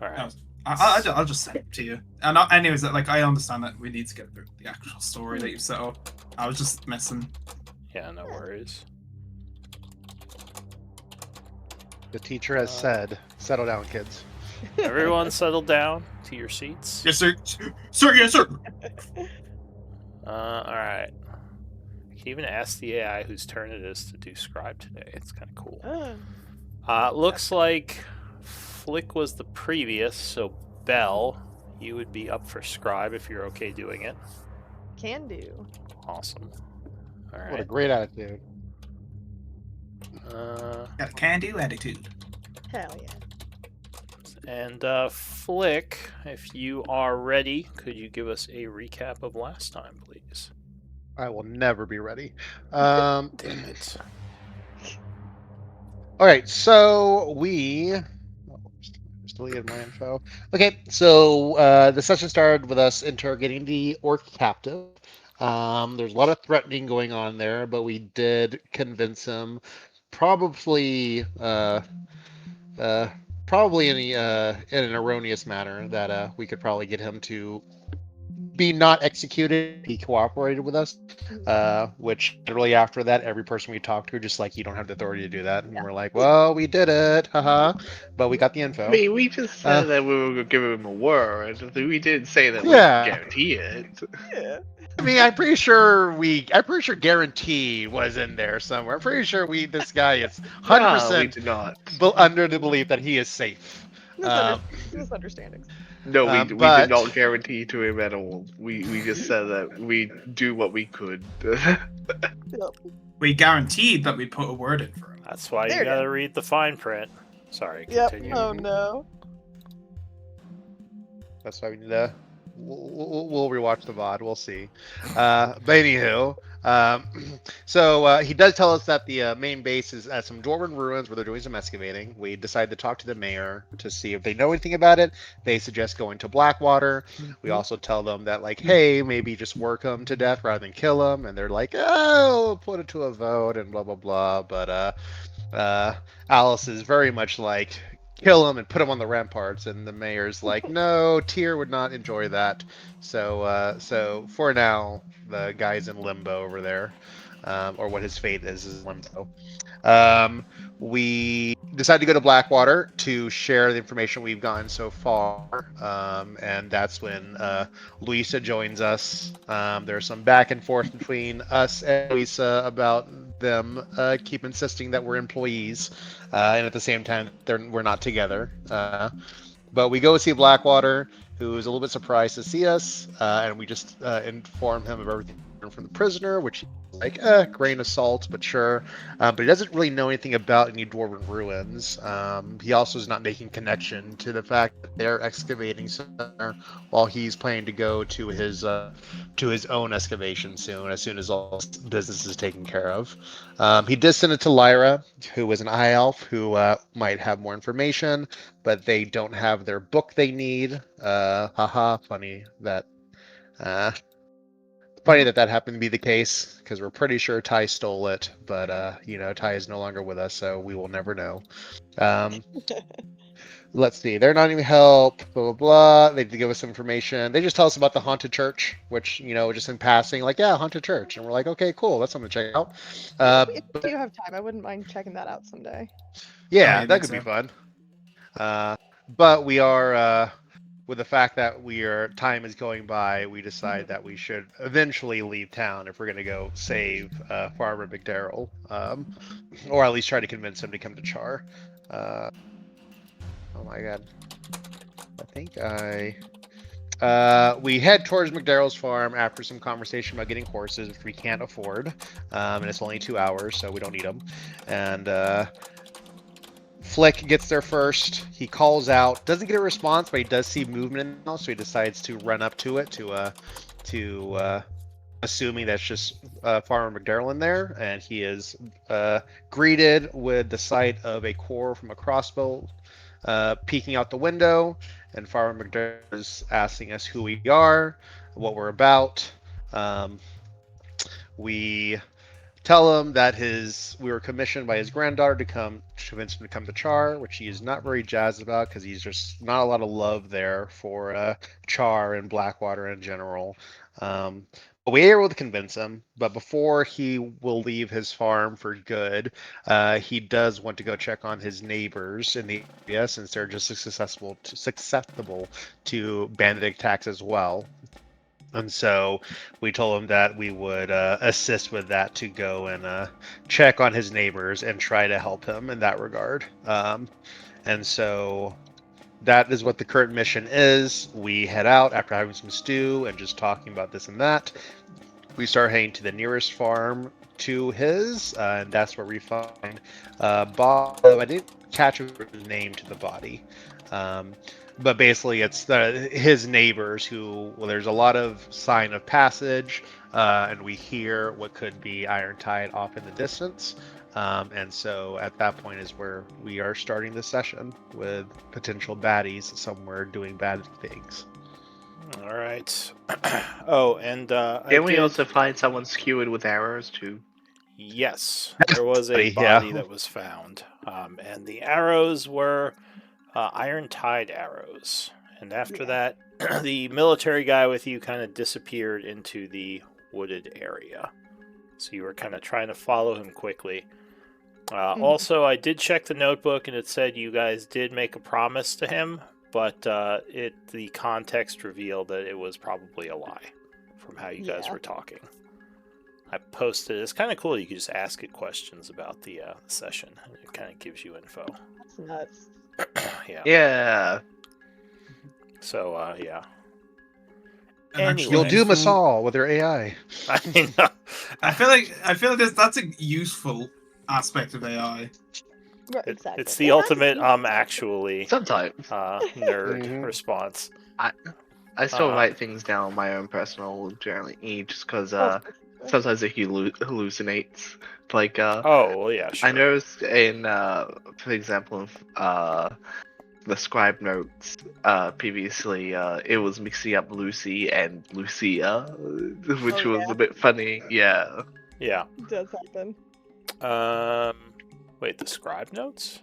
All right. I'll just send it to you. And anyways, like I understand that we need to get through the actual story that you've set up. I was just messing. Yeah, no worries. The teacher has said, "Settle down, kids." Everyone settle down to your seats. Yes, sir. Sir, yes, sir. All right. You can even ask the AI whose turn it is to do scribe today. It's kind of cool. Looks like Flick was the previous, so Belle, you would be up for scribe if you're okay doing it. Can do. Awesome. All What a right. great attitude. Got a can-do attitude. Hell yeah. And Flick, if you are ready, could you give us a recap of last time, please? I will never be ready. Damn it. All right, so we just deleted my info. Okay, so the session started with us interrogating the orc captive. There's a lot of threatening going on there, but we did convince him, probably probably in an erroneous manner, that we could probably get him to be not executed. He cooperated with us, which literally after that, every person we talked to just like, you don't have the authority to do that, and we're like, well, we did it, haha, but we got the info. I mean, we just said that we were going to give him a word. We didn't say that we Yeah. guarantee it. Yeah. I mean, I'm pretty sure guarantee was in there somewhere. I'm pretty sure this guy is 100% No, we did not. under the belief that he is safe. Misunderstandings. No, we but- did not guarantee to him at all. We just said that we do what we could. We guaranteed that we'd put a word in for him. That's why There you you gotta go. read the fine print. Sorry, Yep. continue. Oh no. That's why we need to. We'll rewatch the VOD. We'll see. But anywho, so he does tell us that the main base is at some dwarven ruins where they're doing some excavating. We decided to talk to the mayor to see if they know anything about it. They suggest going to Blackwater. We also tell them that, like, hey, maybe just work them to death rather than kill them. And they're like, oh, we'll put it to a vote and blah blah blah. But Alice is very much like, kill him and put him on the ramparts, and the mayor's like, no, Tyr would not enjoy that. So for now, the guy's in limbo over there, or what his fate is limbo. We decided to go to Blackwater to share the information we've gotten so far, and that's when Luisa joins us. There's some back and forth between us and Luisa about them keep insisting that we're employees, and at the same time we're not together. But we go see Blackwater, who is a little bit surprised to see us, and we just inform him of everything from the prisoner, which is like, grain of salt, but sure. But he doesn't really know anything about any dwarven ruins. He also is not making connection to the fact that they're excavating somewhere while he's planning to go to his own excavation soon, as soon as all business is taken care of. He did send it to Lyra, who is an high elf who might have more information, but they don't have their book they need. Haha, funny that happened to be the case, because we're pretty sure Ty stole it, but Ty is no longer with us, so we will never know. Let's see, they're not even help, blah blah blah. They give us some information. They just tell us about the haunted church, which, just in passing, like, yeah, haunted church, and we're like, okay, cool, that's something to check out. If you have time, I wouldn't mind checking that out someday. Yeah, I that think could be so. fun. But we are, with the fact that time is going by, we decide that we should eventually leave town if we're going to go save Farmer McDarrell, or at least try to convince him to come to Chaur. Oh my god. I think we head towards McDarrell's farm after some conversation about getting horses, which we can't afford, and it's only 2 hours, so we don't need them. And Flick gets there first. He calls out, doesn't get a response, but he does see movement in the house, so he decides to run up to it to assuming that's just Farmer McDarrell in there, and he is greeted with the sight of a core from a crossbow peeking out the window, and Farmer McDarrell is asking us who we are, what we're about. We tell him that we were commissioned by his granddaughter to convince him to come to Char, which he is not very jazzed about because he's just not a lot of love there for Char and Blackwater in general. But we were able to convince him. But before he will leave his farm for good, he does want to go check on his neighbors in the area since they're just susceptible to bandit attacks as well. And so we told him that we would assist with that to go and check on his neighbors and try to help him in that regard. And so that is what the current mission is. We head out after having some stew and just talking about this and that. We start heading to the nearest farm to his, and that's where we find Bob. I didn't catch his name to the body. But basically, it's his neighbors who, well, there's a lot of sign of passage, and we hear what could be Irontide off in the distance. And so at that point is where we are starting the session with potential baddies somewhere doing bad things. All right. Oh, and Didn't we also find someone skewered with arrows too? Yes, there was a Body, body yeah. that was found, and the arrows were Irontide arrows. And after that, the military guy with you kind of disappeared into the wooded area. So you were kind of trying to follow him quickly. Also, I did check the notebook, and it said you guys did make a promise to him, but the context revealed that it was probably a lie from how you guys were talking. I posted. It's kind of cool. You can just ask it questions about the session, and it kind of gives you info. That's nuts. Yeah. Yeah. So yeah. And You'll actually, doom us all with your AI. I mean, I feel like that's a useful aspect of AI. Right, exactly. it's the Well, ultimate that's- actually Sometimes nerd Mhm. response. I still Uh, write things down on my own personal journal, just because Oh, sometimes it hallucinates. Like Oh well, yeah, sure. I noticed in for example, the scribe notes previously, it was mixing up Lucy and Lucia, which Oh, was yeah. a bit funny. Yeah. Yeah. It does happen. Wait, the scribe notes?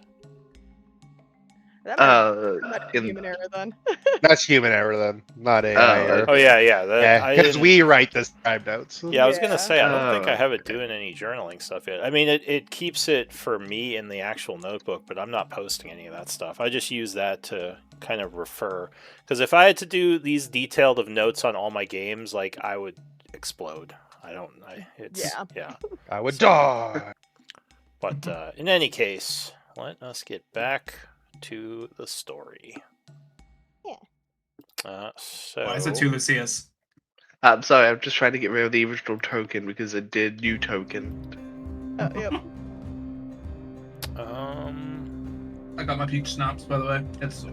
That might be In human error then. That's human error then, not AI. Oh, Oh yeah, yeah. I Because didn't. we write the scribe notes. Yeah, I was gonna Yeah. say I don't think I Oh, have it okay. doing any journaling stuff yet. I mean, it keeps it for me in the actual notebook, but I'm not posting any of that stuff. I just use that to kind of refer. Because if I had to do these detailed of notes on all my games, like I would explode. Yeah. I would die. But in any case, let us get back to the story. Yeah. So Why is it two Lucias? I'm sorry, I'm just trying to get rid of the original token because it did new token. Oh, yep. I got my peach snaps, by the way. It's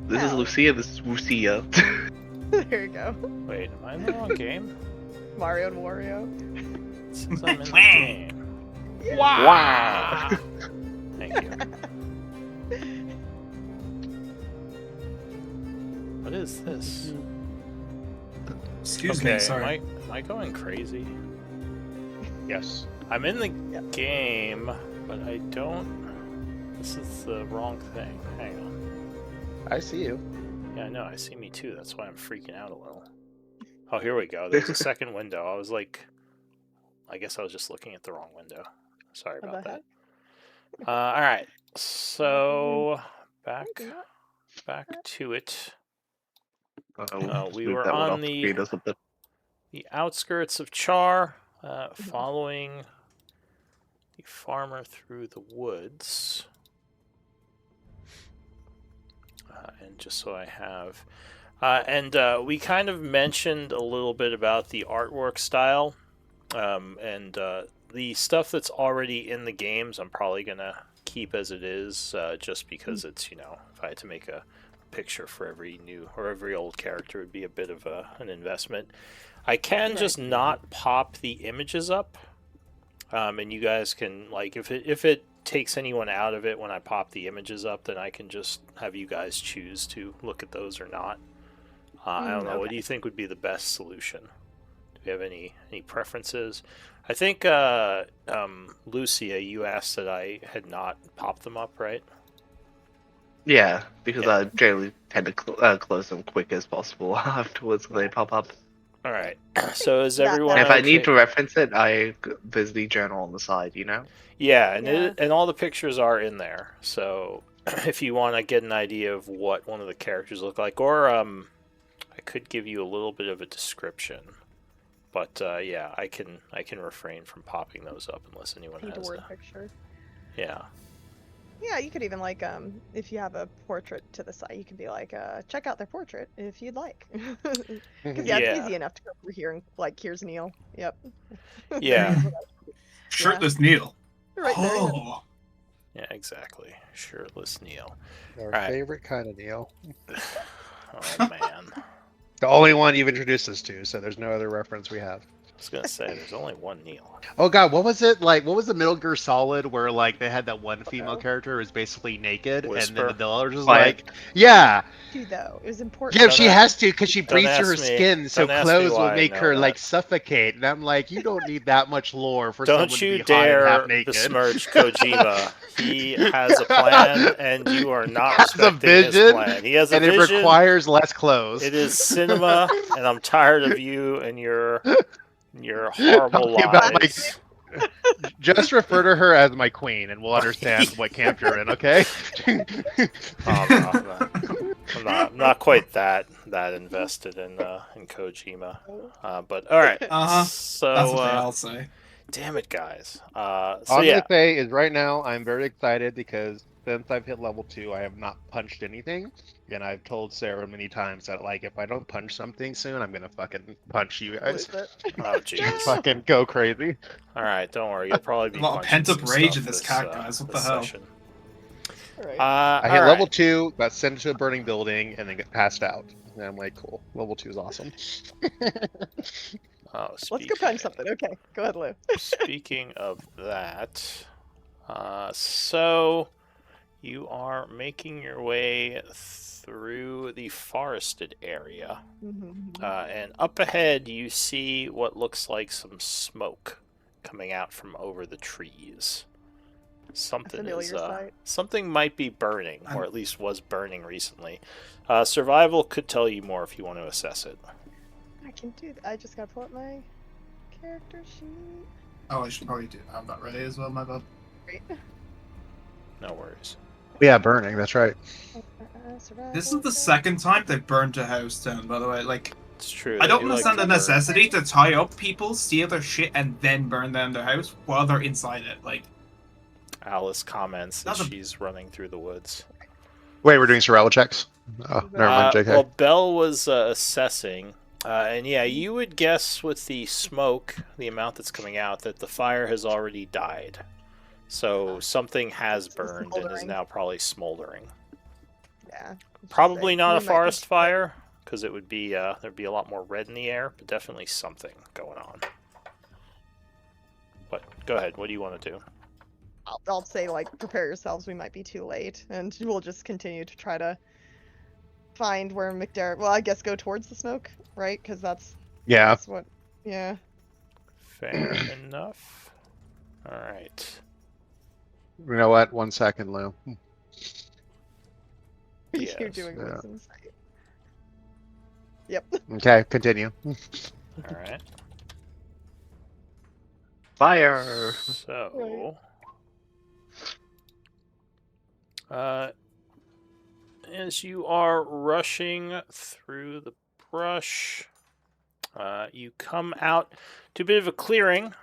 This is Oh. Lucia, this is Lucia. There you go. wait, am I in the wrong game? Mario and Wario. It says I'm in the game. Wow. Thank you. What is this? excuse Okay, me, sorry. am I going crazy? Yes. I'm in the Yep. game, but I don't. This is the wrong thing. Hang on. I see you. Yeah, I know. I see me too. That's why I'm freaking out a little. Oh, here we go. There's a second window. I was like, I guess I was just looking at the wrong window. Sorry What about the that. heck? All right. So back Maybe not. to it. Oh, We move were that one on off the- screen or something. The outskirts of Chaur, following the farmer through the woods. And just so I have. We kind of mentioned a little bit about the artwork style. And the stuff that's already in the games, I'm probably going to keep as it is, just because it's, if I had to make a picture for every new or every old character, it would be a bit of an investment. I can just not pop the images up, and you guys can, like, if it takes anyone out of it when I pop the images up, then I can just have you guys choose to look at those or not. I don't know. What do you think would be the best solution? we have any preferences? I think Lucia, you asked that I had not popped them up, right? Yeah, because Yeah. I generally tend to close them quick as possible afterwards when they pop up. All right. So is That- everyone And if I need okay? to reference it, there's the journal on the side, you know? Yeah, and Yeah. and all the pictures are in there. So if you want to get an idea of what one of the characters look like, or I could give you a little bit of a description, but yeah, I can refrain from popping those up unless anyone Paint a has. word picture. Yeah. Yeah, you could even like if you have a portrait to the side, you could be like check out their portrait if you'd like. Because yeah, Yeah. it's easy enough to go over here and like here's Neil. Yep. Yeah. Shirtless Neil. Right there. Yeah. Oh. Yeah, exactly. Shirtless Neil. Our Right. favorite kind of Neil. Oh man. The only one you've introduced us to, so there's no other reference we have. I was gonna say there's only one Neil. Oh god, what was it like? What was the Metal Gear Solid where like they had that one female Uh-oh. character who was basically naked, and Whisper? then the others was Quiet. like, yeah, Too though. It was important. yeah, Don't she ask- has to because she don't breathes through her ask me- skin, so don't ask me clothes why will I make know her that. like suffocate. And I'm like, you don't need that much lore for Don't someone you to be hot and half dare naked. besmirch Kojima. He has a plan, and you are not Has a respecting his vision, plan. He has a and it vision. requires less clothes. It is cinema, and I'm tired of you and your horrible Talking about my- lies. Just refer to her as my queen, and we'll understand what camp you're in. Okay. Oh, no, I'm not quite that invested in Kojima. But all right. Uh-huh. So That's what they all say. damn it, guys. So All I'm yeah. gonna say is right now I'm very excited because since I've hit level 2, I have not punched anything, and I've told Sarah many times that like if I don't punch something soon, I'm gonna fucking punch you guys. Lose it. Oh jeez. Fucking go crazy. All right, don't worry. You'll probably be A lot of punching pent-up some rage stuff in this cat, guys. What the this hell? session. Right. I hit all level right. 2, got sent to a burning building, and then get passed out. And I'm like, cool. Level 2 is awesome. Oh, Let's go punch something. Okay, go ahead, Lou. Speaking of that, so you are making your way through the forested area, Mhm. and up ahead you see what looks like some smoke coming out from over the trees. Something familiar sight. something might be burning, or at least was burning recently. Survival could tell you more if you want to assess it. I can do that. I just gotta pull up my character sheet. Oh, I should probably have that ready as well, my bad. Great. No worries. Yeah, burning. That's right. Survival. This is the second time they've burned a house down, by the way. Like, It's true. I don't they like understand the to burn. necessity to tie up people, steal their shit, and then burn down their house while they're inside it. Like, Alice comments that That's a- she's running through the woods. Wait, we're doing survival checks? Oh, never mind, JK. Well, Belle was assessing, and yeah, you would guess with the smoke, the amount that's coming out, that the fire has already died. So something has It's burned and is smoldering. now probably smoldering. Yeah. Probably not a We might be- forest fire, because it would be there'd be a lot more red in the air, but definitely something going on. But go ahead. What do you want to do? I'll say like prepare yourselves. We might be too late, and we'll just continue to try to find where McDermott. Well, I guess go towards the smoke, right? Because that's Yeah. what. Yeah. Fair enough. All right. You know what? 1 second, Lou. You're Yes, doing yeah. what's inside. Yep. Okay, continue. All right. Fire! So, as you are rushing through the brush, you come out to a bit of a clearing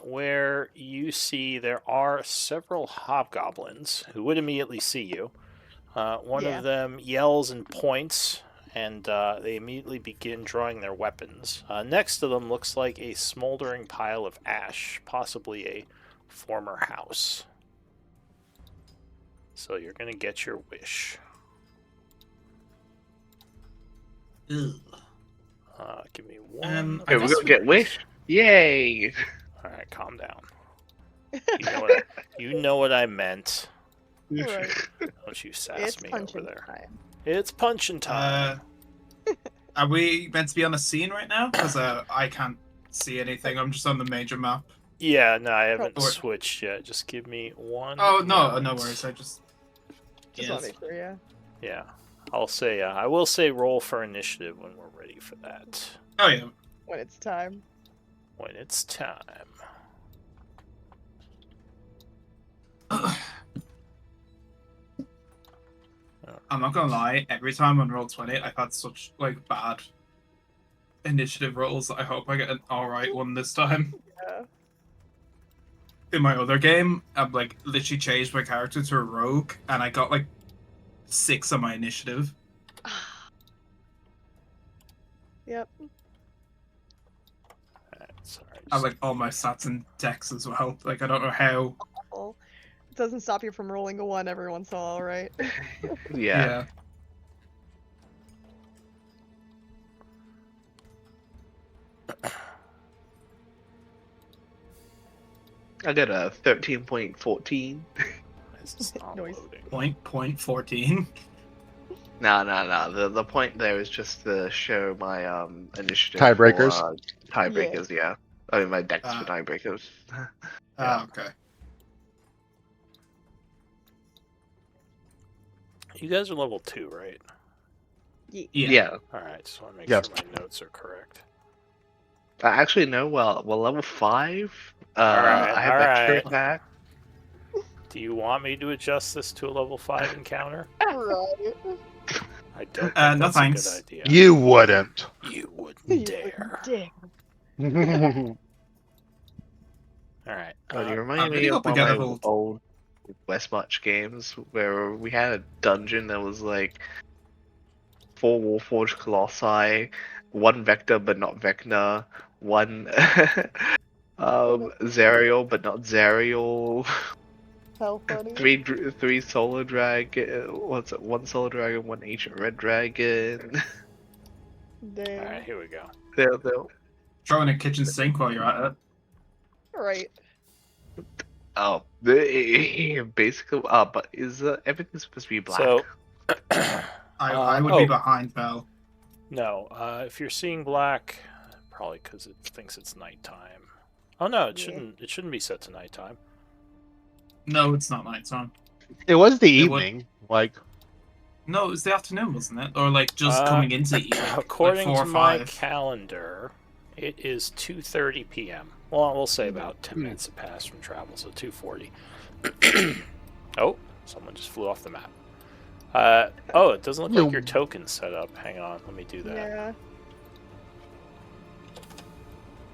where you see there are several hobgoblins who would immediately see you. One Yeah. of them yells and points, and they immediately begin drawing their weapons. Next to them looks like a smoldering pile of ash, possibly a former house. So you're going to get your wish. ugh. Give me one. I Okay, we're guess gonna we- get wish. Yay! All right, calm down. You know what I meant. Right. Don't you sass It's me over punching there. time. It's punching time. Are we meant to be on a scene right now? Because I can't see anything. I'm just on the major map. Yeah, no, I haven't Or- switched yet. Just give me one. Oh no, no moment. worries. I just Just yes. want to make sure, yeah. Yeah, I'll say. I will say roll for initiative when we're ready for that. Oh yeah. When it's time. When it's time. I'm not gonna lie. Every time on Roll20, I've had such like bad initiative rolls. I hope I get an alright one this time. Yeah. In my other game, I've like literally changed my character to a rogue, and I got like 6 on my initiative. Yep. Alright, sorry. I have like all my stats and decks as well. Like I don't know how. Well, it doesn't stop you from rolling a 1 every once in a while, right? Yeah. I got a 13.14. This is not Noise. loading. Point 14. No. The point there is just to show my initiative. Tiebreakers? For, tiebreakers, yeah. I mean, my decks for Ah. tiebreakers. Ah, okay. You guys are level 2, right? Yeah. Alright, just want to make Yes. sure my notes are correct. Actually, no. Well, level 5. Alright, I have extra attack. Do you want me to adjust this to a level 5 encounter? Right. I don't think No that's thanks. a good idea. You wouldn't. You wouldn't You dare. wouldn't dare. Alright. Oh, you I remind really me hope of we one get of a my whole- old West March games where we had a dungeon that was like 4 Warforged Colossi, 1 Vector but not Vecna, 1 Zariel but not Zariel, How funny. 3 Solar Dragon, what's it? 1 Solar Dragon, 1 Ancient Red Dragon. Dang. Alright, here we go. They're Throw in a kitchen sink while you're at it. Right. basically, but is everything supposed to be black? So, I would be oh. behind Bell. no, if you're seeing black, probably because it thinks it's nighttime. Oh no, it Yeah. shouldn't. It shouldn't be set to nighttime. No, it's not nighttime. It was the It would- evening. Like, No, it was the afternoon, wasn't it? Or like just coming into the evening. According like 4 to or my 5. calendar, it is 2:30 p.m. Well, we'll say about 10 Hmm. minutes have passed from travel, so 2:40. Oh, someone just flew off the map. Oh, it doesn't look like your token's set up. Hang on, let me do that. Yeah.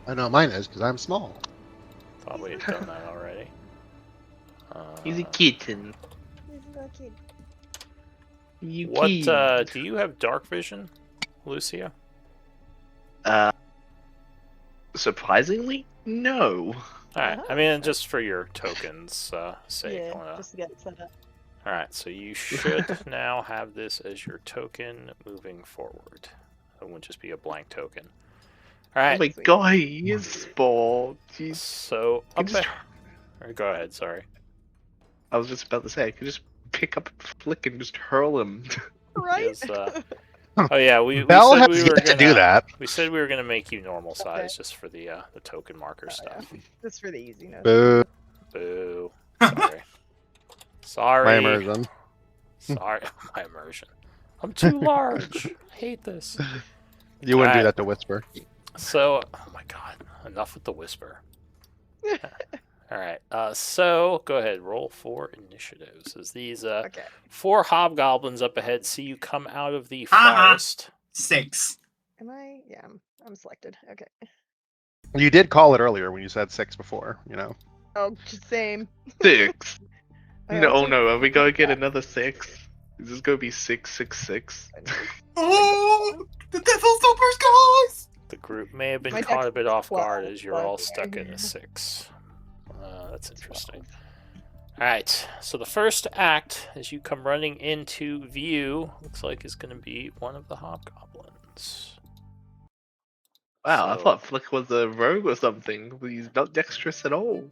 I know mine is because I'm small. Thought we had done that already. He's a kitten. He's a kid. You What kid. do you have dark vision, Lucia? Surprisingly, no. Alright, I mean just for your tokens' sake. Yeah, I wanna... just to get it set up. Alright, so you should now have this as your token moving forward. It wouldn't just be a blank token. Oh Alright, my god, he is sport. Jeez. so I up just- Go ahead, sorry. I was just about to say, I could just pick up a flick and just hurl him. Right? Is, oh yeah, we Bell said has we were yet gonna to do that. We said we were gonna make you normal Okay. size just for the token marker Oh, yeah. stuff. Just for the easy note. Boo. Boo. Sorry. Sorry. My immersion. Sorry, my immersion. I'm too large. I hate this. You wouldn't do Alright. that to Whisper. So, oh my god, enough with the whisper. All right, so go ahead, roll for initiatives. As these Okay. 4 hobgoblins up ahead see you come out of the Uh-uh. forest. 6. Am I? Yeah, I'm selected. Okay. You did call it earlier when you said 6 before, you know. Oh, same. 6. I No, also- no, are we gonna get another 6? Is this gonna be 666? Oh, the Devil's Numbers, guys! The group may have been My caught a dex bit is off 12, guard as you're but all yeah. stuck at a 6. That's interesting. All right, so the first act, as you come running into view, looks like is going to be one of the hobgoblins. Wow, I So- thought Flick was a rogue or something, but he's not dexterous at all.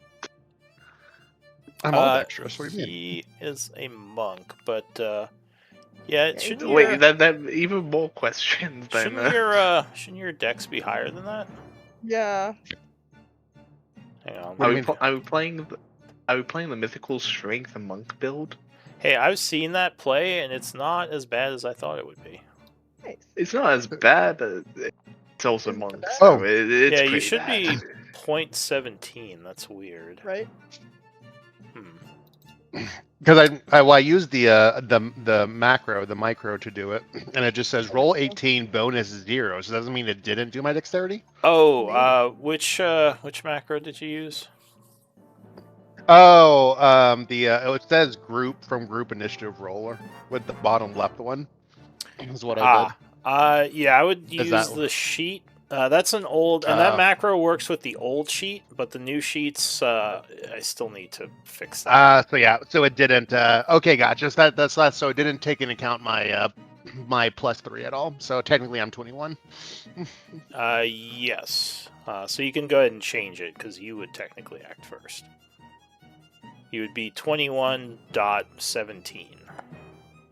I'm all dexterous. What do you mean? He is a monk, but yeah, shouldn't Wait, your, that even more questions than shouldn't your dex be higher than that? Yeah. Hang on. What do you mean? Are we playing the mythical strength monk build? Hey, I've seen that play, and it's not as bad as I thought it would be. Nice. It's not as bad, but it's also Isn't it monk, bad? so Oh. it's Yeah, you pretty should bad. be 0.17. That's weird. Right? Because I used the macro, the micro to do it, and it just says roll 18, bonus 0. So doesn't mean it didn't do my dexterity. Oh, which macro did you use? Oh, it says group from group initiative roller with the bottom left one. Is what I did. Yeah, I would Is use that- the sheet. That's an old, and that macro works with the old sheet, but the new sheets, I still need to fix that. So it didn't. Okay, gotcha. That's that. So it didn't take into account my my +3 at all. So technically, I'm 21. Yes. So you can go ahead and change it because you would technically act first. You would be 21.17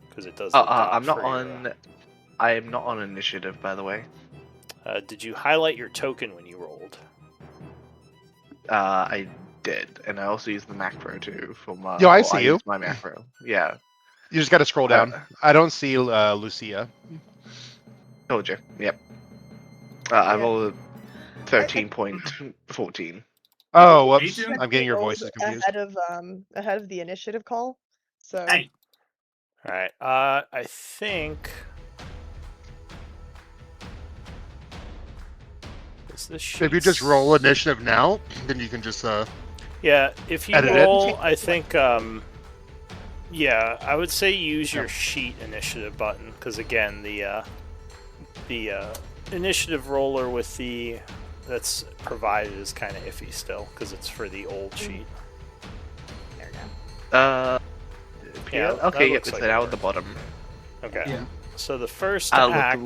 because it does. I'm not on. I am not on initiative, by the way. Did you highlight your token when you rolled? I did, and I also used the macro too for my. Yo, I see you. Used my macro. Yeah, You just got to scroll down. I don't see Lucia. told you. Yep. I rolled 13.14. Oh, whoops! doing? I'm getting your Rolled voices confused. ahead of the initiative call. So Hey, All right. I think. Is this If you just sheets? roll initiative now, then you can just Yeah, if you edit it. roll, I think. Yeah, I would say use your sheet initiative button because again, the initiative roller with the that's provided is kind of iffy still because it's for the old sheet. there we go. Yeah, Okay. that Yep. looks It's like now it at the bottom. Okay. Yeah. So the first Look, act.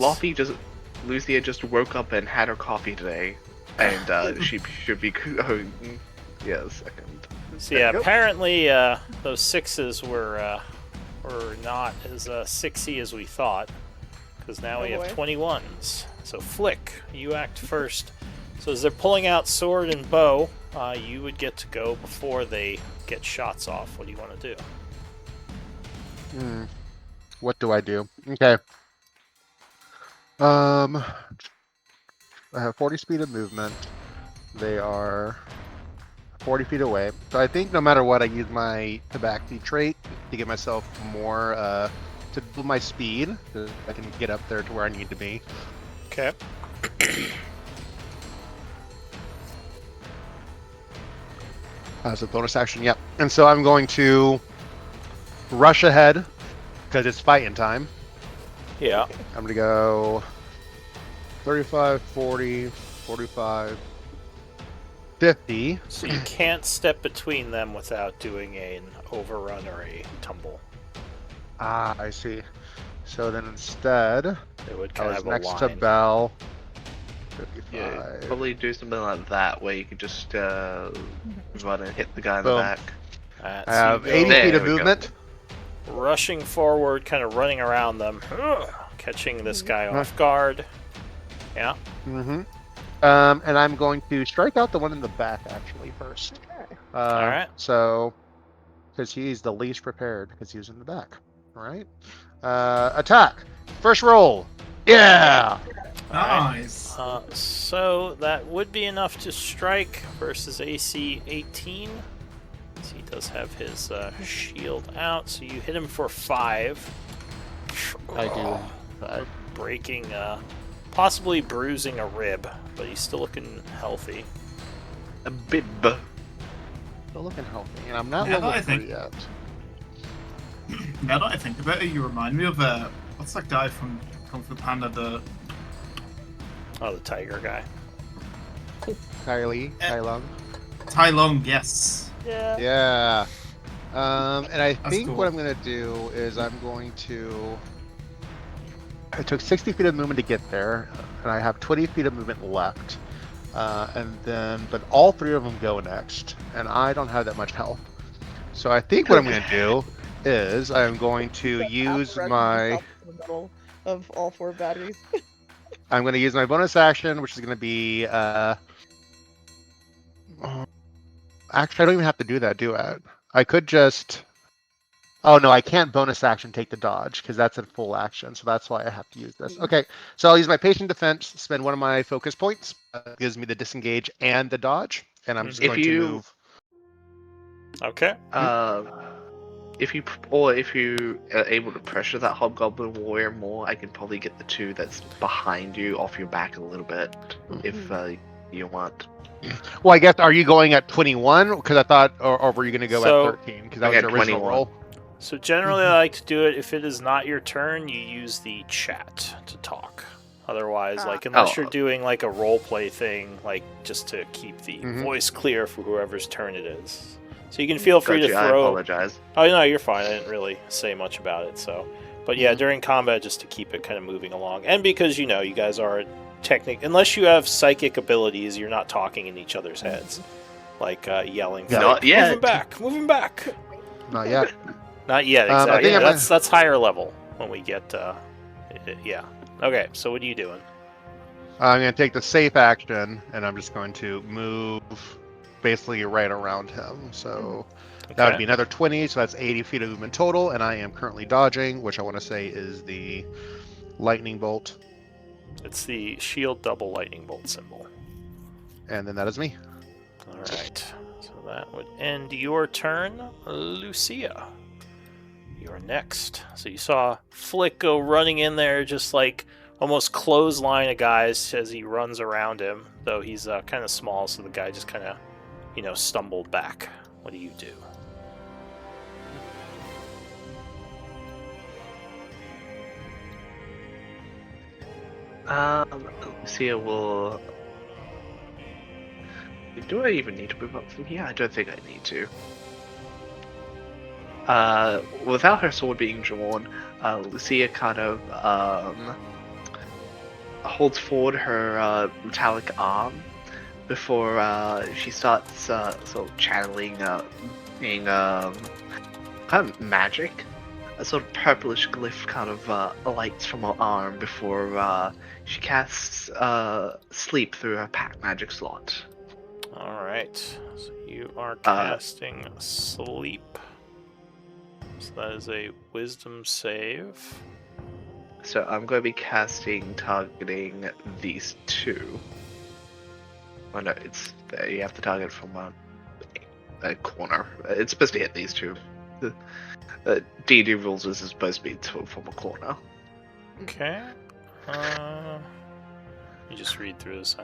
Lucia just woke up and had her coffee today, and she should be. Yeah, a second. So yeah, apparently those sixes were not as sixy as we thought, because now we have boy. 21s. So Flick, you act first. So as they're pulling out sword and bow, you would get to go before they get shots off. What do you want to do? What do I do? Okay. I have 40 speed of movement. They are 40 feet away. So I think no matter what, I use my tabaxi trait to get myself more to build my speed. So I can get up there to where I need to be. Okay. As a bonus action, yep. And so I'm going to rush ahead because it's fighting time. Yeah. I'm going to go 35, 40, 45, 50. So you can't step between them without doing an overrun or a tumble. Ah, I see. So then instead, It would I kind was of have next a to line. Bell. 55. Yeah, probably do something like that where you could just run and hit the guy in Boom. the back. Alright, I so have you 80 go feet There of we go. movement. rushing forward, kind of running around them, catching this guy off guard. Yeah. Mm-hmm. And I'm going to strike out the one in the back actually first. Okay. Alright. So, because he's the least prepared because he was in the back. All right. Attack. First roll. Yeah. nice. So that would be enough to strike versus AC 18. So he does have his shield out. So you hit him for 5. I do. Breaking, possibly bruising a rib, but he's still looking healthy. A bib. Still looking healthy, and I'm not Yeah, level I 3 think- yet. Now that I think about it, you remind me of what's that guy from Kung Fu Panda? The Oh, the tiger guy. Tai Lung. Tai Lung. Yes. Yeah. Yeah. And I think cool. what I'm gonna do is I'm going to. I took 60 feet of movement to get there, and I have 20 feet of movement left. But all 3 of them go next, and I don't have that much health. So I think what I'm gonna do is I'm going to use Direct my. yourself to the middle of all 4 batteries. I'm going to use my bonus action, which is going to be. Actually, I don't even have to do that, do I? I could just. Oh no, I can't bonus action take the dodge because that's a full action, so that's why I have to use this. Okay, so I'll use my patient defense, spend one of my focus points, gives me the disengage and the dodge, and I'm just If going to you- move. Okay. If you are able to pressure that hobgoblin warrior more, I can probably get the two that's behind you off your back a little bit, if you want. Well, I guess are you going at 21? Because I thought, or were you going to go So- at 13? Because that was your original 21. roll. So generally, I like to do it if it is not your turn. You use the chat to talk. Otherwise, like unless you're doing like a role play thing, like just to keep the voice clear for whoever's turn it is. So you can feel free to Gotcha, throw. I apologize. Oh no, you're fine. I didn't really say much about it. So, but yeah, during combat, just to keep it kind of moving along, and because you guys are unless you have psychic abilities, you're not talking in each other's heads, like yelling. Yeah. Not yet. Moving back. Not yet. Not yet, I exactly. think That's higher level when we get. Yeah. Okay. So what are you doing? I'm going to take the safe action, and I'm just going to move basically right around him. So that would be another 20, so that's 80 feet of movement total, and I am currently dodging, which I want to say is the lightning bolt. It's the shield double lightning bolt symbol. And then that is me. All right. So that would end your turn, Lucia. You're next. So you saw Flick go running in there, just like almost clothesline of guys as he runs around him. Though he's kind of small, so the guy just kind of, stumbled back. What do you do? Lucia will. Do I even need to move up from here? I don't think I need to. Without her sword being drawn, Lucia kind of holds forward her metallic arm before she starts sort of channeling being kind of magic. A sort of purplish glyph kind of lights from her arm before she casts sleep through her pack magic slot. All right. So you are casting sleep. So that is a wisdom save. So I'm going to be targeting these two. Oh no, it's there. You have to target from a corner. It's supposed to hit these two. D&D rules is supposed to be from a corner. Okay. Let me just read through this. I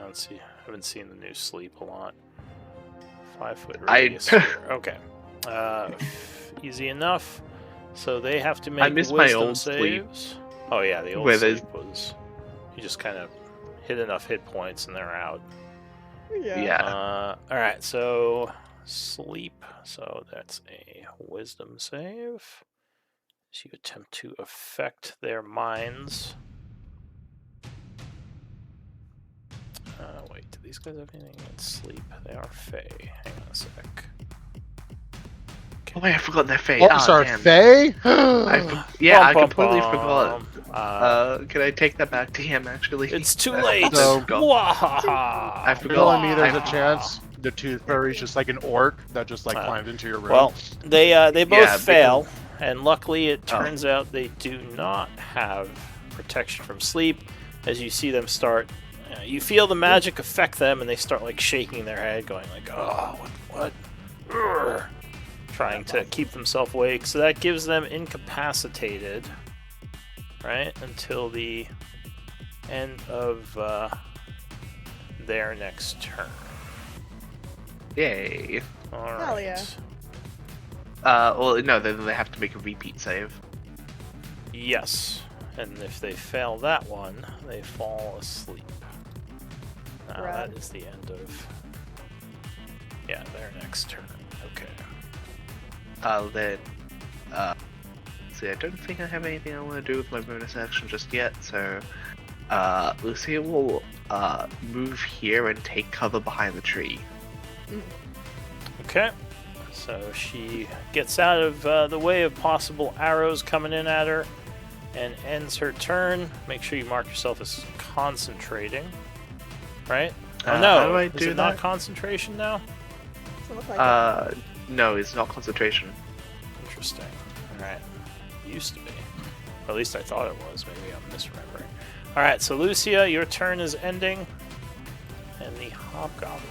haven't seen the new sleep a lot. 5 foot radius. Okay. Easy enough. So they have to make I miss wisdom my old saves. sleep. Oh yeah, the old Where sleep was you just kind of hit enough hit points and they're out. Yeah. All right. So sleep. So that's a wisdom save. So you attempt to affect their minds. Wait, do these guys have anything in sleep? They are Fey. Hang on a sec. Oh wait, I forgot they're Fey. Oh, sorry, damn. Fey? I completely forgot. Forgot. Can I take that back to him, actually? It's too late! So- Mwahaha! I You're forgot. telling me there's a chance the tooth fairy's just like an orc that just like climbed into your room? Well, they both Yeah, fail, and luckily it turns out they do not have protection from sleep. As you see them start, you feel the magic affect them, and they start like shaking their head, going like, "Oh, what?" Urgh. Trying to keep themselves awake. So that gives them incapacitated, right, until the end of their next turn. Yay. All Hell right. yeah. Well, no, then they have to make a repeat save. Yes, and if they fail that one, they fall asleep. Now Rad. that is the end of their next turn. Okay. Then, see, I don't think I have anything I want to do with my bonus action just yet, so, Lucia will, move here and take cover behind the tree. Okay. So she gets out of the way of possible arrows coming in at her, and ends her turn. Make sure you mark yourself as concentrating. Right? Oh no, how do I is do it not that? concentration now? Doesn't look like it. No, it's not concentration. Interesting. Alright. Used to be. Or at least I thought it was. Maybe I'm misremembering. Alright, so Lucia, your turn is ending. And the Hobgoblin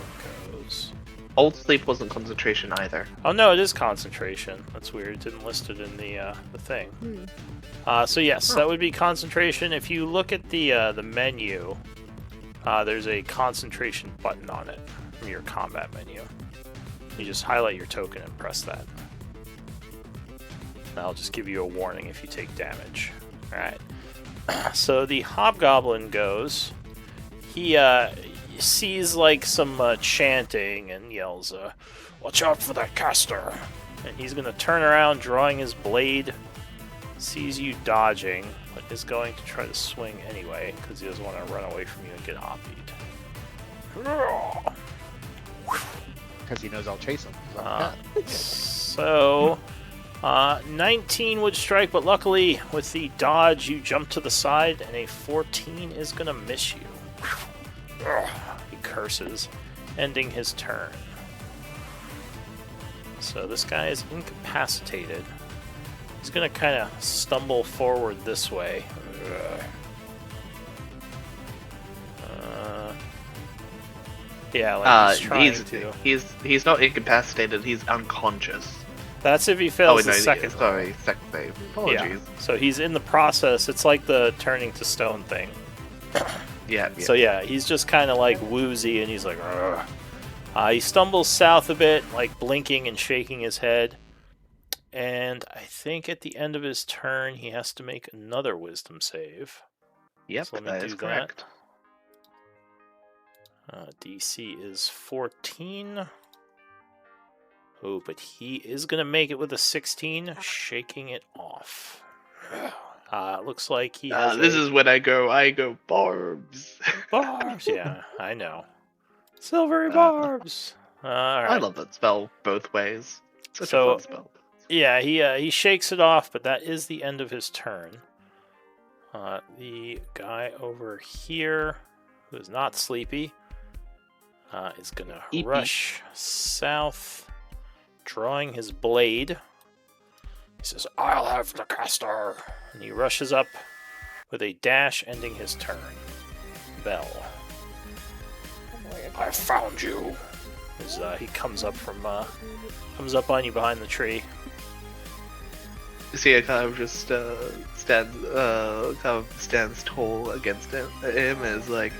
goes. Old sleep wasn't concentration either. Oh no, it is concentration. That's weird. It didn't list it in the thing. So yes, that would be concentration. If you look at the menu, there's a concentration button on it from your combat menu. You just highlight your token and press that. That'll just give you a warning if you take damage. Alright. So the Hobgoblin goes. He sees like some chanting and yells, "Watch out for that caster!" And he's going to turn around, drawing his blade. Sees you dodging, but is going to try to swing anyway, because he doesn't want to run away from you and get hoppied. Because he knows I'll chase him. So, 19 would strike, but luckily with the dodge, you jump to the side, and a 14 is going to miss you. He curses, ending his turn. So this guy is incapacitated. He's going to kind of stumble forward this way. Yeah, like he's trying to. He's not incapacitated. He's unconscious. That's if he fails no, the second. Sorry, second save. Apologies. Yeah. So he's in the process. It's like the turning to stone thing. Yeah. So yeah, he's just kind of like woozy, and he's like, "Ugh." He stumbles south a bit, like blinking and shaking his head. And I think at the end of his turn, he has to make another wisdom save. Yep, So let me that do is that. correct. DC is 14. Oh, but he is going to make it with a 16, shaking it off. Looks like he has This is when I go barbs. barbs. Yeah, I know. Silvery barbs. All right. I love that spell both ways. Such So- a fun spell. Yeah, he shakes it off, but that is the end of his turn. The guy over here, who is not sleepy, is going to Eepy. rush south, drawing his blade. He says, "I'll have the caster!" And he rushes up with a dash, ending his turn. Bell. I found you. As he comes up on you behind the tree. You see, it kind of just stands tall against him. Is like,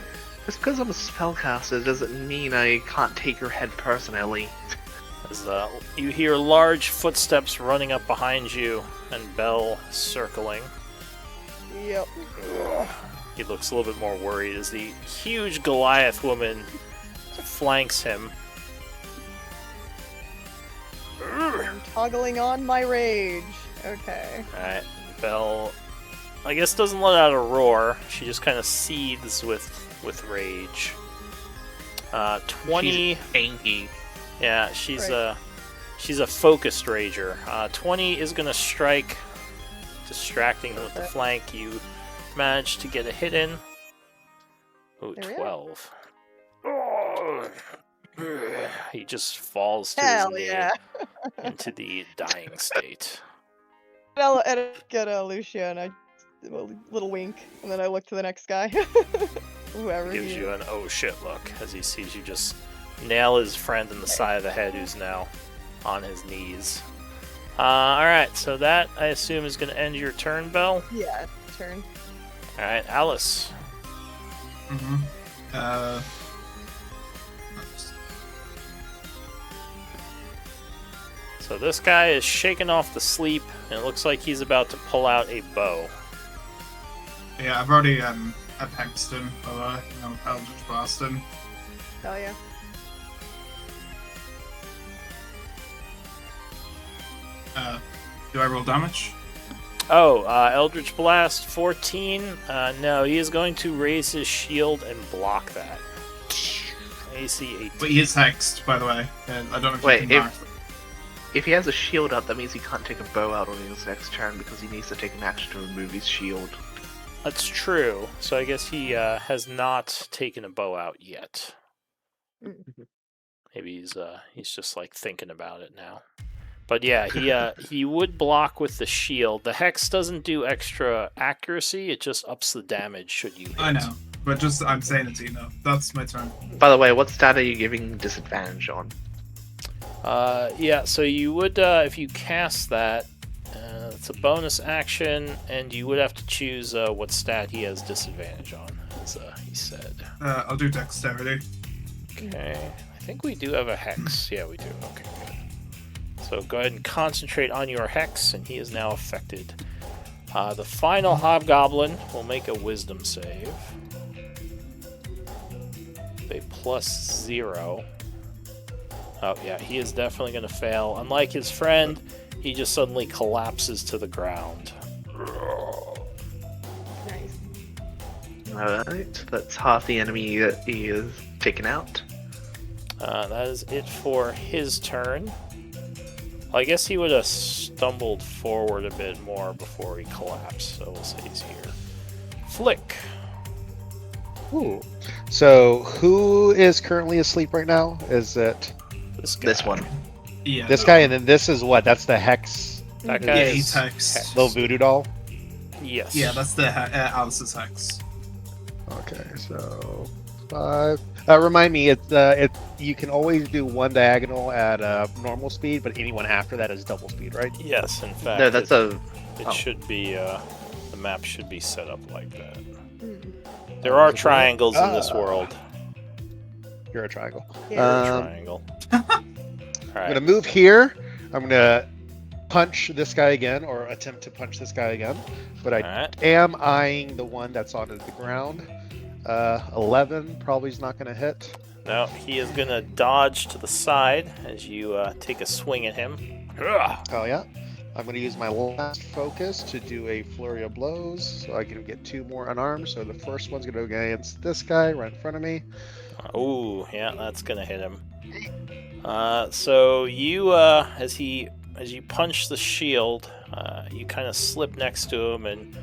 just because I'm a spellcaster doesn't mean I can't take your head personally. As you hear large footsteps running up behind you, and Bell circling. Yep. He looks a little bit more worried as the huge Goliath woman flanks him. I'm toggling on my rage. Okay. Alright, Bell, I guess, doesn't let out a roar. She just kind of seethes with rage. 20. She's angry. Yeah, she's Right. she's a focused rager. 20 is gonna strike, distracting him with the Okay. flank. You manage to get a hit in. Oh, There we are. 12. Oh. He just falls to Hell his knee yeah. into the dying state. I'll get Lucia and I a little wink, and then I look to the next guy. Whoever Gives he you is. an oh shit look as he sees you just nail his friend in the side of the head, who's now on his knees. Alright, so that I assume is going to end your turn, Bell. Yeah, turn. Alright, Alice. Mm-hmm. So this guy is shaking off the sleep, and it looks like he's about to pull out a bow. Yeah, I've already apex him, but Eldritch Blast him. Hell yeah. Do I roll damage? Oh, Eldritch Blast 14. No, he is going to raise his shield and block that. AC 18. But he is hexed, by the way. I don't know if Wait, you can mark. if he has a shield up, that means he can't take a bow out on his next turn because he needs to take an action to remove his shield. That's true. So I guess he has not taken a bow out yet. Maybe he's just like thinking about it now. But yeah, he would block with the shield. The hex doesn't do extra accuracy; it just ups the damage should you hit. I know, but just I'm saying it to you now. That's my turn. By the way, what stat are you giving disadvantage on? Yeah, so you would if you cast that, it's a bonus action, and you would have to choose what stat he has disadvantage on, as he said. I'll do dexterity. Okay, I think we do have a hex. Yeah, we do. Okay, good. So go ahead and concentrate on your hex, and he is now affected. The final hobgoblin will make a wisdom save. A +0. Oh yeah, he is definitely going to fail. Unlike his friend, he just suddenly collapses to the ground. Nice. Alright, that's half the enemy that he is taken out. That is it for his turn. Well, I guess he would have stumbled forward a bit more before he collapsed, so we'll say he's here. Flick. Ooh. So who is currently asleep right now? Is it This one. Yeah. this guy? And then this is what? That's the hex That guy Yeah, is he's hexed. hexed. little voodoo doll. Yes. Yeah, that's the Alice's hex. Okay, so 5. Remind me, you can always do one diagonal at normal speed, but anyone after that is double speed, right? Yes, in fact. No, that's it a. should be the map should be set up like that. Mm. There are triangles in this Ah. world. You're a triangle. Yeah. Triangle. I'm Alright. gonna move here. I'm gonna punch this guy again, or attempt to punch this guy again. But I Alright. am eyeing the one that's on the ground. 11 probably is not gonna hit. No, he is gonna dodge to the side as you take a swing at him. Ugh. Oh yeah. I'm gonna use my last focus to do a flurry of blows, so I can get 2 more unarmed. So the first one's gonna go against this guy right in front of me. Ooh, yeah, that's gonna hit him. So you, as you punch the shield, you kind of slip next to him and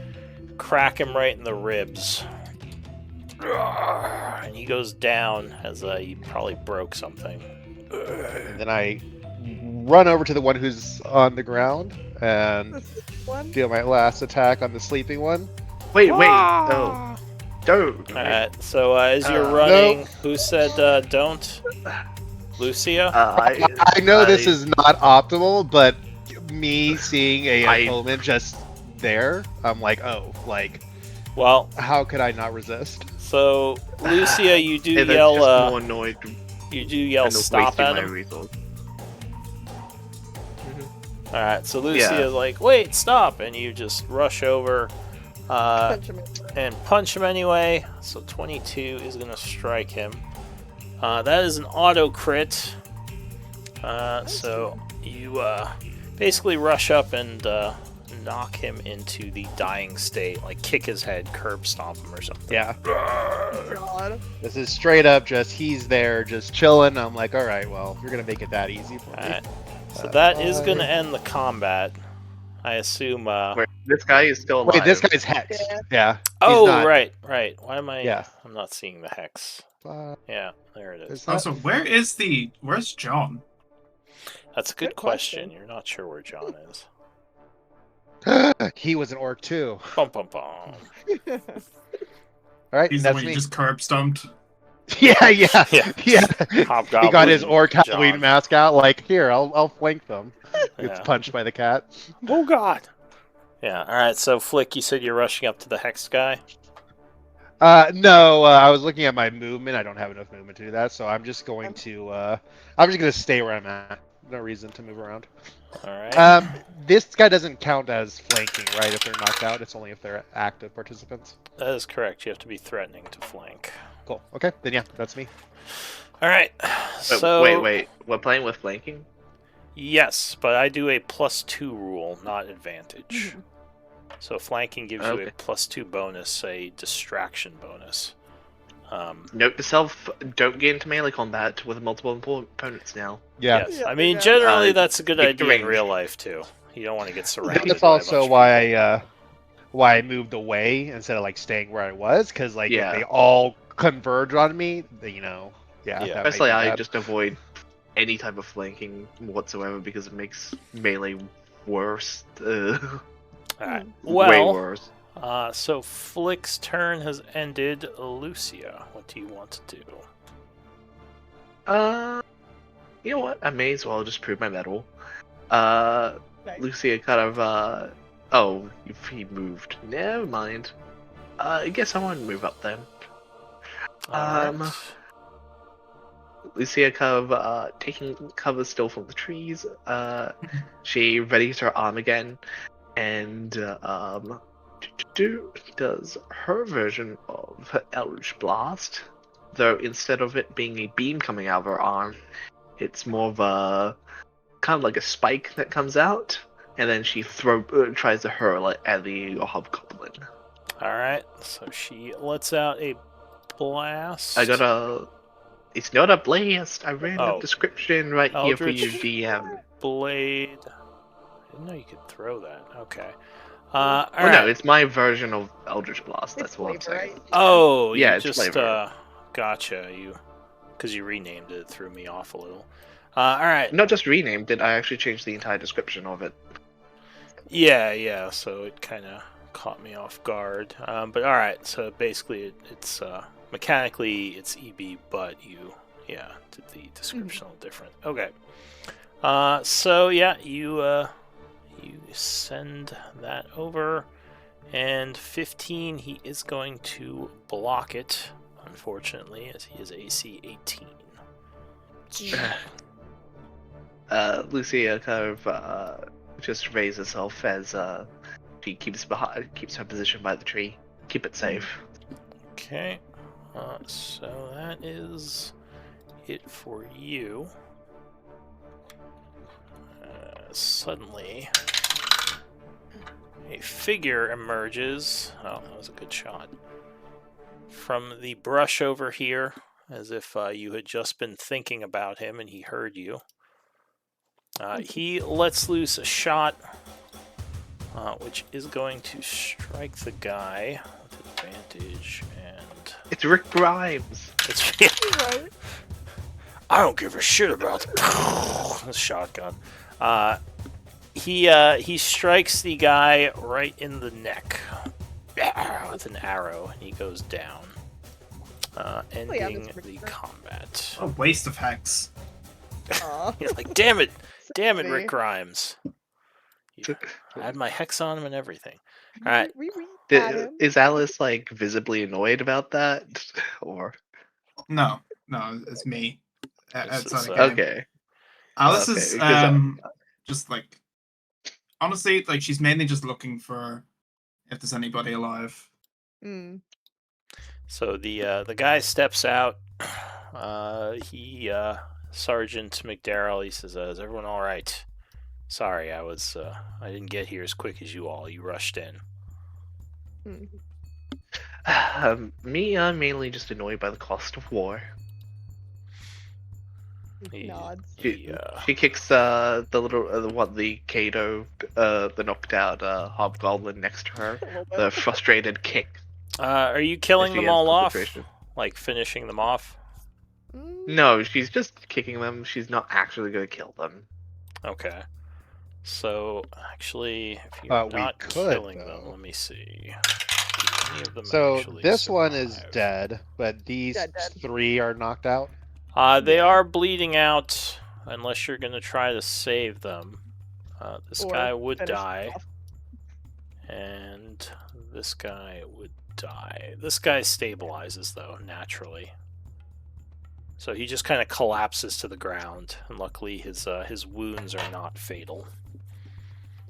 crack him right in the ribs. And he goes down as he probably broke something. And then I run over to the one who's on the ground and This one. deal my last attack on the sleeping one. Wait, no. Don't. Alright, so as you're No. running, who said don't? Lucia? I know this is not optimal, but me seeing a I- opponent just there, I'm like, oh, Well, how could I not resist? so Lucia, you do Yeah, that's yell. just more annoyed You do yell and stop wasting at my him. resource. Alright, so Lucia's Yeah. like, wait, stop! And you just rush over Punch him. and punch him anyway. So 22 is going to strike him. That is an auto crit. So you basically rush up and knock him into the dying state, like kick his head, curb stomp him or something. Yeah, God. this is straight up just he's there, just chilling. I'm like, all right, well, you're gonna make it that easy for me. Alright. So that is going to end the combat. I assume. Wait, this guy is still alive. Wait, this guy's hexed. Yeah. Yeah. Oh, not- right. Why am I? Yeah. I'm not seeing the hex. Uh, Yeah, there it is. is Also, where's John? That's a good Good question. question. You're not sure where John is. that... he was an orc too. Bum bum bum. All right, He's the that's one you me. just curb stomped. Yeah, yeah, Yeah. yeah. Hobgoblin. He got his orc John. Halloween mask out. Like, here, I'll flank them. Gets Yeah. punched by the cat. Oh God. Yeah. All right. So Flick, you said you're rushing up to the hex guy. No, I was looking at my movement. I don't have enough movement to do that, so I'm just going to. I'm just gonna stay where I'm at. No reason to move around. All right. This guy doesn't count as flanking, right? If they're knocked out, it's only if they're active participants. That is correct. You have to be threatening to flank. Cool. Okay, then yeah, that's me. All right. But So wait. We're playing with flanking? yes, but I do a +2 rule, not advantage. So flanking gives you a Okay. +2 bonus, a distraction bonus. Note to self: don't get into melee combat with multiple opponents now. Yeah. Yes, Yeah, I mean yeah. generally that's a good keep the idea in range. real life too. You don't want to get surrounded. That's by a also bunch of why I moved away instead of like staying where I was, because like if Yeah. they all converge on me, yeah, Yeah. that might Personally, be I bad. just avoid any type of flanking whatsoever because it makes melee worse. All right. Way Well, worse. so Flick's turn has ended. Lucia, what do you want to do? You know what? I may as well just prove my mettle. Nice. Lucia kind of oh, he moved. Never mind. I guess I want to move up then. All right. Lucia kind of taking cover still from the trees. She readies her arm again, and does her version of Eldritch Blast. Though instead of it being a beam coming out of her arm, it's more of a kind of like a spike that comes out, and then she tries to hurl it at the hobgoblin. All right. So she lets out a blast. I got a. It's not a blast. I ran Oh. the description right here for you, Eldritch DM. blade. I didn't know you could throw that. Okay. Well, All no, right. it's my version of Eldritch Blast. That's It's what I'm flavor, saying. right? Oh, Yeah, you it's just flavor. gotcha. Because you renamed it, threw me off a little. All right. Not just renamed it, I actually changed the entire description of it. Yeah. So it kind of caught me off guard. But all right. So basically, it's mechanically it's EB, but you did the description a little different. Okay. So yeah, you send that over, and 15. He is going to block it. Unfortunately, as he is AC 18. Lucia kind of just raises herself as she keeps her position by the tree. Keep it safe. Okay. So that is it for you. Suddenly, a figure emerges. Oh, that was a good shot. From the brush over here, as if you had just been thinking about him and he heard you. He lets loose a shot, which is going to strike the guy with advantage, and It's Rick Grimes. it's. Right. I don't give a shit about the shotgun. He strikes the guy right in the neck with an arrow, and he goes down, ending that's pretty the great. combat. A waste of hex. Aw. He's like, damn it, Sadly. Rick Grimes. Yeah, I had my hex on him and everything. All right. We had him. Is Alice like visibly annoyed about that, or No, it's me. This Outside is, of game. okay? Alice okay, is because, just like honestly, like she's mainly just looking for if there's anybody alive. Mm. So the guy steps out. Sergeant McDarrell. He says, "Is everyone all right? Sorry, I didn't get here as quick as you all. You rushed in." Me, I'm mainly just annoyed by the cost of war. He- Nods. She kicks the little the Kato, the knocked out hobgoblin next to her. A little bit. The frustrated kick. Are you killing She them has all off? concentration. Like finishing them off? Mm. No, she's just kicking them. She's not actually going to kill them. Okay. So actually, if you're But we not could, killing them, though. let me see. Do any of them So actually this one is survive? dead, but these Dead. 3 are knocked out. They Yeah. are bleeding out, unless you're going to try to save them. This Or guy would finish die, off. and this guy would die. This guy stabilizes, though, naturally. So he just kind of collapses to the ground, and luckily his wounds are not fatal.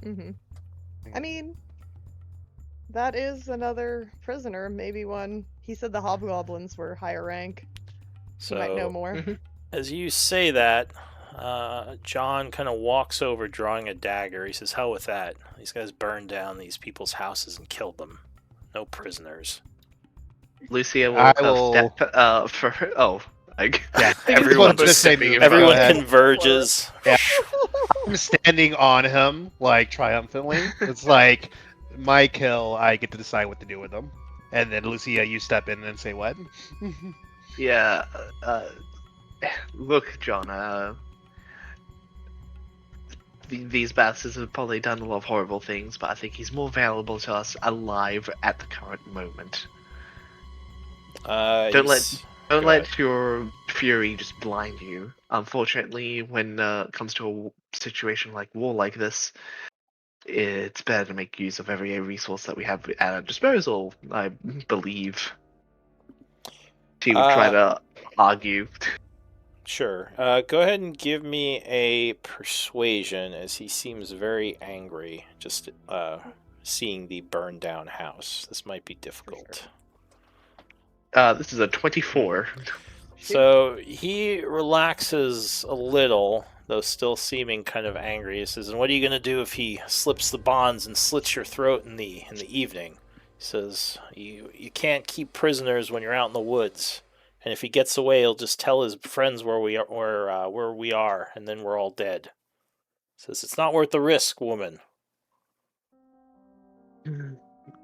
Mm-hmm. I mean, that is another prisoner. Maybe one. He said the hobgoblins were higher rank. So You might know more. Mhm. as you say that, John kind of walks over, drawing a dagger. He says, "Hell with that. These guys burned down these people's houses and killed them. No prisoners." Lucia will I kind of will. step for her. Oh, like Yeah, Everyone just say stepping move. in Go front Everyone of ahead. him. converges. Yeah. I'm standing on him, like triumphantly. It's like my kill. I get to decide what to do with them. And then Lucia, you step in and say what? Yeah. Look, John. These bastards have probably done a lot of horrible things, but I think he's more valuable to us alive at the current moment. Don't let He's- don't go let ahead. your fury just blind you. Unfortunately, when it comes to a situation like war like this, it's better to make use of every resource that we have at our disposal. I believe. She would try to argue. Sure. Go ahead and give me a persuasion, as he seems very angry just seeing the burned down house. This might be difficult. This is a 24. So he relaxes a little, though still seeming kind of angry. He says, "And what are you going to do if he slips the bonds and slits your throat in the evening?" He says, "You can't keep prisoners when you're out in the woods, and if he gets away, he'll just tell his friends where we are, and then we're all dead." He says, "It's not worth the risk, woman."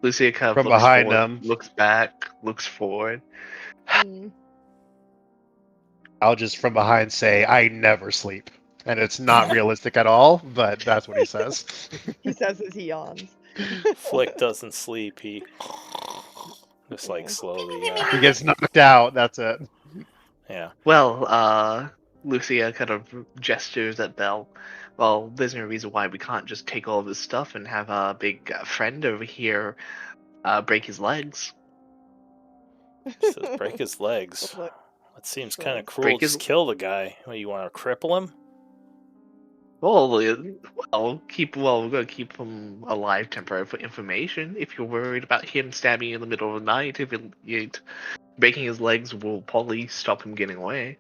Lucia kind of From looks behind forward, them. looks back, looks forward. Mm. I'll just from behind say, I never sleep. And it's not realistic at all, but that's what he says. He says as he yawns. Flick doesn't sleep. He just like Yeah. slowly, He gets knocked out, that's it. yeah. Well, Lucia kind of gestures at Belle. Well, there's no reason why we can't just take all of this stuff and have a big friend over here break his legs. He says, "Break his legs." Look, That seems sure. kind of cruel. Break his- Just kill the guy. What, you want to cripple him? Well, we're gonna keep him alive temporarily for information. If you're worried about him stabbing you in the middle of the night, breaking his legs will probably stop him getting away.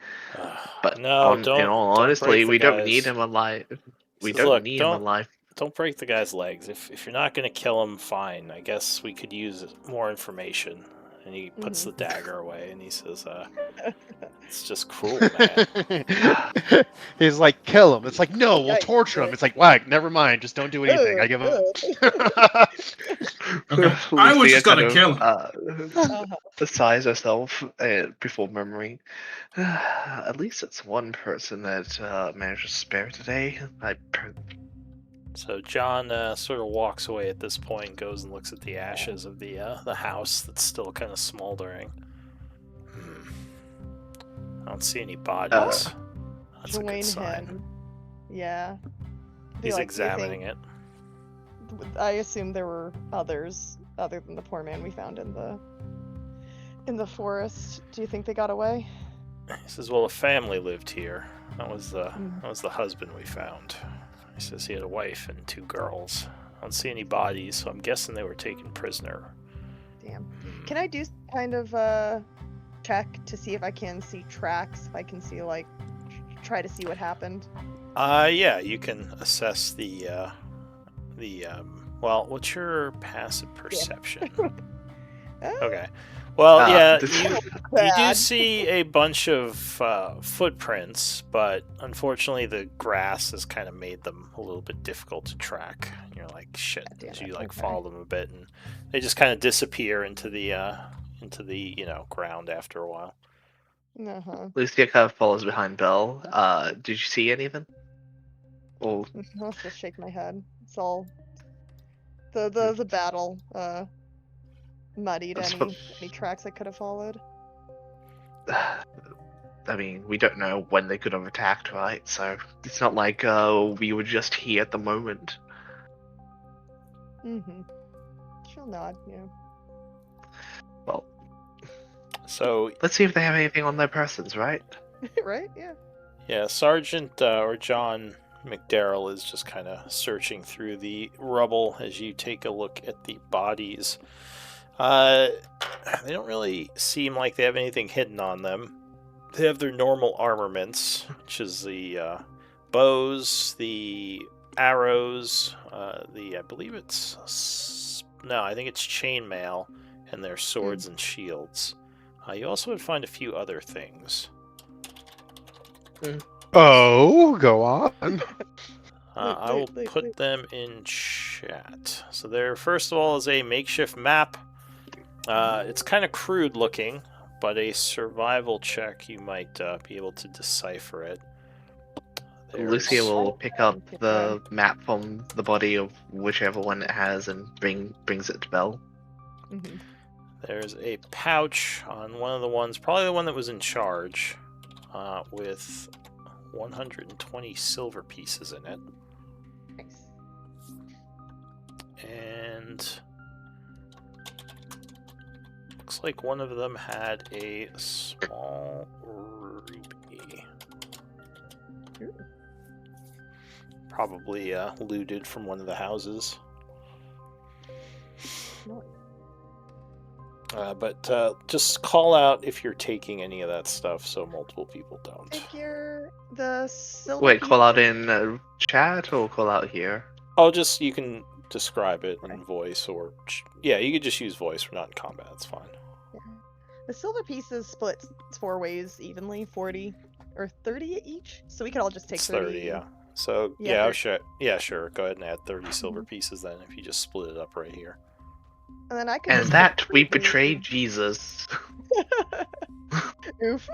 But No, in don't all break honestly, the we don't need guy's. him alive. We Says, don't "Look, need him alive. don't break the guy's legs. If you're not gonna kill him, fine. I guess we could use more information." And he puts the dagger away, and he says, "It's just cruel, man." He's like, kill him. It's like, no, we'll Yikes. torture him. It's like, whack, never mind, just don't do anything. I give him. Okay. I was Lucia just gonna kind kill him. of sighs herself before murmuring, "At least it's one person that managed to spare today." So John sort of walks away at this point, goes and looks at the ashes of the house that's still kind of smoldering. I don't see any bodies. That's a Join good sign. him. Yeah. Be He's like, do you examining it. think- I assume there were others other than the poor man we found in the forest. Do you think they got away? He says, "Well, a family lived here. That was the husband we found." He says he had a wife and 2 girls. I don't see any bodies, so I'm guessing they were taken prisoner. Damn. Can I do kind of check to see if I can see tracks? If I can see like try to see what happened. Yeah, you can assess well, what's your passive perception? Okay. Well, yeah, you do Bad. see a bunch of footprints, but unfortunately the grass has kind of made them a little bit difficult to track. You're like, shit, Damn as you it, like okay. follow them a bit, and they just kind of disappear into the ground after a while. Lucia kind of follows behind Belle. Did you see anything? Oh, I'll just shake my head. It's all the battle muddied That's any tracks I could have followed. I mean, we don't know when they could have attacked, right? So it's not like we were just here at the moment. She'll nod, yeah. Well, So let's see if they have anything on their persons, right? Right? Yeah. yeah, Sergeant or John McDarrell is just kind of searching through the rubble as you take a look at the bodies. They don't really seem like they have anything hidden on them. They have their normal armaments, which is the bows, the arrows, I think it's chainmail, and their swords and shields. You also would find a few other things. Oh, go on. I will put them in chat. So there, first of all, is a makeshift map. It's kind of crude looking, but a survival check, you might be able to decipher it. Lucia will pick up the map from the body of whichever one it has and brings it to Belle. Mm-hmm. There's a pouch on one of the ones, probably the one that was in charge, with 120 silver pieces in it. Nice. And looks like one of them had a small ruby. Ooh. Probably looted from one of the houses. Nice. But just call out if you're taking any of that stuff so multiple people don't. Figure the silver. Wait, call out pieces- in chat or call out here? Oh, just you can describe it in voice or yeah, you could just use voice. We're not in combat. It's fine. Yeah. The silver pieces split 4 ways evenly, 40 or 30 each. So we could all just take It's 30. yeah. So Yeah, yeah, sure. Yeah, sure. Go ahead and add 30 silver pieces then if you just split it up right here. And then I could. And just that take we 30. betrayed Jesus. Oof.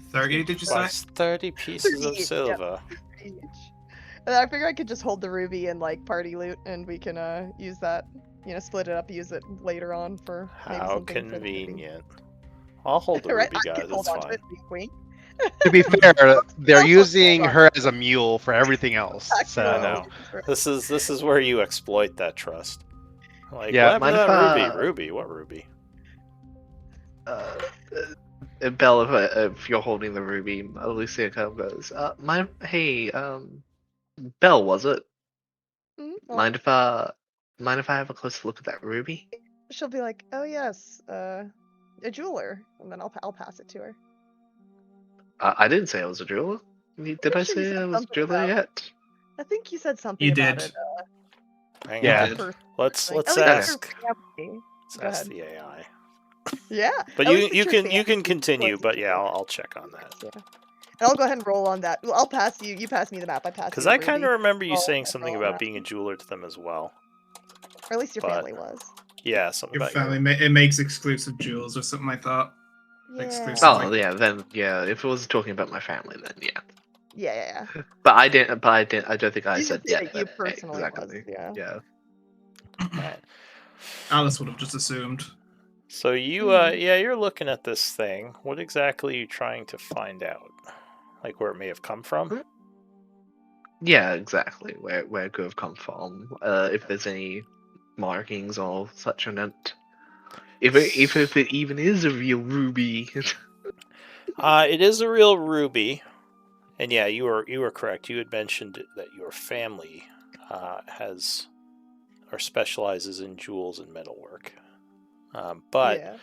30, did you say? Plus 30 pieces 30 of each, yeah. silver. Each. And I figure I could just hold the ruby and like party loot, and we can use that. Split it up, use it later on for maybe How something for the ruby. convenient. I'll hold the Right, ruby, I guys. can hold It's on to fine. it, wink, wink. To be fair, they're Also using hold on. her as a mule for everything else. I So know. This is where you exploit that trust. Like, Yeah, what happened to mind that if, ruby? Ruby? What ruby? Belle, if you're holding the ruby, Lucia kind of goes, Belle, was it? Mm-hmm. Mind if I have a close look at that ruby? She'll be like, "Oh yes, a jeweler," and then I'll pass it to her. I didn't say I was a jeweler. Did I Pretty sure you say said I was a something jeweler about- yet? I think you said something You about did. it. Hang Yeah. on. did. Let's At least ask. it's your family. Let's Go ask ahead. the AI. Yeah. But at you least it's you your can you family. can continue. Close But to yeah, you. I'll check on that. Yeah. And I'll go ahead and roll on that. Well, I'll pass you. You pass me the map. I pass you. Because the I kind ruby. of remember you Oh, saying okay, something roll about that. being a jeweler to them as well. Or at least your but- family was. Yeah, something Your about family, it makes exclusive jewels or something like that. Yeah. Exclusive. Oh, like- yeah, then, yeah, if it was talking about my family, then yeah. Yeah. But I don't think I You said didn't say yeah. that you personally exactly. was, yeah. Right. Alice would have just assumed. So you Mhm. yeah, you're looking at this thing. What exactly are you trying to find out? Like where it may have come from? Yeah, exactly. Where it could have come from. If there's any markings or such on it. If it even is a real ruby. It is a real ruby. And yeah, you were correct. You had mentioned that your family has or specializes in jewels and metalwork. But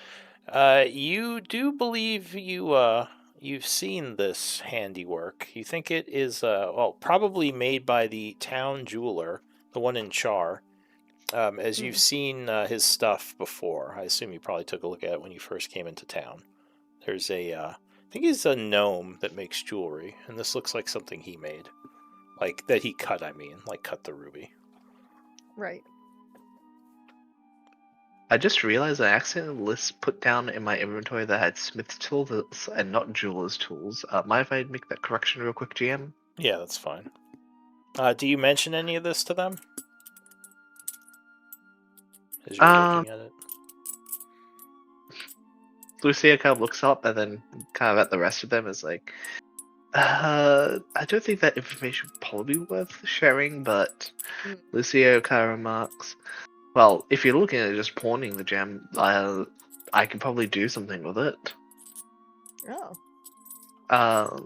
Yeah. you do believe you've seen this handiwork. You think it is probably made by the town jeweler, the one in Chaur. As you've seen his stuff before. I assume you probably took a look at it when you first came into town. There's I think he's a gnome that makes jewelry, and this looks like something he made. Like, that he cut, cut the ruby. Right. I just realized I accidentally put down in my inventory that I had smith's tools and not jeweler's tools. Mind if I make that correction real quick, GM? Yeah, that's fine. Do you mention any of this to them? As you're looking at it? Lucia kind of looks up and then kind of at the rest of them is like, I don't think that information would probably be worth sharing, but Lucia kind of remarks, well, if you're looking at just pawning the gem, I can probably do something with it. Oh.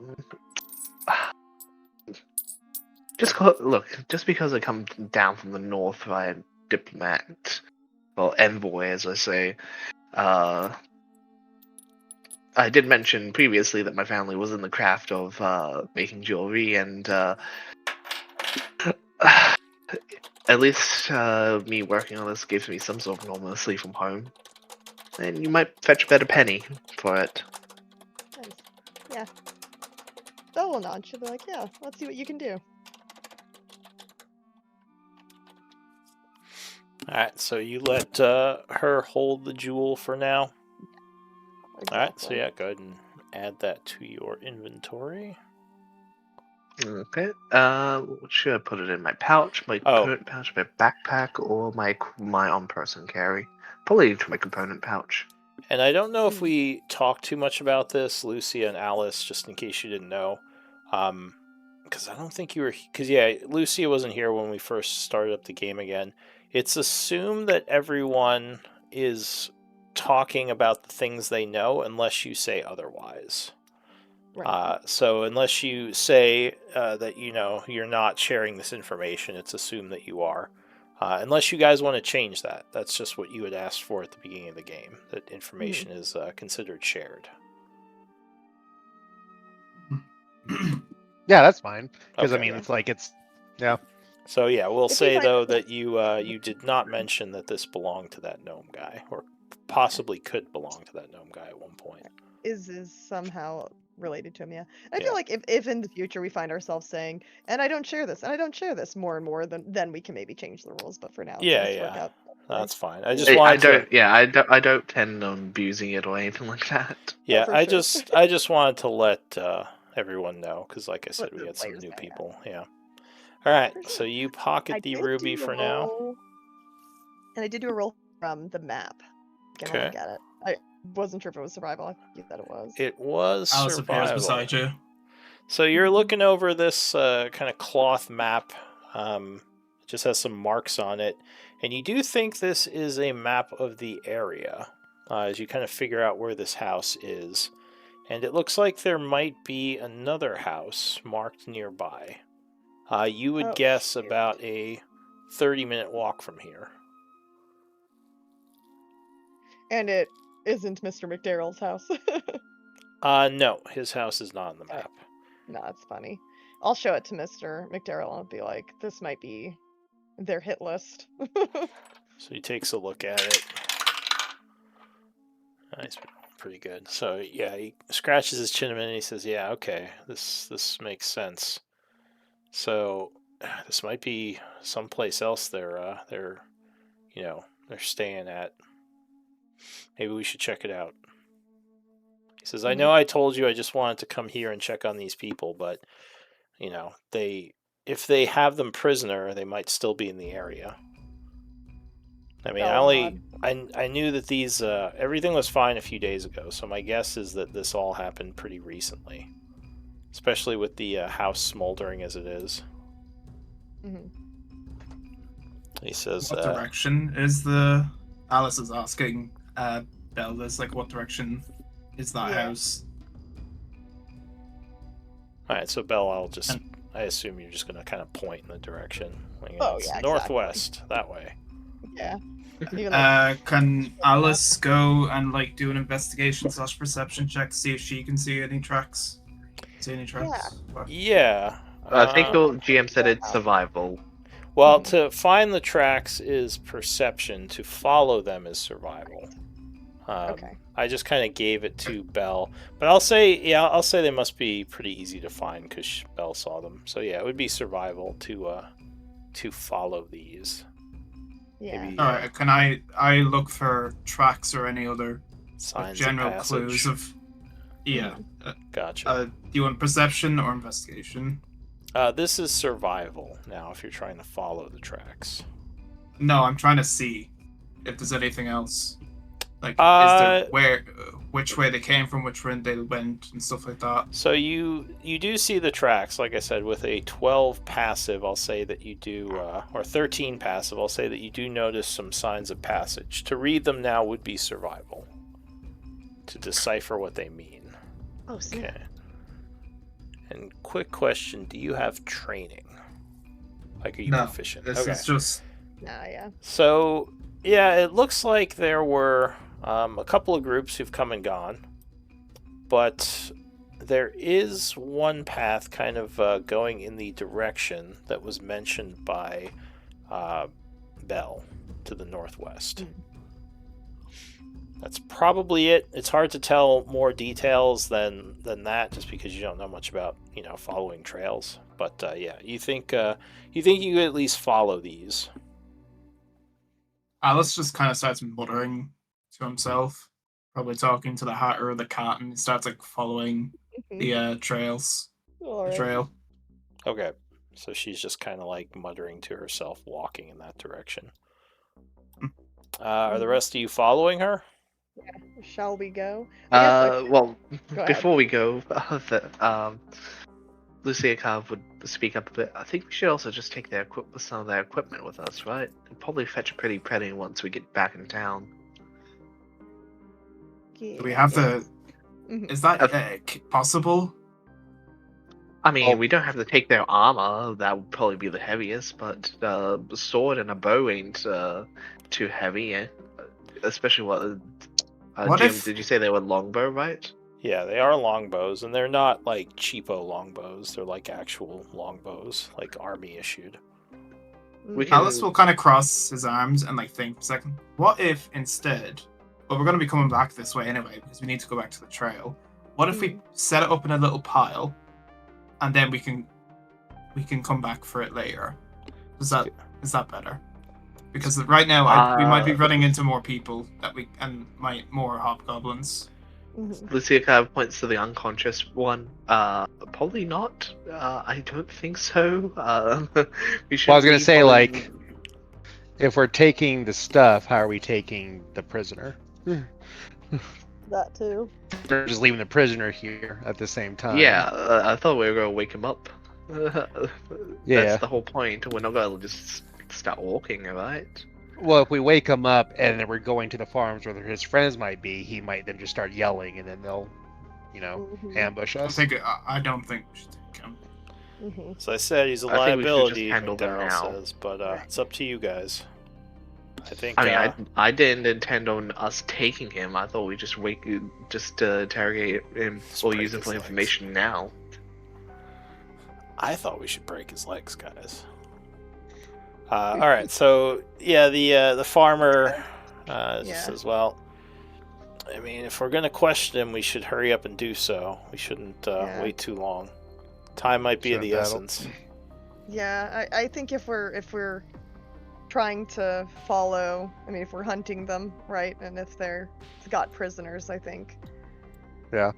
Just because I come down from the north via diplomat, well, envoy, as I say, I did mention previously that my family was in the craft of making jewelry, and at least me working on this gives me some sort of normalcy from home. and you might fetch a better penny for it. Nice. Yeah. Belle will nod. She'll be like, yeah, let's see what you can do. Alright, so you let her hold the jewel for now. Exactly. Alright, so yeah, go ahead and add that to your inventory. Okay. Should I put it in my pouch, my Oh. component pouch, my backpack, or my on-person carry? Probably into my component pouch. And I don't know if we talked too much about this, Lucia and Alice, just in case you didn't know. Because I don't think you were... Because, yeah, Lucia wasn't here when we first started up the game again. It's assumed that everyone is talking about the things they know unless you say otherwise. Right. So unless you say that you're not sharing this information, it's assumed that you are. Unless you guys want to change that. That's just what you had asked for at the beginning of the game, that information is considered shared. Yeah, that's fine. Because, Okay. I mean, it's like, yeah. So yeah, we'll If we say find though out- that you did not mention that this belonged to that gnome guy, or possibly could belong to that gnome guy at one point. Is somehow related to him, yeah. I Yeah. feel like if in the future we find ourselves saying, and I don't share this, and I don't share this more and more, then we can maybe change the rules. But for now, it's nice to work out. That's fine. I just wanted I don't tend on abusing it or anything like that. Yeah, for I sure. just wanted to let everyone know because, like I said, Let we the had some players new know, yeah. people. Yeah. All right, For so sure. you pocket I the did ruby do a for now. roll, and I did do a roll from the map. Gonna Okay. look at it. I wasn't sure if it was survival. I think that it was. It was Alice appears survival. beside you. So you're looking over this kind of cloth map. It just has some marks on it, and you do think this is a map of the area as you kind of figure out where this house is. And it looks like there might be another house marked nearby. You would guess shoot. about a 30-minute walk from here. And it isn't Mr. McDarrell's house. No, his house is not on the map. No, that's funny. I'll show it to Mr. McDarrell and be like, this might be their hit list. So he takes a look at it. Nice, pretty good. So yeah, he scratches his chin a minute and he says, "Yeah, okay, this makes sense." So this might be someplace else they're staying at. Maybe we should check it out. He says, "I know I told you I just wanted to come here and check on these people, but if they have them prisoner, they might still be in the area." I mean, I knew that these everything was fine a few days ago, so my guess is that this all happened pretty recently, especially with the house smoldering as it is. He says, "What direction is the?" Alice is asking Belle this, like, what direction is that house? All right, so Belle, I assume you're just gonna kind of point in the direction. Like, it's yeah, northwest, that way. Yeah. Can Alice go and like do an investigation / perception check to see if she can see any tracks? Yeah. I think the GM said it's survival. Well, to find the tracks is perception. To follow them is survival. Okay. I just kind of gave it to Belle, but I'll say they must be pretty easy to find because Belle saw them. So yeah, it would be survival to follow these. Yeah. Maybe, all right. Can I look for tracks or any other signs general of clues of? Yeah. Gotcha. Do you want perception or investigation? This is survival now. If you're trying to follow the tracks. No, I'm trying to see if there's anything else. Like, is there which way they came from, which way they went, and stuff like that. So you do see the tracks, like I said, with a 12 passive. I'll say that you do, or 13 passive. I'll say that you do notice some signs of passage. To read them now would be survival. To decipher what they mean. Oh, snap. Okay. And quick question: do you have training? Like, are you proficient? This is just. Yeah. So yeah, it looks like there were a couple of groups who've come and gone, but there is one path kind of going in the direction that was mentioned by Belle to the northwest. That's probably it. It's hard to tell more details than that, just because you don't know much about following trails. But yeah, you think you could at least follow these. Alice just kind of starts muttering to himself, probably talking to the Hatter or the cat, and he starts like following the trails. All The right. trail. Okay, so she's just kind of like muttering to herself, walking in that direction. Are the rest of you following her? Shall we go? I guess Well, Go ahead. before we go, Lucia kind of would speak up a bit. I think we should also just take some of their equipment with us, right? It'll probably fetch a pretty penny once we get back in town. Do we have the? Mhm. Is that possible? I mean, Oh. we don't have to take their armor. That would probably be the heaviest, but a sword and a bow ain't too heavy, eh? Especially What Jim, if- did you say they were longbow, right? Yeah, they are longbows, and they're not like cheapo longbows. They're like actual longbows, like army issued. We Mhm. can- Alice will kind of cross his arms and like think for a second. What if instead? Well, we're going to be coming back this way anyway because we need to go back to the trail. What if we set it up in a little pile, and then we can come back for it later? Is that better? Because right now we might be running into more people and more hobgoblins. Mhm. Lucia kind of points to the unconscious one. Probably not. I don't think so. We should. Well, I was gonna be say, following- like, if we're taking the stuff, how are we taking the prisoner? That too. We're just leaving the prisoner here at the same time. Yeah, I thought we were gonna wake him up. Yeah. That's the whole point. We're not gonna just start walking, right? Well, if we wake him up and then we're going to the farms where his friends might be, he might then just start yelling, and then they'll, Mhm. ambush us. I don't think we should take him. Mhm. So I said he's a I think we should just liability, handle them McDowell now. says, but it's up to you guys. I think. I mean, I didn't intend on us taking him. I thought we just interrogate him Just or break use him his for legs. information now. I thought we should break his legs, guys. All right, so yeah, the farmer Yeah. says, "Well, I mean, if we're gonna question him, we should hurry up and do so. We shouldn't Yeah. wait too long. Time might be of the Shouldn't essence." Yeah, I think if we're trying to follow, I mean, if we're hunting them, right, and if they're got prisoners, I think. Yeah.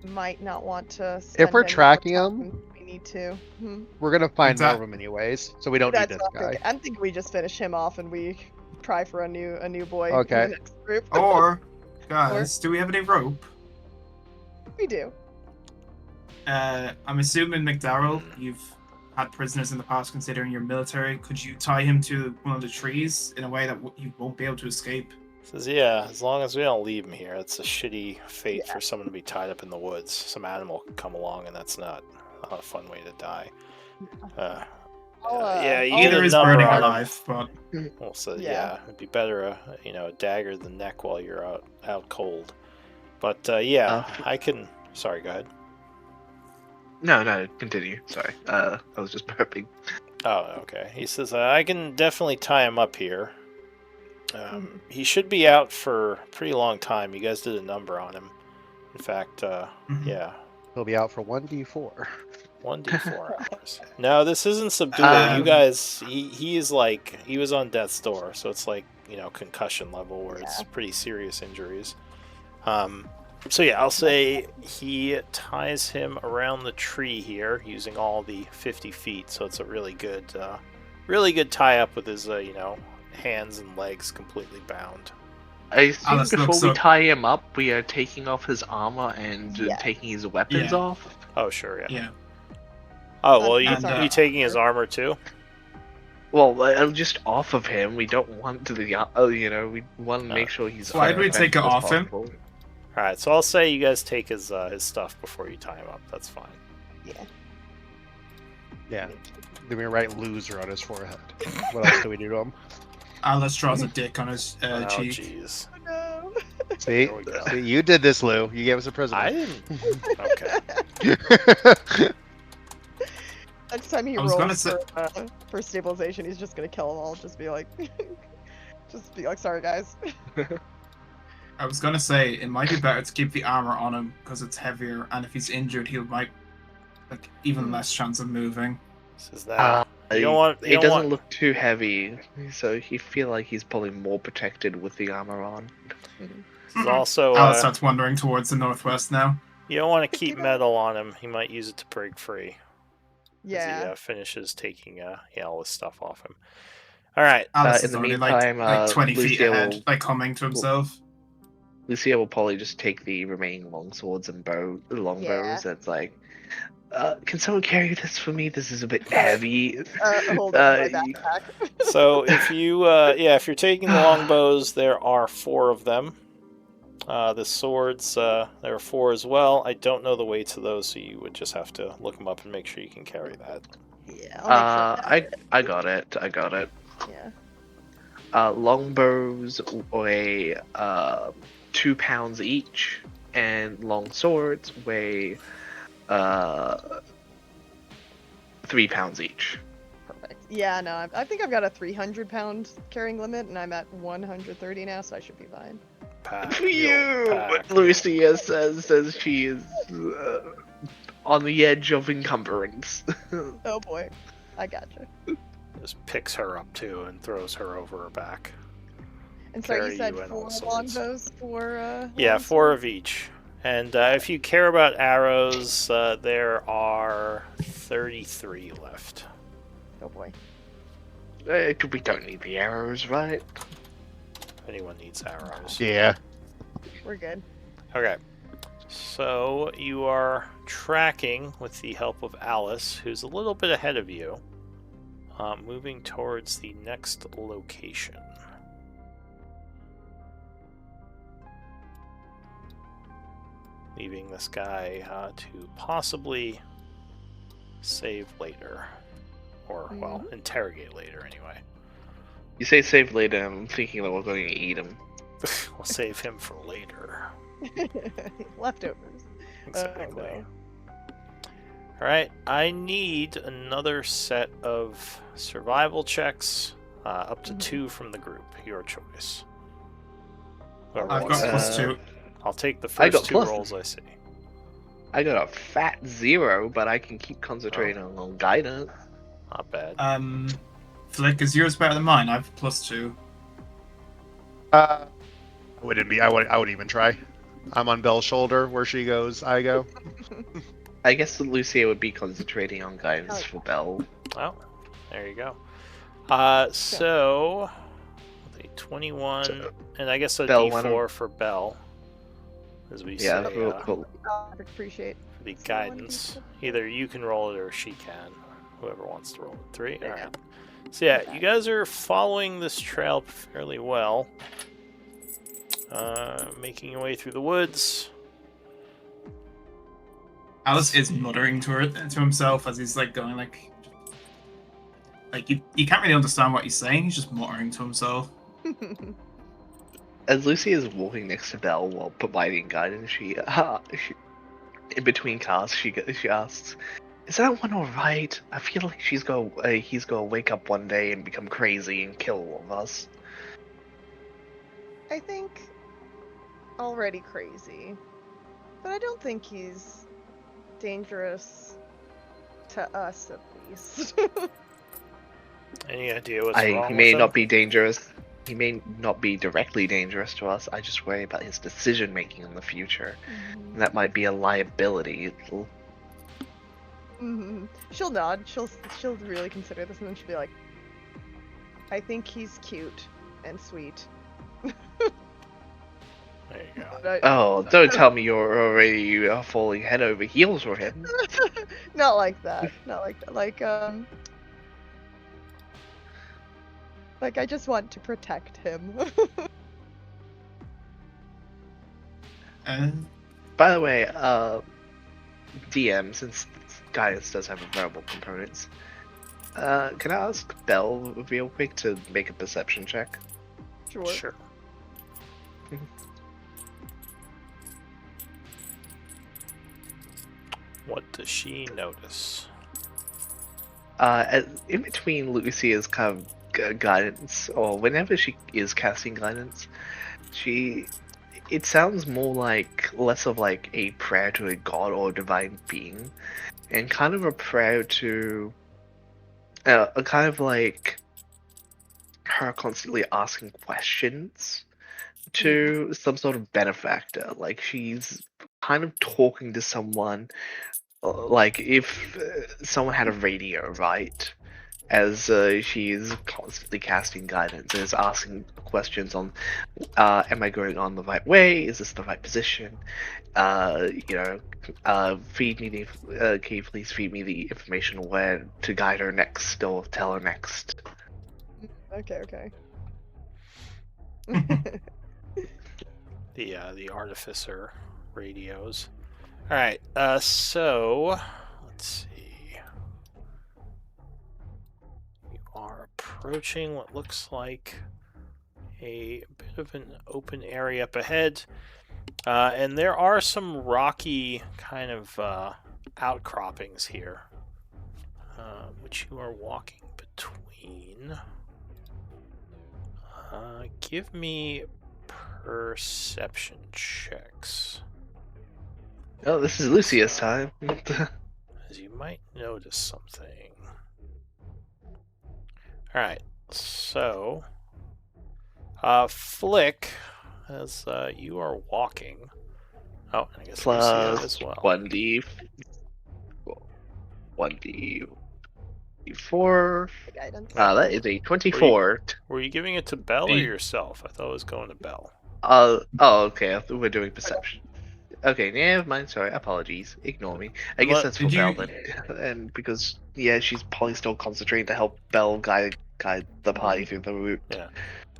Might not want to. Spend we're any more tracking time 'em- than we need to. Hmm. We're gonna find Exact- more of them anyways, so we don't That's need this what I'm guy. thinking. I'm thinking we just finish him off and we try for a new boy Okay. in the next group. Or, guys, do we have any rope? We do. I'm assuming, McDowell, you've had prisoners in the past considering you're military. Could you tie him to one of the trees in a way that you won't be able to escape? Says, "Yeah, as long as we don't leave him here, it's a shitty fate for someone to be tied up in the woods. Some animal could come along, and that's not a fun way to die." Yeah, you Either get a is number burning on him. alive, but Well, so Yeah. yeah, it'd be better a dagger to the neck while you're out cold. But yeah, I can. Sorry, go ahead. No, continue. Sorry, I was just burping. Oh, okay. He says I can definitely tie him up here. He should be out for a pretty long time. You guys did a number on him. In fact, yeah, He'll be out for 1d4. 1d4 hours. No, this isn't subdual. You guys, he is like, he was on death's door, so it's like, concussion level where it's pretty serious injuries. So yeah, I'll say he ties him around the tree here using all the 50 feet, so it's a really good tie up with his, hands and legs completely bound. I assume Alice before looks we up. tie him up, we are taking off his armor and Yeah. taking his weapons Yeah. off. Oh, sure, yeah. yeah. Oh, well, you And, you taking his armor too? Well, just off of him. We don't want to we want to make sure he's. Why did we take it unoffensive as off him? possible. All right, so I'll say you guys take his stuff before you tie him up. That's fine. Yeah. Then we write loser on his forehead. What else do we do to him? Alice draws a dick on his Oh, cheek. jeez. No. See? There we go. See, you did this, Lou. You gave us a prisoner. I didn't. Okay. Next time he I was rolls gonna say- for stabilization, he's just gonna kill them all. Just be like, sorry guys. I was gonna say it might be better to keep the armor on him because it's heavier, and if he's injured, he'll might like even less chance of moving. This is that. You don't It want. You don't doesn't want. look too heavy, so you feel like he's probably more protected with the armor on. This is also. Alice starts wandering towards the northwest now. You don't want to keep metal on him. He might use it to break free. Yeah. As he finishes taking all this stuff off him. All right. Alice in is the already meantime, like 20 feet Lucia ahead, will- like humming to himself. Lucia will probably just take the remaining longswords and longbows. Yeah. It's like, can someone carry this for me? This is a bit heavy. Hold on my backpack. So if you, if you're taking the longbows, there are 4 of them. The swords, there are 4 as well. I don't know the weights of those, so you would just have to look them up and make sure you can carry that. Yeah, I'll make sure. I got it. I got it. Yeah. Longbows weigh 2 pounds each, and long swords weigh 3 pounds each. Perfect. Yeah, no, I think I've got a 300-pound carrying limit, and I'm at 130 now, so I should be fine. For you, Lucia says she is on the edge of encumbrance. Oh boy, I gotcha. Just picks her up too and throws her over her back. And so you Carry said you in 4 on swords. longbows, 4. Yeah, 4 of each. And if you care about arrows, there are 33 left. Oh boy. We don't need the arrows, right? If anyone needs arrows. Yeah. We're good. Okay. So you are tracking with the help of Alice, who's a little bit ahead of you, moving towards the next location. Leaving this guy to possibly save later. Or, well, interrogate later anyway. You say save later, I'm thinking that we're going to eat him. We'll save him for later. Leftovers. Exactly. no. Alright, I need another set of survival checks, up to 2 from the group. Your choice. Whoever I've wants got to- +2. I'll take the I got first 2 plus- rolls I see. I got a fat 0, but I can keep concentrating on guidance. Not bad. Flick, is yours better than mine? I've +2. I wouldn't even try. I'm on Belle's shoulder. Where she goes, I go. I guess Lucia would be concentrating on guidance for Belle. Oh, there you go. So, with a 21, So, and I guess a Belle, D4 for Belle, as we Yeah, say, I'd appreciate. for the someone guidance. can- Either you can roll it or she can. Whoever wants to roll it. 3? Yeah. Alright. So yeah, Okay. you guys are following this trail fairly well. Making your way through the woods. Alice is muttering to himself as he's like going like you can't really understand what he's saying. He's just muttering to himself. As Lucy is walking next to Belle while providing guidance, she in between casts, she asks, "Is that one all right? I feel like he's gonna wake up one day and become crazy and kill all of us." I think already crazy, but I don't think he's dangerous to us at least. Any idea what's wrong He with may him? not be dangerous. He may not be directly dangerous to us. I just worry about his decision making in the future. And that might be a liability. She'll nod. She'll really consider this, and then she'll be like, "I think he's cute and sweet." There you go. But Oh, don't tell me you're already falling head over heels for him. not like that. Not like that. Like I just want to protect him. By the way, DM, since guidance does have verbal components, can I ask Belle real quick to make a perception check? Sure. Sure. What does she notice? In between Lucia's kind of guidance, or whenever she is casting guidance, she it sounds more like less of like a prayer to a god or divine being, and kind of a prayer to a kind of like her constantly asking questions to some sort of benefactor. Like she's kind of talking to someone, like if someone had a radio, right? As she's constantly casting guidance and is asking questions on, am I going on the right way? Is this the right position? Feed me the, can you please feed me the information where to guide her next or tell her next? Okay. The artificer radios. All right. So let's see. You are approaching what looks like a bit of an open area up ahead, and there are some rocky kind of outcroppings here, which you are walking between. Give me perception checks, Oh, this is Lucia's time. as you might notice something. Alright, so Flick, as you are walking. Oh, and I guess Lucia Plus as well. 1d4. Guidance. That is a 24. Were you giving it to Bell or yourself? I thought it was going to Bell. Oh, okay. I thought we're doing perception. Okay, never mind. Sorry, apologies. Ignore me. I guess that's for Did Belle you- then, and because she's probably still concentrating to help Belle guide the party through the route. Yeah.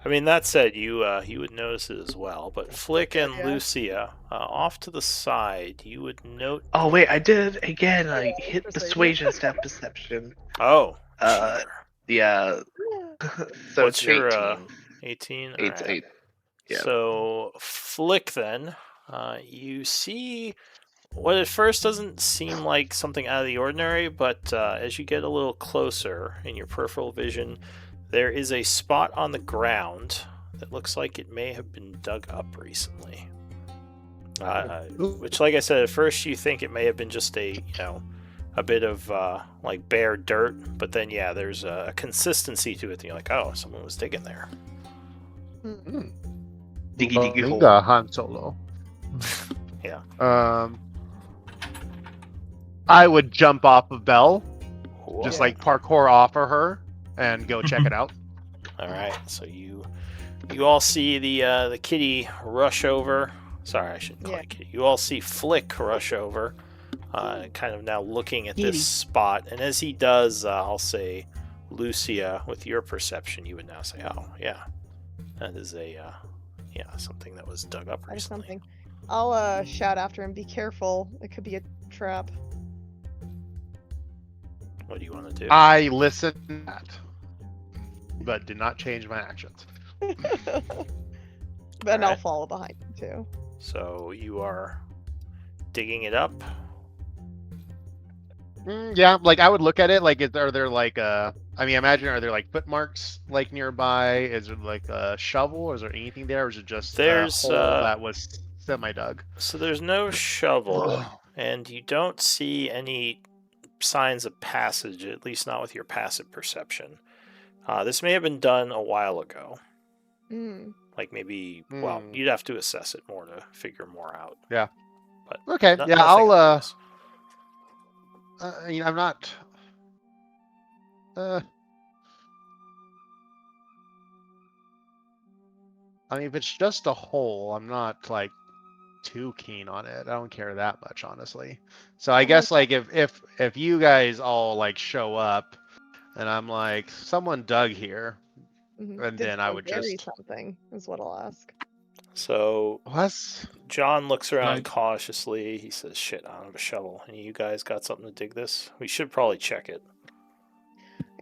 I mean, that said, you would notice it as well. But Flick and Yeah. Lucia, off to the side, you would note. Oh wait, I did it again. I hit persuasion. persuasion step perception. Oh, Uh, cheater. Yeah. So What's it's your 18. 18? Eight, Alright. eight. Yeah. So Flick, then, you see what at first doesn't seem like something out of the ordinary, but as you get a little closer in your peripheral vision, there is a spot on the ground that looks like it may have been dug up recently. Which, like I said, at first you think it may have been just a bit of like bare dirt, but then there's a consistency to it. And you're like, oh, someone was digging there. Hmm. Diggy hole. Linga Han Solo. Yeah. I would jump off of Belle, just Whoa. like parkour off of her, and go check it out. All right, so you all see the kitty rush over. Sorry, I shouldn't call it kitty. You all see Flick rush over, kind of now looking at this spot. And as he does, I'll say, Lucia, with your perception, you would now say, oh, yeah, that is a something that was dug up That is recently. something. I'll shout after him. Be careful. It could be a trap. What do you want to do? I listened to that, but did not change my actions. Then I'll Alright. follow behind him too. So you are digging it up. Yeah, like I would look at it. Like, are there like imagine are there like footmarks like nearby? Is there like a shovel? Or is there anything there? Or is it just There's, a hole that was semi-dug? So there's no shovel, and you don't see any signs of passage, at least not with your passive perception. This may have been done a while ago. Mm. Like maybe, well, you'd have to assess it more to figure more out. Yeah. But Okay. no- Yeah, nothing I'll. obvious. I'm not. I mean, if it's just a hole, I'm not like too keen on it. I don't care that much, honestly. So I guess like if you guys all like show up, and I'm like, someone dug here, Mhm. and Did then I someone would bury just. something is what I'll ask. So What? John looks around Right. cautiously. He says, "Shit, I don't have a shovel. Any of you guys got something to dig this? We should probably check it."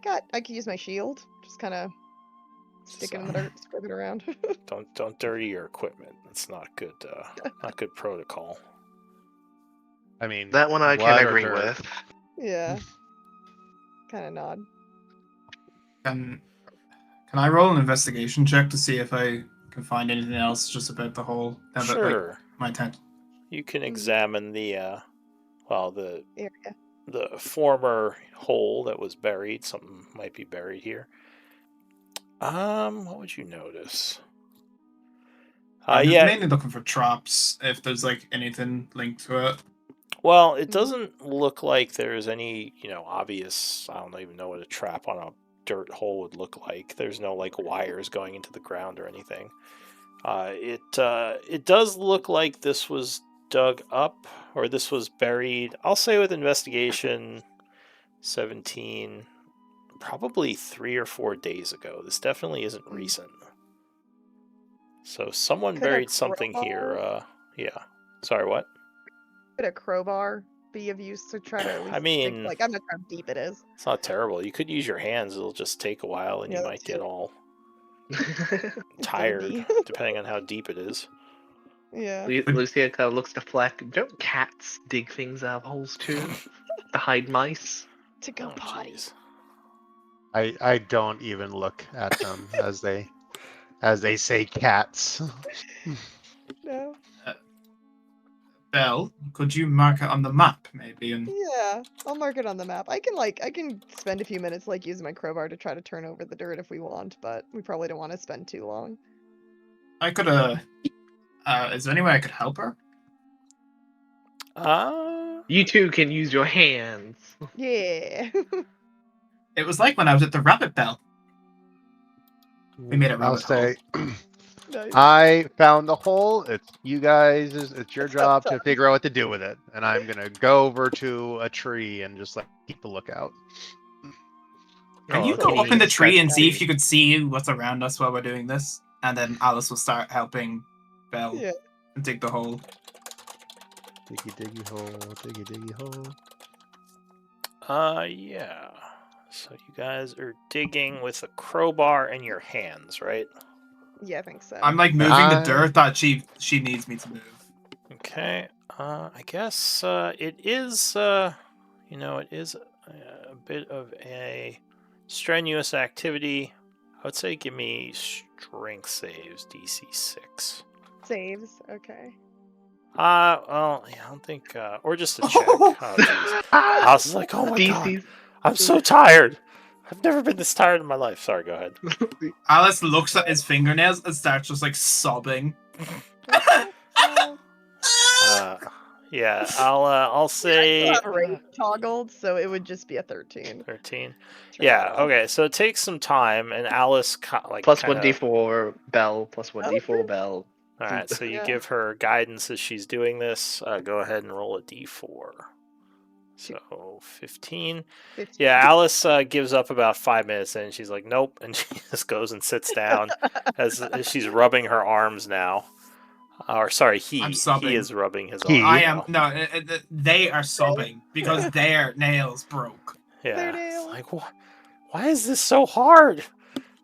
I could use my shield. Just kind of stick it in the So- dirt, scrub it around. Don't dirty your equipment. That's not good. Not good protocol. I mean, That one I blood can or agree dirt? with. Yeah. Kind of nod. Can I roll an investigation check to see if I can find anything else just about the hole. Now that, Sure. my attention. You can examine the Area. the former hole that was buried. Something might be buried here. What would you notice? I'm just Yeah. mainly looking for traps. If there's like anything linked to it. Well, it doesn't look like there's any, obvious. I don't even know what a trap on a dirt hole would look like. There's no like wires going into the ground or anything. It does look like this was dug up or this was buried. I'll say with investigation 17, probably 3 or 4 days ago. This definitely isn't recent. So someone Could a buried something here. crowbar- Yeah. Sorry, what? Could a crowbar be of use to try to at least mean- dig, like, I'm not sure how deep it is. It's not terrible. You could use your hands. It'll just take a while, and Yeah, you that might get too. all It's tired, buggy. depending on how deep it is. Yeah. Lucia kind of looks to Fleck. Don't cats dig things out of holes too? To hide mice? To go Oh, potty. jeez. I don't even look at them as they say cats. No. Belle, could you mark it on the map maybe? And Yeah, I'll mark it on the map. I can spend a few minutes like using my crowbar to try to turn over the dirt if we want, but we probably don't want to spend too long. I could is there any way I could help her? You two can use your hands. Yeah. It was like when I was at the rabbit bell. We made a I'll rabbit hole. say Nice. I found the hole. It's you guys. It's your It's job to tough. figure out what to do with it. And I'm gonna go over to a tree and just like keep a lookout. Can you Oh, go can up you in the just tree stretch and the see if tree? you could see what's around us while we're doing this? And then Alice will start helping Belle Yeah. dig the hole. Diggy diggy hole, diggy diggy hole. Yeah. So you guys are digging with a crowbar in your hands, right? Yeah, I think so. I'm like moving the dirt that she needs me to move. Okay. I guess it is. It is a bit of a strenuous activity. I would say give me strength saves, DC 6. Saves. Okay. Well, yeah, I don't think, or just a check. Oh, jeez. I was like, oh my god, DC. I'm so tired. I've never been this tired in my life. Sorry, go ahead. Alice looks at his fingernails and starts just like sobbing. Yeah, I'll say I still have rage toggled, so it would just be a 13. 13. Turn Yeah, that off. okay. So it takes some time, and Alice Plus kinda- 1d4 Bell, plus 1d4 Okay. Bell. All right, so you Yeah. give her guidance as she's doing this. Go ahead and roll a d4. So 15. 15. Yeah, Alice gives up about 5 minutes, and she's like, "Nope," and she just goes and sits down as she's rubbing her arms now. Or sorry, I'm he sobbing. is rubbing his He. arms. I am now. no. They are sobbing because their nails broke. Yeah, Their it's nails. like why is this so hard?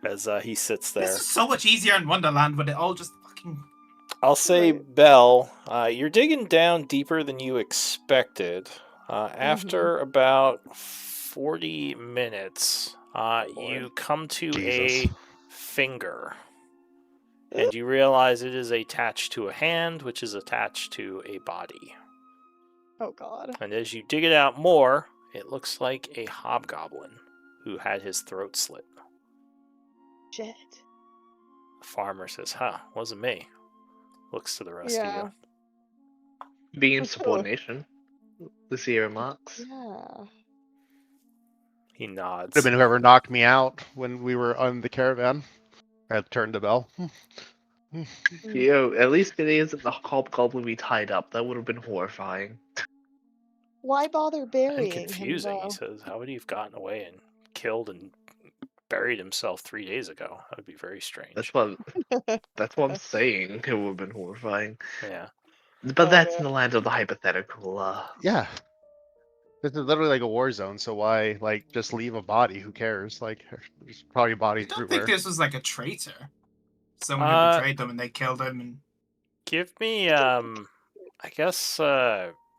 As he sits there. This is so much easier in Wonderland when it all just fucking. I'll say, Right. Belle, you're digging down deeper than you expected. After about 40 minutes, you come to Jesus. a finger. And you realize it is attached to a hand, which is attached to a body. Oh god. And as you dig it out more, it looks like a hobgoblin who had his throat slit. Shit. The farmer says, wasn't me. Looks to the rest of Yeah. you. Being insubordination. Lucia remarks. Yeah. He nods. Could have been whoever knocked me out when we were on the caravan. I turned the bell. Yo, at least it isn't the hobgoblin we tied up. That would have been horrifying. Why bother And burying him, confusing, though? he says. How would he have gotten away and killed and buried himself 3 days ago? That would be very strange. That's what I'm saying. It would have been horrifying. Yeah. But Oh, that's man. in the land of the hypothetical. Yeah. This is literally like a war zone, so why just leave a body? Who cares? There's probably I bodies don't everywhere. think this was like a traitor. Someone who betrayed them and they killed him. And Give me, I guess,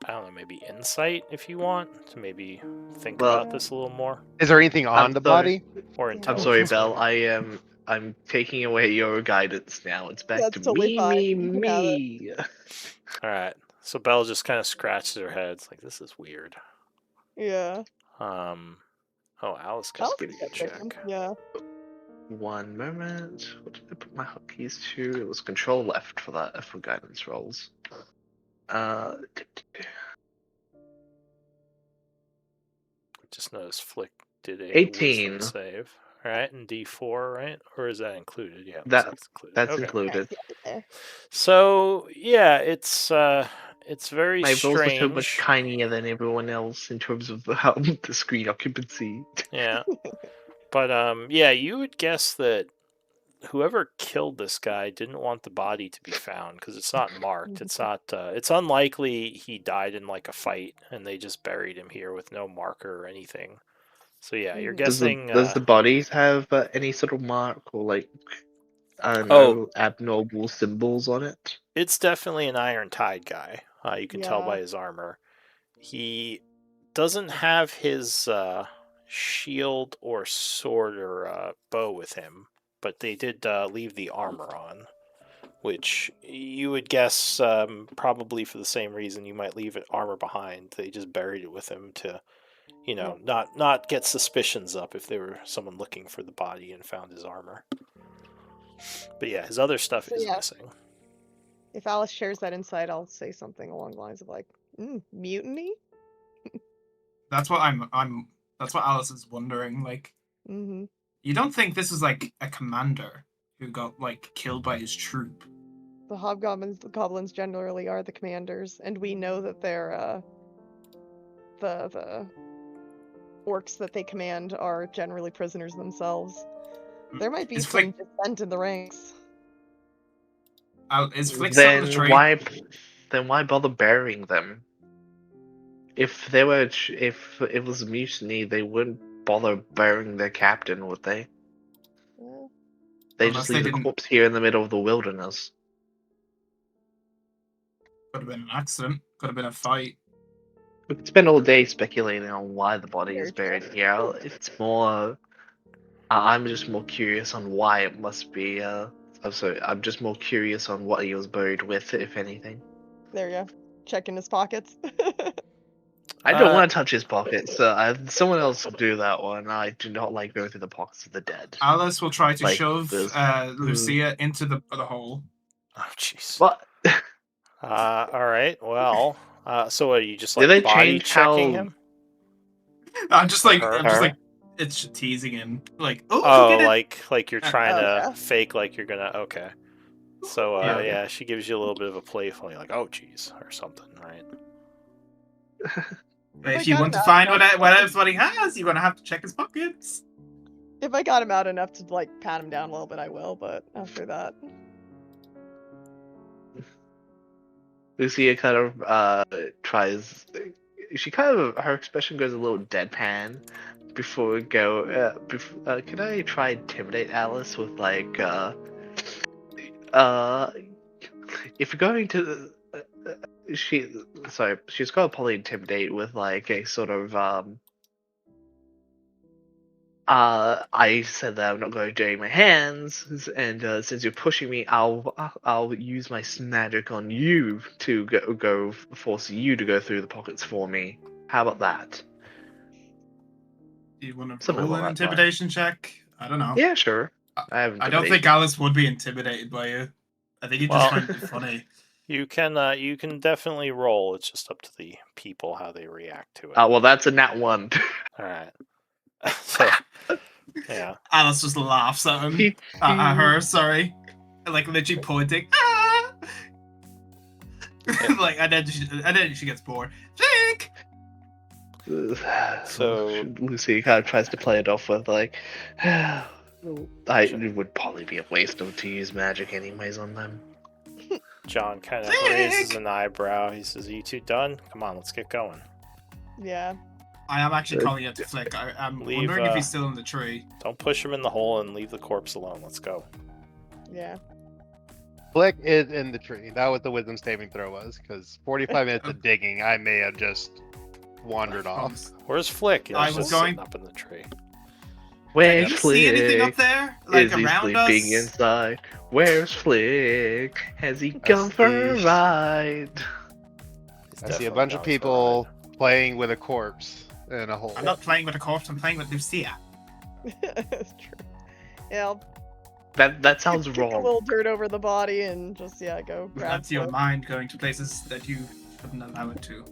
I don't know, maybe insight if you want to maybe think Well- about this a little more, Is there anything on I'm the sorry. body? or I'm I'm sorry, intelligence. Belle. maybe. I'm taking away your guidance now. It's back That's to totally me, fine. me, You can have it. me. All right. So Belle just kind of scratches her head. It's like, this is weird. Yeah. Oh, Alice got Alice a pretty is good good. check. Yeah. One moment. What did I put my hotkeys to? It was control left for that for guidance rolls. Just noticed Flick did a 18. wisdom save. All right, and D4, right? Or is that included? Yeah, it looks That- like it's included. That's Okay. included. There. So yeah, it's very My rolls are so much strange. tinier than everyone else in terms of the screen occupancy. Yeah, but yeah, you would guess that whoever killed this guy didn't want the body to be found because it's not marked. It's not. It's unlikely he died in like a fight and they just buried him here with no marker or anything. So yeah, you're Mhm. guessing. Does the bodies have any sort of mark or like I don't Oh. know abnormal symbols on it? It's definitely an Iron Tide guy. You can tell Yeah. by his armor. He doesn't have his shield or sword or bow with him, but they did leave the armor on, which you would guess probably for the same reason you might leave armor behind. They just buried it with him to, not get suspicions up if there were someone looking for the body and found his armor. But yeah, his other stuff So is yeah. missing. If Alice shares that insight, I'll say something along the lines of like, mutiny? That's what that's what Alice is wondering. Like, Mm-hmm. you don't think this is like a commander who got like killed by his troop? The goblins generally are the commanders, and we know that they're the orcs that they command are generally prisoners themselves. There might be Is some Flick dissent in the ranks. is Flick still in the Then tree? why bother burying them? If they were if it was a mutiny, they wouldn't bother burying their captain, would they? Yeah. They Unless just they leave the didn't- corpse here in the middle of the wilderness. Could have been an accident. Could have been a fight. We could spend all day speculating on why the body is Very buried here. It's more. I'm just more curious on why it must be. I'm sorry. I'm just more curious on what he was buried with, if anything. There you go. Check in his pockets. I don't want to touch his pockets. Someone else do that one. I do not like going through the pockets of the dead. Alice will try to Like shove this. Lucia into the hole. Oh, jeez. What? All right. Well, so are you just Did like they body change checking how- him? I'm just like Or I'm just her? like it's teasing him. Like, oh, Oh, look at it. like you're trying Oh, to yeah. fake like you're gonna. Okay. So Yeah. yeah, she gives you a little bit of a playful, you're like, oh, jeez, or something, right? But I if you got want to enough, find that's- what he has, you're gonna have to check his pockets. If I got him out enough to like pat him down a little bit, I will. But after that, Lucia kind of tries. She kind of her expression goes a little deadpan before we go. Can I try intimidate Alice with like if you're going to she's gonna probably intimidate with like a sort of I said that I'm not going to dirty my hands, and since you're pushing me, I'll use my magic on you to go force you to go through the pockets for me. How about that? Do you want to Something roll along an that line. intimidation check? I don't know. Yeah, sure. I have I don't think Alice would be intimidated by you. I think he just Well- finds it funny. You can definitely roll. It's just up to the people how they react to it. Well, that's a nat one. All right. So yeah, Alice just laughs at him. At her, sorry. Like literally pointing. Ah! Like and then she gets bored. Flick! So- Lucy kind of tries to play it off with like, it would probably be a waste to use magic anyways on them. John kind of Flick! raises an eyebrow. He says, "Are you two done? Come on, let's get going." yeah. I am actually calling it to Flick. I'm Leave, wondering if he's still in the tree. Don't push him in the hole and leave the corpse alone. Let's go. Yeah. Flick is in the tree. That was the wisdom saving throw was, because 45 minutes of digging, I may have just wandered off. Where's Flick? I He's was just going- sitting up in the tree. Where's Can you see anything up Flick? there? Like Is he around sleeping us? inside? Where's Flick? Has he gone for a see- ride? He's I see a definitely bunch of gone for a people ride. playing with a corpse in a hole. I'm not playing with a corpse, I'm playing with Lucia. It's true. Yeah, I'll That sounds kick a wrong. little dirt over the body and just go grab That's your Flick. mind going to places that you shouldn't allow it to.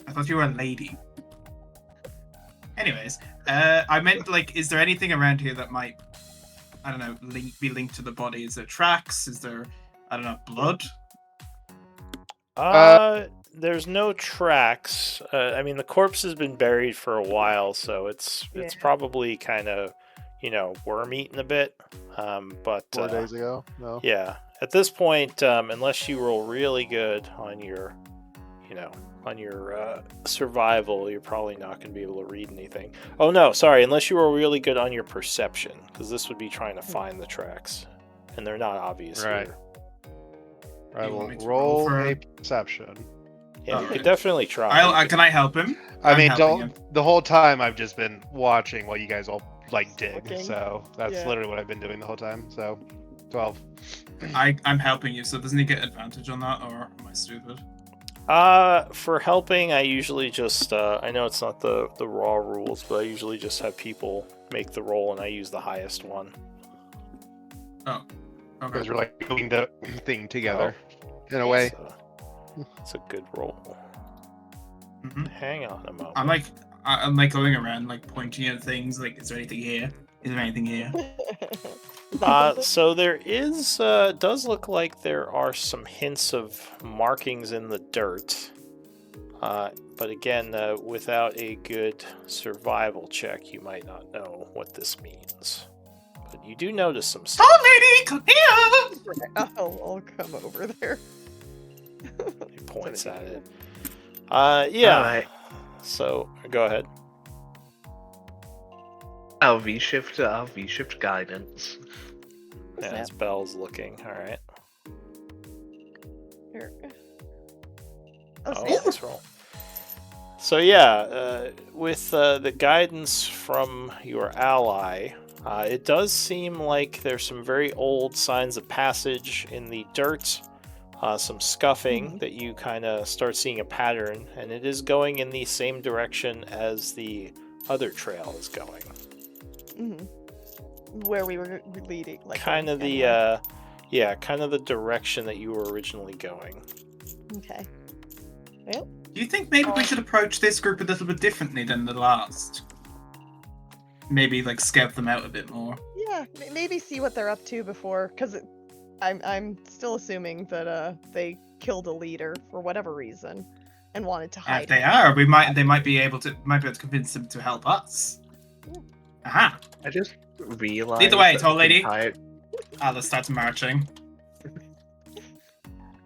I thought you were a lady. Anyways, I meant, like, is there anything around here that might, I don't know, be linked to the body? Is there tracks? Is there, I don't know, blood? There's no tracks. I mean, the corpse has been buried for a while, so it's Yeah. probably kind of, worm eaten a bit. But 4 days ago. No. yeah, at this point, unless you roll really good on your, survival, you're probably not going to be able to read anything. Oh no, sorry, unless you roll really good on your perception, because this would be trying to find the tracks, and they're not obvious Right. here. I You will want me to roll roll for- a perception. Yeah, you Alright. could definitely try. Can I help him? I I'm mean, helping don't. him. The whole time I've just been watching while you guys all dig. Looking. So that's Yeah. literally what I've been doing the whole time. So 12. I'm helping you, so doesn't he get advantage on that, or am I stupid? For helping, I usually just, I know it's not the raw rules, but I usually just have people make the roll and I use the highest one. Okay. Because we're like doing the thing together in a way. It's a good roll. Mhm. Hang on a moment. I'm like going around, like pointing at things, like, is there anything here? Is there anything here? So there is, does look like there are some hints of markings in the dirt. But again, without a good survival check, you might not know what this means. But you do notice some stuff. Oh, lady, come here! I'll come over there. He points at it. Yeah. Alright. So go ahead. Our V-shift guidance. Yeah, Snap. it's Bell's looking. All right. Here. Oh, snap. nice roll. So yeah, with the guidance from your ally, it does seem like there's some very old signs of passage in the dirt, some scuffing that you kind of start seeing a pattern, and it is going in the same direction as the other trail is going. Where we were leading, like Kind of going the, anyway. kind of the direction that you were originally going. Okay. Do you think maybe we should approach this group a little bit differently than the last? Maybe, like, scout them out a bit more. Yeah, maybe see what they're up to before, because I'm still assuming that they killed a leader for whatever reason and wanted to hide. If they him. are, they might be able to convince them to help us. Yeah. Aha! I just realized. Lead the way, that tall this lady. entire- Alice starts marching.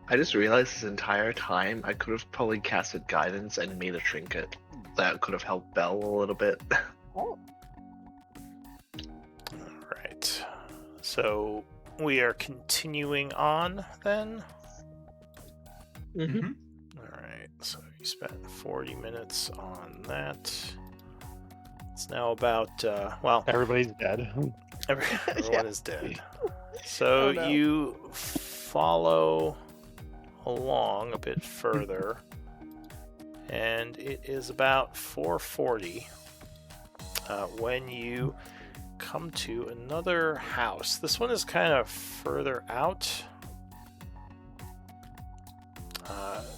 I just realized this entire time I could have probably casted guidance and made a trinket that could have helped Belle a little bit. Oh, Right. So we are continuing on then. Mhm. All right. So you spent 40 minutes on that. It's now about well, Everybody's dead. everyone Yeah. is dead. So Oh, no. you follow along a bit further, and it is about 4:40 when you come to another house. This one is kind of further out.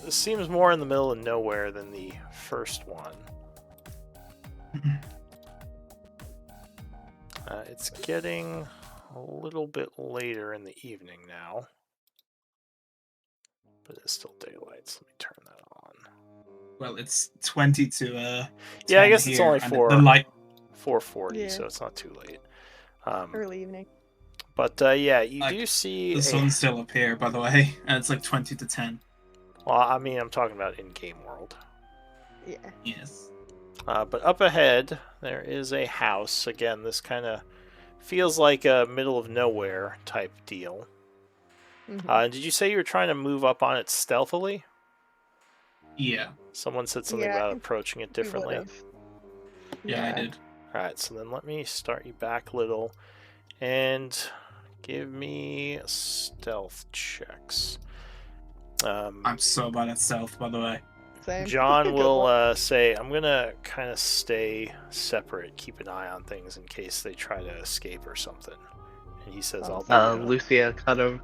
This seems more in the middle of nowhere than the first one. It's getting a little bit later in the evening now, but it's still daylight, so let me turn that on. Well, it's 20 to Yeah, I 10 guess it's here, only and 4. The light. 4:40, Yeah. so it's not too late. early evening. But yeah, you Like, do see The sun's still up here, by the way, and it's like 20 to 10. well, I mean, I'm talking about in-game world. Yeah. Yes. But up ahead, there is a house. Again, this kind of feels like a middle of nowhere type deal. Did you say you were trying to move up on it stealthily? Yeah. Someone said something Yeah, I about think approaching it We differently. would've. Yeah, I did. Alright, so then let me start you back a little and give me stealth checks. I'm so bad at stealth, by the way. Same. John Good will luck. say, I'm going to kind of stay separate, keep an eye on things in case they try to escape or something. And he says, I'll Sounds do Lucia kind of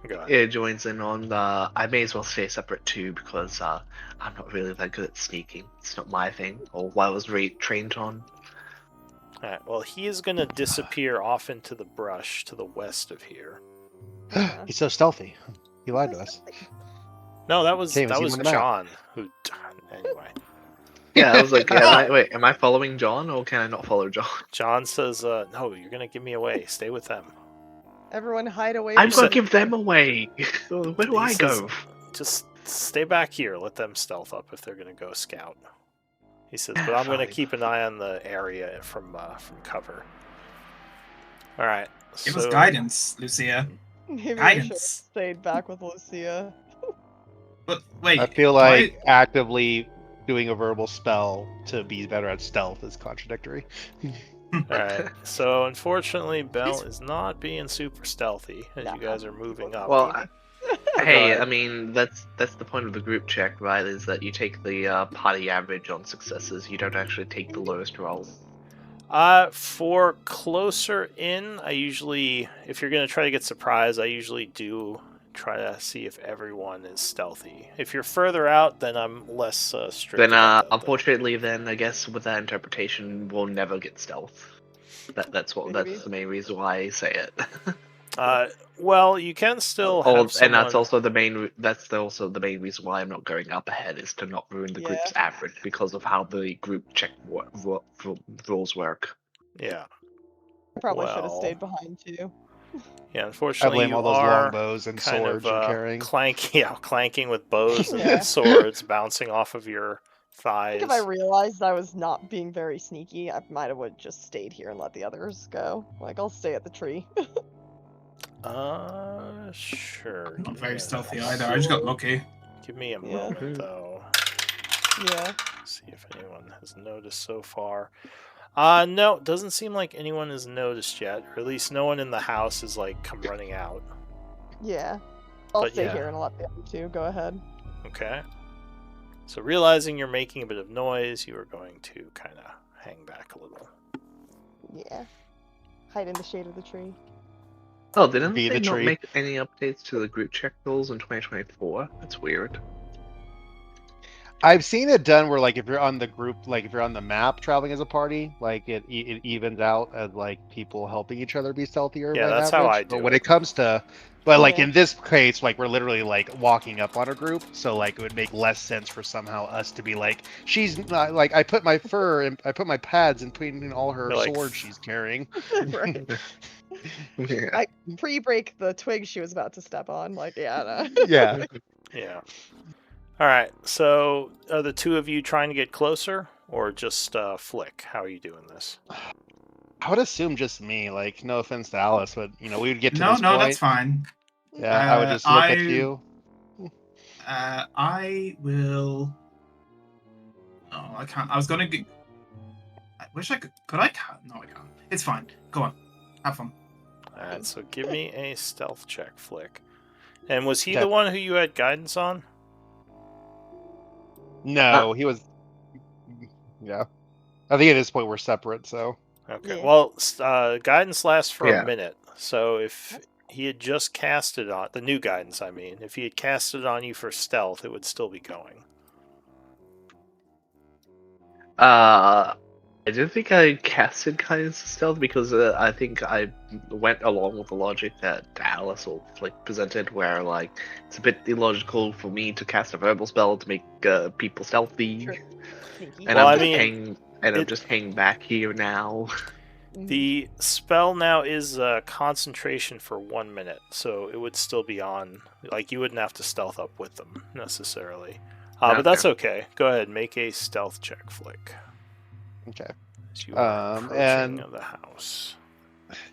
Go ahead. joins in on the. I may as well stay separate too because I'm not really that good at sneaking. It's not my thing, or what I was trained on. Alright, well, he is going to disappear off into the brush to the west of here. Yeah. He's so stealthy. He lied to us. No, that was Can't even see him on the map. John who. Anyway, Yeah, I was like, yeah, wait, am I following John or can I not follow John? John says, "No, you're gonna give me away. Stay with them." Everyone hide away I'm from gonna give them away. Where do He I says- go? Just stay back here. Let them stealth up if they're gonna go scout. He says, "But I'm gonna Fine. keep an eye on the area from cover." All right. Give so us guidance, Lucia. Maybe I should have Guidance. stayed back with Lucia. But wait, I feel why- like actively doing a verbal spell to be better at stealth is contradictory. All right. So unfortunately, Belle is not being super stealthy as you guys are moving up. Well, hey, ahead. I mean that's the point of the group check, right? Is that you take the party average on successes. You don't actually take the lowest rolls. For closer in, I usually, if you're gonna try to get surprised, I usually do try to see if everyone is stealthy. If you're further out, then I'm less strict. Then, about that, though. unfortunately, then I guess with that interpretation, we'll never get stealth. That's Maybe. the main reason why I say it. Well, you can still Oh, have someone. and that's also the main. That's also the main reason why I'm not going up ahead is to not ruin the group's average because of how the group check rules work. Yeah. I probably should have Well, stayed behind too. Yeah, I unfortunately, blame you all those are longbows and kind swords of you're carrying. clanking with bows and Yeah. swords bouncing off of your I thighs. think if I realized I was not being very sneaky, I might have would just stayed here and let the others go. Like, I'll stay at the tree. Sure. I'm not give me very a- stealthy either. I just got lucky. Give me a Yeah. moment, though. Yeah. See if anyone has noticed so far. No, it doesn't seem like anyone has noticed yet, or at least no one in the house is like come running out. Yeah. I'll But stay yeah. here and let the other two go ahead. Okay. So realizing you're making a bit of noise, you are going to kind of hang back a little. Yeah. Hide in the shade of the tree. Oh, didn't Be they the not tree. make any updates to the group check rules in 2024? That's weird. I've seen it done where, like, if you're on the group, like if you're on the map traveling as a party, like it evens out as like people helping each other be stealthier. Yeah, by that's average. how I But do when it. it comes to, but like Yeah. in this case, like we're literally like walking up on a group, so like it would make less sense for somehow us to be like, she's not like I put my fur and I put my pads in between all her You're like, swords she's carrying. Right. Yeah. I pre-break the twig she was about to step on. Like, yeah. No. Yeah. Yeah. All right. So are the two of you trying to get closer, or just Flick? How are you doing this? I would assume just me. Like, no offense to Alice, but we would get to No, this no, point. that's fine. Yeah, I would just look at I- you. I will. Oh, I can't. I was gonna. I wish I could. Could I? Can't. No, I can't. It's fine. Go on. Have fun. All right. So give me a stealth check, Flick. And was he Okay. the one who you had guidance on? No, he was. Yeah, I think at this point we're separate. So Okay. Yeah. Well, guidance lasts for Yeah. a minute. So if he had just cast it on the new guidance, I mean, if he had cast it on you for stealth, it would still be going. I didn't think I casted guidance stealth because I think I went along with the logic that Alice or like presented, where like it's a bit illogical for me to cast a verbal spell to make people stealthy, True. Sneaky. and Well, I'm I just mean, hanging and I'm just hanging back here now. The spell now is concentration for 1 minute, so it would still be on. Like, you wouldn't have to stealth up with them necessarily. But that's okay. Go ahead, make a stealth check, Flick. okay. As you are approaching and- the house.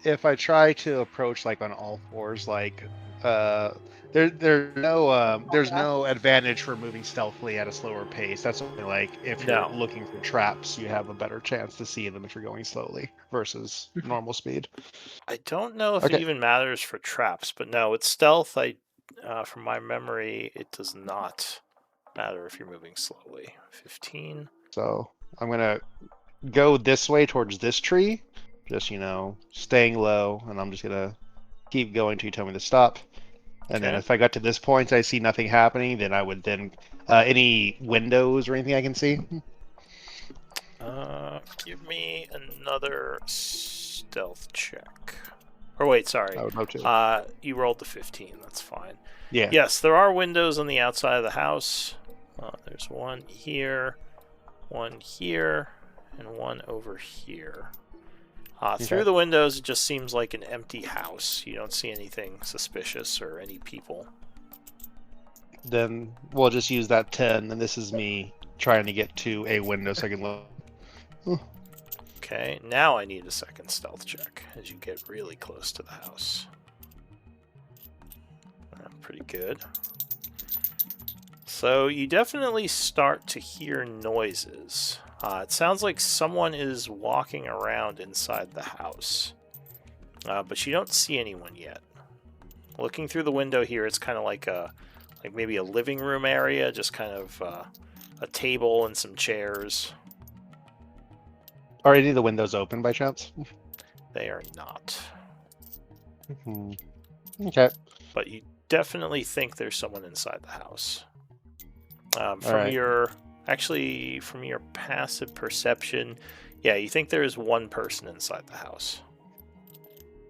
if I try to approach like on all fours, like there's no advantage for moving stealthily at a slower pace. That's only like if you're No. looking for traps, you have a better chance to see them if you're going slowly versus normal speed. I don't know if it Okay. even matters for traps, but no, with stealth, from my memory, it does not matter if you're moving slowly. 15. So I'm gonna go this way towards this tree, just staying low, and I'm just gonna keep going till you tell me to stop. And then Okay. if I got to this point, I see nothing happening, then I would any windows or anything I can see. Give me another stealth check. Or wait, sorry. I would love to. You rolled the 15. That's fine. Yeah. Yes, there are windows on the outside of the house. There's one here, and one over here. Through Okay. the windows, it just seems like an empty house. You don't see anything suspicious or any people. Then we'll just use that 10, and this is me trying to get to a window so I can look. Okay, now I need a second stealth check as you get really close to the house. Pretty good. So you definitely start to hear noises. It sounds like someone is walking around inside the house, but you don't see anyone yet. Looking through the window here, it's kind of like maybe a living room area, just kind of a table and some chairs. Are any of the windows open by chance? They are not. Okay. But you definitely think there's someone inside the house. From right. your passive perception, yeah, you think there is one person inside the house.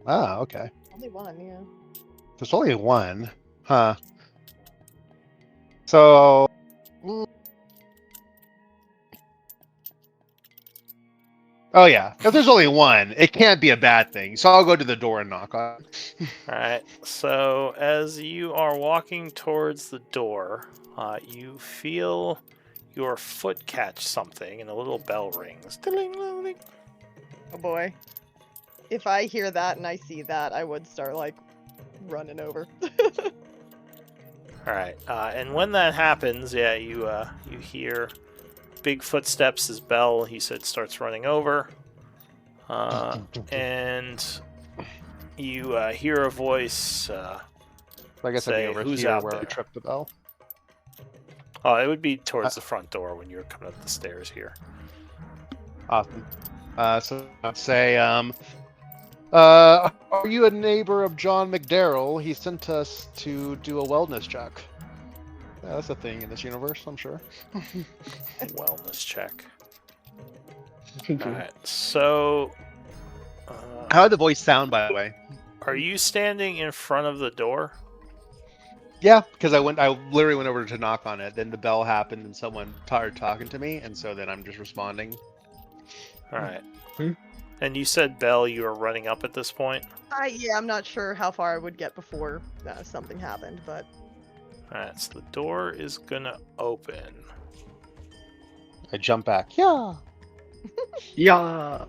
Ah, okay. Only one, yeah. There's only one, huh? So. Oh yeah, if there's only one, it can't be a bad thing. So I'll go to the door and knock on it. Alright, so as you are walking towards the door, you feel your foot catch something and a little bell rings. Oh boy. If I hear that and I see that, I would start, like, running over. Alright, and when that happens, yeah, you hear big footsteps as Bell, he said, starts running over. And you hear a voice I guess say, I'd be over "Who's here out where there?" I tripped the bell. Oh, it would be towards the front door when you're coming up the stairs here. Awesome. So I'd say, are you a neighbor of John McDarrell? He sent us to do a wellness check. Yeah, that's a thing in this universe, I'm sure. Wellness check. Alright, so... How did the voice sound, by the way? Are you standing in front of the door? Yeah, because I literally went over to knock on it. Then the bell happened, and someone started talking to me, and so then I'm just responding. Alright. And you said, Bell, you were running up at this point? Yeah, I'm not sure how far I would get before something happened, but... Alright, so the door is gonna open. I jump back. Yeah. Yeah.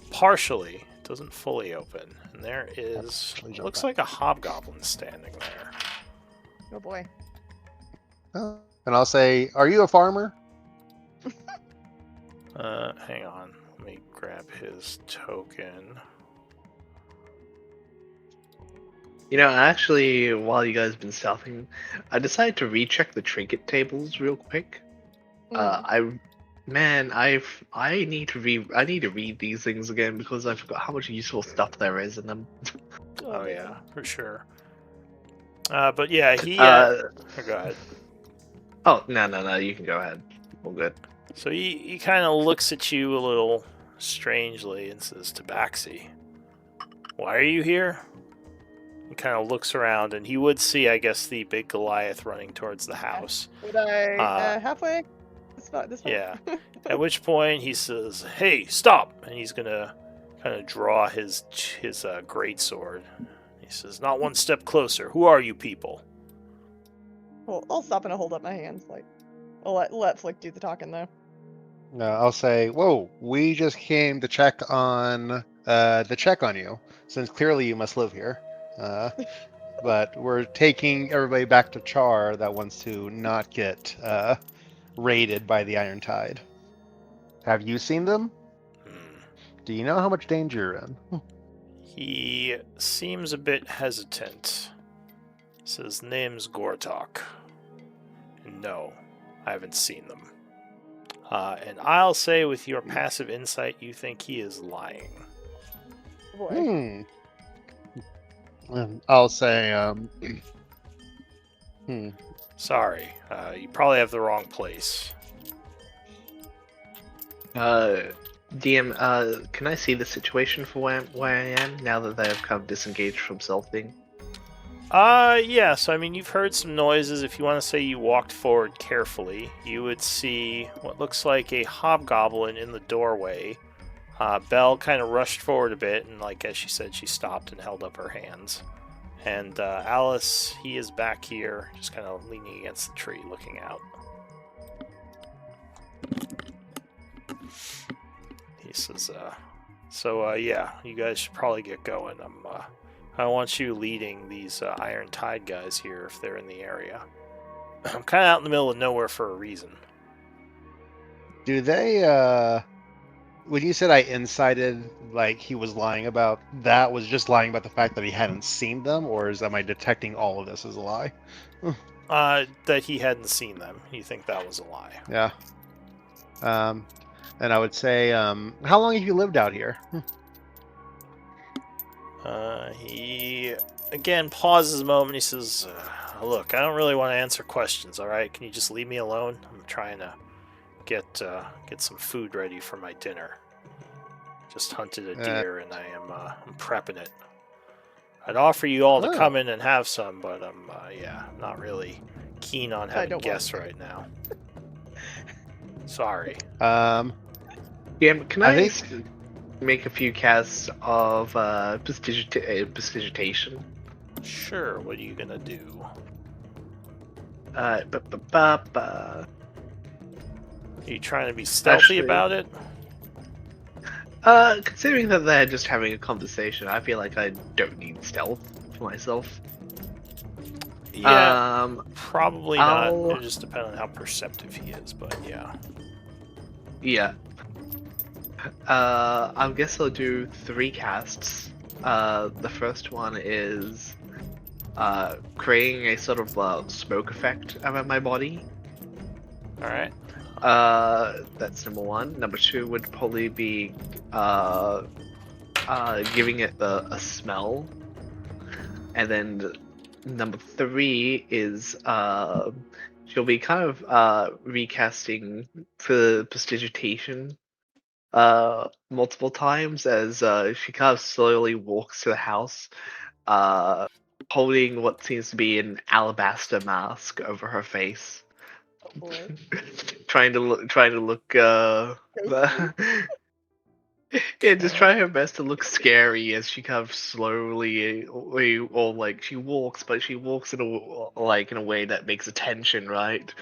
Partially. It doesn't fully open. And there is... Partially jump looks back. like a hobgoblin standing there. Oh boy. Oh. And I'll say, are you a farmer? Hang on. Let me grab his token. You know, actually, while you guys have been stealthing, I decided to recheck the trinket tables real quick. I need to read these things again because I forgot how much useful stuff there is in them. Oh yeah, for sure. But yeah, he... Oh, go ahead. Oh, no, you can go ahead. All good. So he kind of looks at you a little strangely and says, Tabaxi, why are you here? He kind of looks around, and he would see, I guess, the big Goliath running towards the house. Would I halfway? This way? Yeah. At which point he says, "Hey, stop!" And he's gonna kind of draw his greatsword. He says, "Not one step closer. Who are you people?" Well, I'll stop and I'll hold up my hands. Like, I'll let Flick do the talking though. No, I'll say, whoa, we just came to check on the check on you, since clearly you must live here. But we're taking everybody back to Chaur that wants to not get raided by the Iron Tide. Have you seen them? Hmm. Do you know how much danger you're in? He seems a bit hesitant. Says name's Gortok. And no, I haven't seen them. And I'll say with your passive insight, you think he is lying. Boy. I'll say, Sorry, you probably have the wrong place. DM, can I see the situation for where I am now that they have kind of disengaged from Selfing? Yeah, so I mean, you've heard some noises. If you want to say you walked forward carefully, you would see what looks like a hobgoblin in the doorway. Belle kind of rushed forward a bit, and like as she said, she stopped and held up her hands. And Alice, he is back here, just kind of leaning against the tree, looking out. He says, yeah, you guys should probably get going. I want you leading these Iron Tide guys here if they're in the area. I'm kind of out in the middle of nowhere for a reason. do they, when you said I incited, like he was lying about that, was just lying about the fact that he hadn't seen them, or am I detecting all of this as a lie? That he hadn't seen them. You think that was a lie. Yeah. And I would say, how long have you lived out here? He, again, pauses a moment. He says, look, I don't really want to answer questions, all right? Can you just leave me alone? I'm trying to get some food ready for my dinner. Just hunted a deer, and I'm prepping it. I'd offer you all to come in and have some, but I'm not really keen on having guests right now. Sorry. Yeah, can I make a few casts of prestidigitation? Sure. What are you gonna do? Are you trying to be stealthy about it? Considering that they're just having a conversation, I feel like I don't need stealth for myself. Yeah, probably not. It just depends on how perceptive he is, but yeah. Yeah. I guess I'll do 3 casts. The first one is creating a sort of smoke effect around my body. Alright. That's number 1. Number 2 would probably be giving it a smell. And then number 3 is she'll be kind of recasting for prestidigitation multiple times as she kind of slowly walks to the house, holding what seems to be an alabaster mask over her face. Oh boy. trying to look yeah, just trying her best to look scary as she kind of slowly, or like she walks, but she walks in a way that makes attention, right?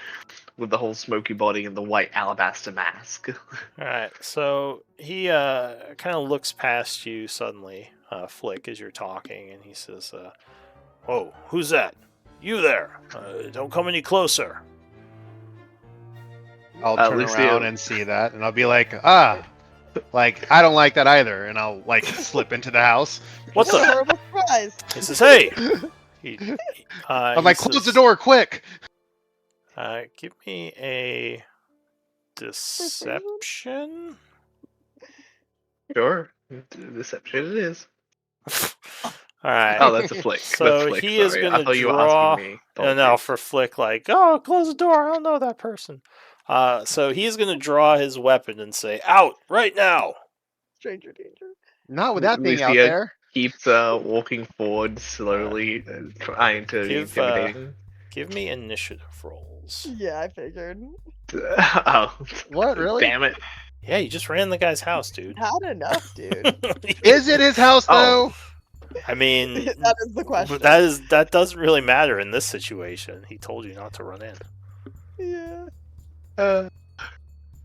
With the whole smoky body and the white alabaster mask. Alright, so he kind of looks past you suddenly, Flick, as you're talking, and he says, "Whoa, who's that? You there? Don't come any closer." I'll turn around and see that, and I'll be like, like, I don't like that either, and I'll, like, slip into the house. What a the? horrible surprise! He says, "Hey!" I'm like, close the door, quick! Give me a deception. Sure, deception it is. Alright. Oh, that's a Flick. So that's Flick, he is sorry. going I thought to you were draw. asking me. No, for Flick, like, oh, close the door. I don't know that person. So he's going to draw his weapon and say, "Out right now." Stranger danger. Not with that thing out Lucia there. keeps walking forward slowly, trying to be intimidating. Give me initiative rolls. Yeah, I figured. Oh, What, really? Damn it. Yeah, you just ran the guy's house, dude. Had enough, dude. Is it his house, though? I mean, that is the question. That doesn't really matter in this situation. He told you not to run in. Yeah.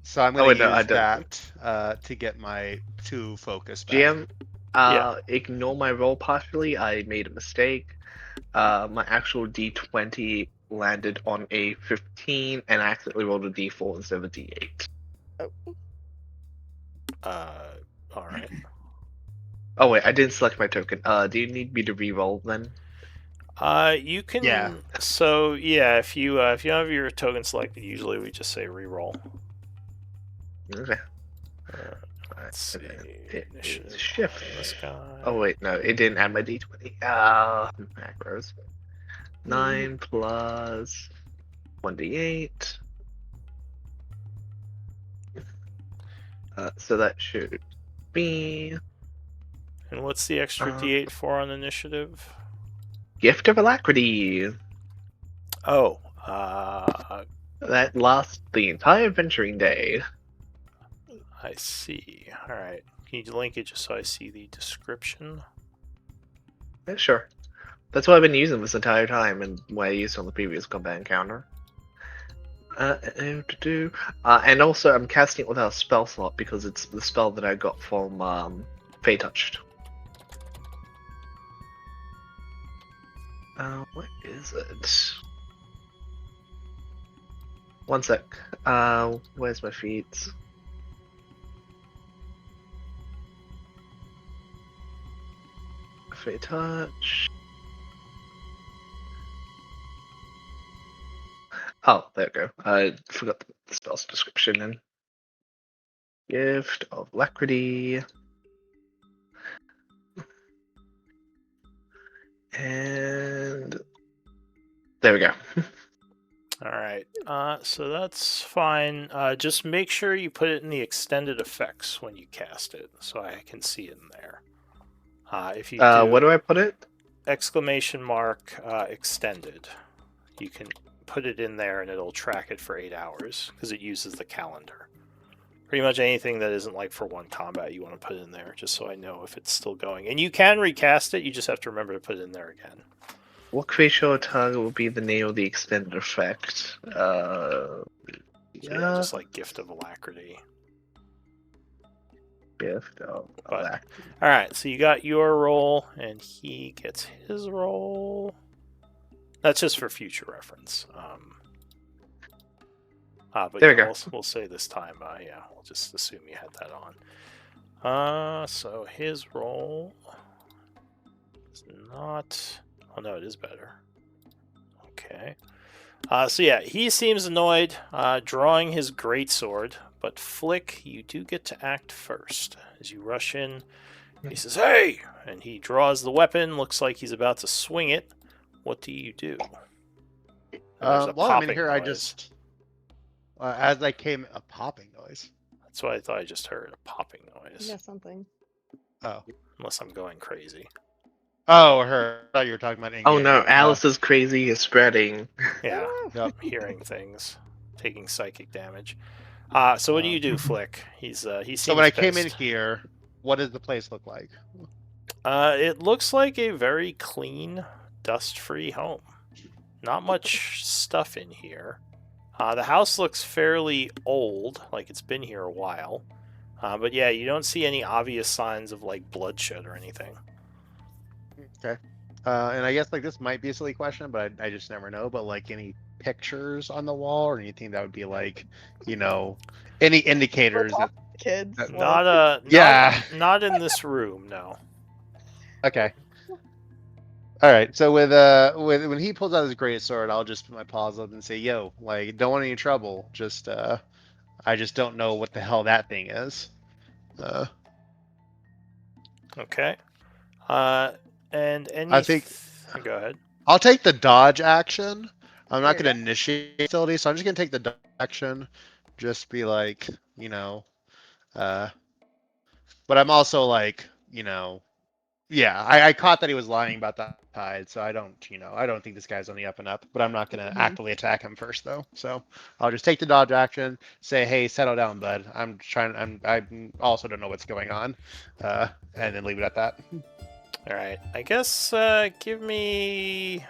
So I'm going to use that to get my 2 focus back. GM, Ignore my roll partially. I made a mistake. My actual D20 landed on a 15, and I accidentally rolled a D4 instead of a D8. All right. Oh wait, I didn't select my token. Do you need me to re-roll then? You can. Yeah. So yeah, if you have your token selected, usually we just say re-roll. Okay. Let's see. It Initiative is on shift. this guy. Oh wait, no, it didn't add my D20. Macros. 9 plus 1d8. So that should be And what's the extra D8 for on initiative? Gift of Alacrity. Oh, That lasts the entire adventuring day. I see. All right. Can you link it just so I see the description? Yeah, sure. That's what I've been using this entire time, and what I used on the previous combat encounter. And also, I'm casting it without a spell slot because it's the spell that I got from Fey Touched. What is it? One sec. Where's my feet? Fey Touch. Oh, there we go. I forgot the spell's description in. Gift of Alacrity. And there we go. All right. So that's fine. Just make sure you put it in the extended effects when you cast it, so I can see it in there. If you do What do I put it? exclamation mark extended, you can put it in there and it'll track it for 8 hours because it uses the calendar. Pretty much anything that isn't like for one combat you want to put in there, just so I know if it's still going. And you can recast it, you just have to remember to put it in there again. What creature or target will be the name of the extended effect? So yeah, just like Gift of Alacrity. Gift of But- Alacrity. Alright, so you got your roll, and he gets his roll. That's just for future reference. But There we yeah, go. we'll say this time, yeah, we'll just assume you had that on. So his roll is not... Oh no, it is better. Okay. So yeah, he seems annoyed, drawing his greatsword, but Flick, you do get to act first. As you rush in, he says, "Hey!" And he draws the weapon, looks like he's about to swing it. What do you do? And there's a While I'm in popping here, I noise. just as I came, a popping noise. That's what I thought I just heard, a popping noise. Yeah, something. Oh, Unless I'm going crazy. oh, her. I thought you were talking about. Oh in-game. no, Alice is crazy is spreading. Yeah, Yep. I'm hearing things, taking psychic damage. So what do you do, Flick? He seems So when I came in pissed. here, what does the place look like? It looks like a very clean, dust-free home. Not much stuff in here. The house looks fairly old, like it's been here a while. But yeah, you don't see any obvious signs of like bloodshed or anything. Okay. And I guess like this might be a silly question, but I just never know. But like any pictures on the wall or anything that would be like, any indicators that. Kids. That- like- Yeah. Not in this room, no. Okay. All right. So with when he pulls out his great sword, I'll just put my paws up and say, "Yo, like, don't want any trouble. Just I just don't know what the hell that thing is." Okay. And any. I think- Go ahead. I'll take the dodge action. I'm not There you going to initiate facility, so I'm just going to take the dodge action. Just be like, but I'm also like, yeah, I caught that he was lying about the tide, so I don't think this guy's on the up and up, but I'm not going to actively attack him first though. So I'll just take the dodge action, say, hey, settle down, bud. I also don't know what's going on, and then leave it at that. All right. I guess give me.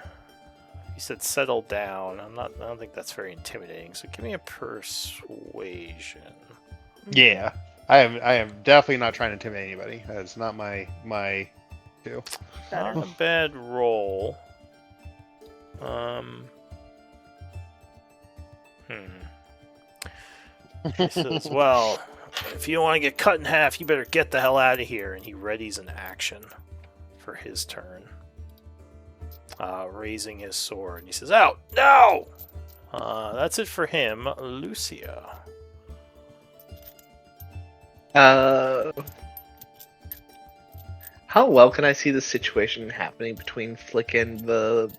You said settle down. I don't think that's very intimidating. So give me a persuasion. Yeah. I am definitely not trying to intimidate anybody. That's not my do. Better. Not a bad roll. He says, well, if you don't want to get cut in half, you better get the hell out of here. And he readies an action for his turn. Raising his sword. He says, out! No! That's it for him. Lucia. How well can I see the situation happening between Flick and the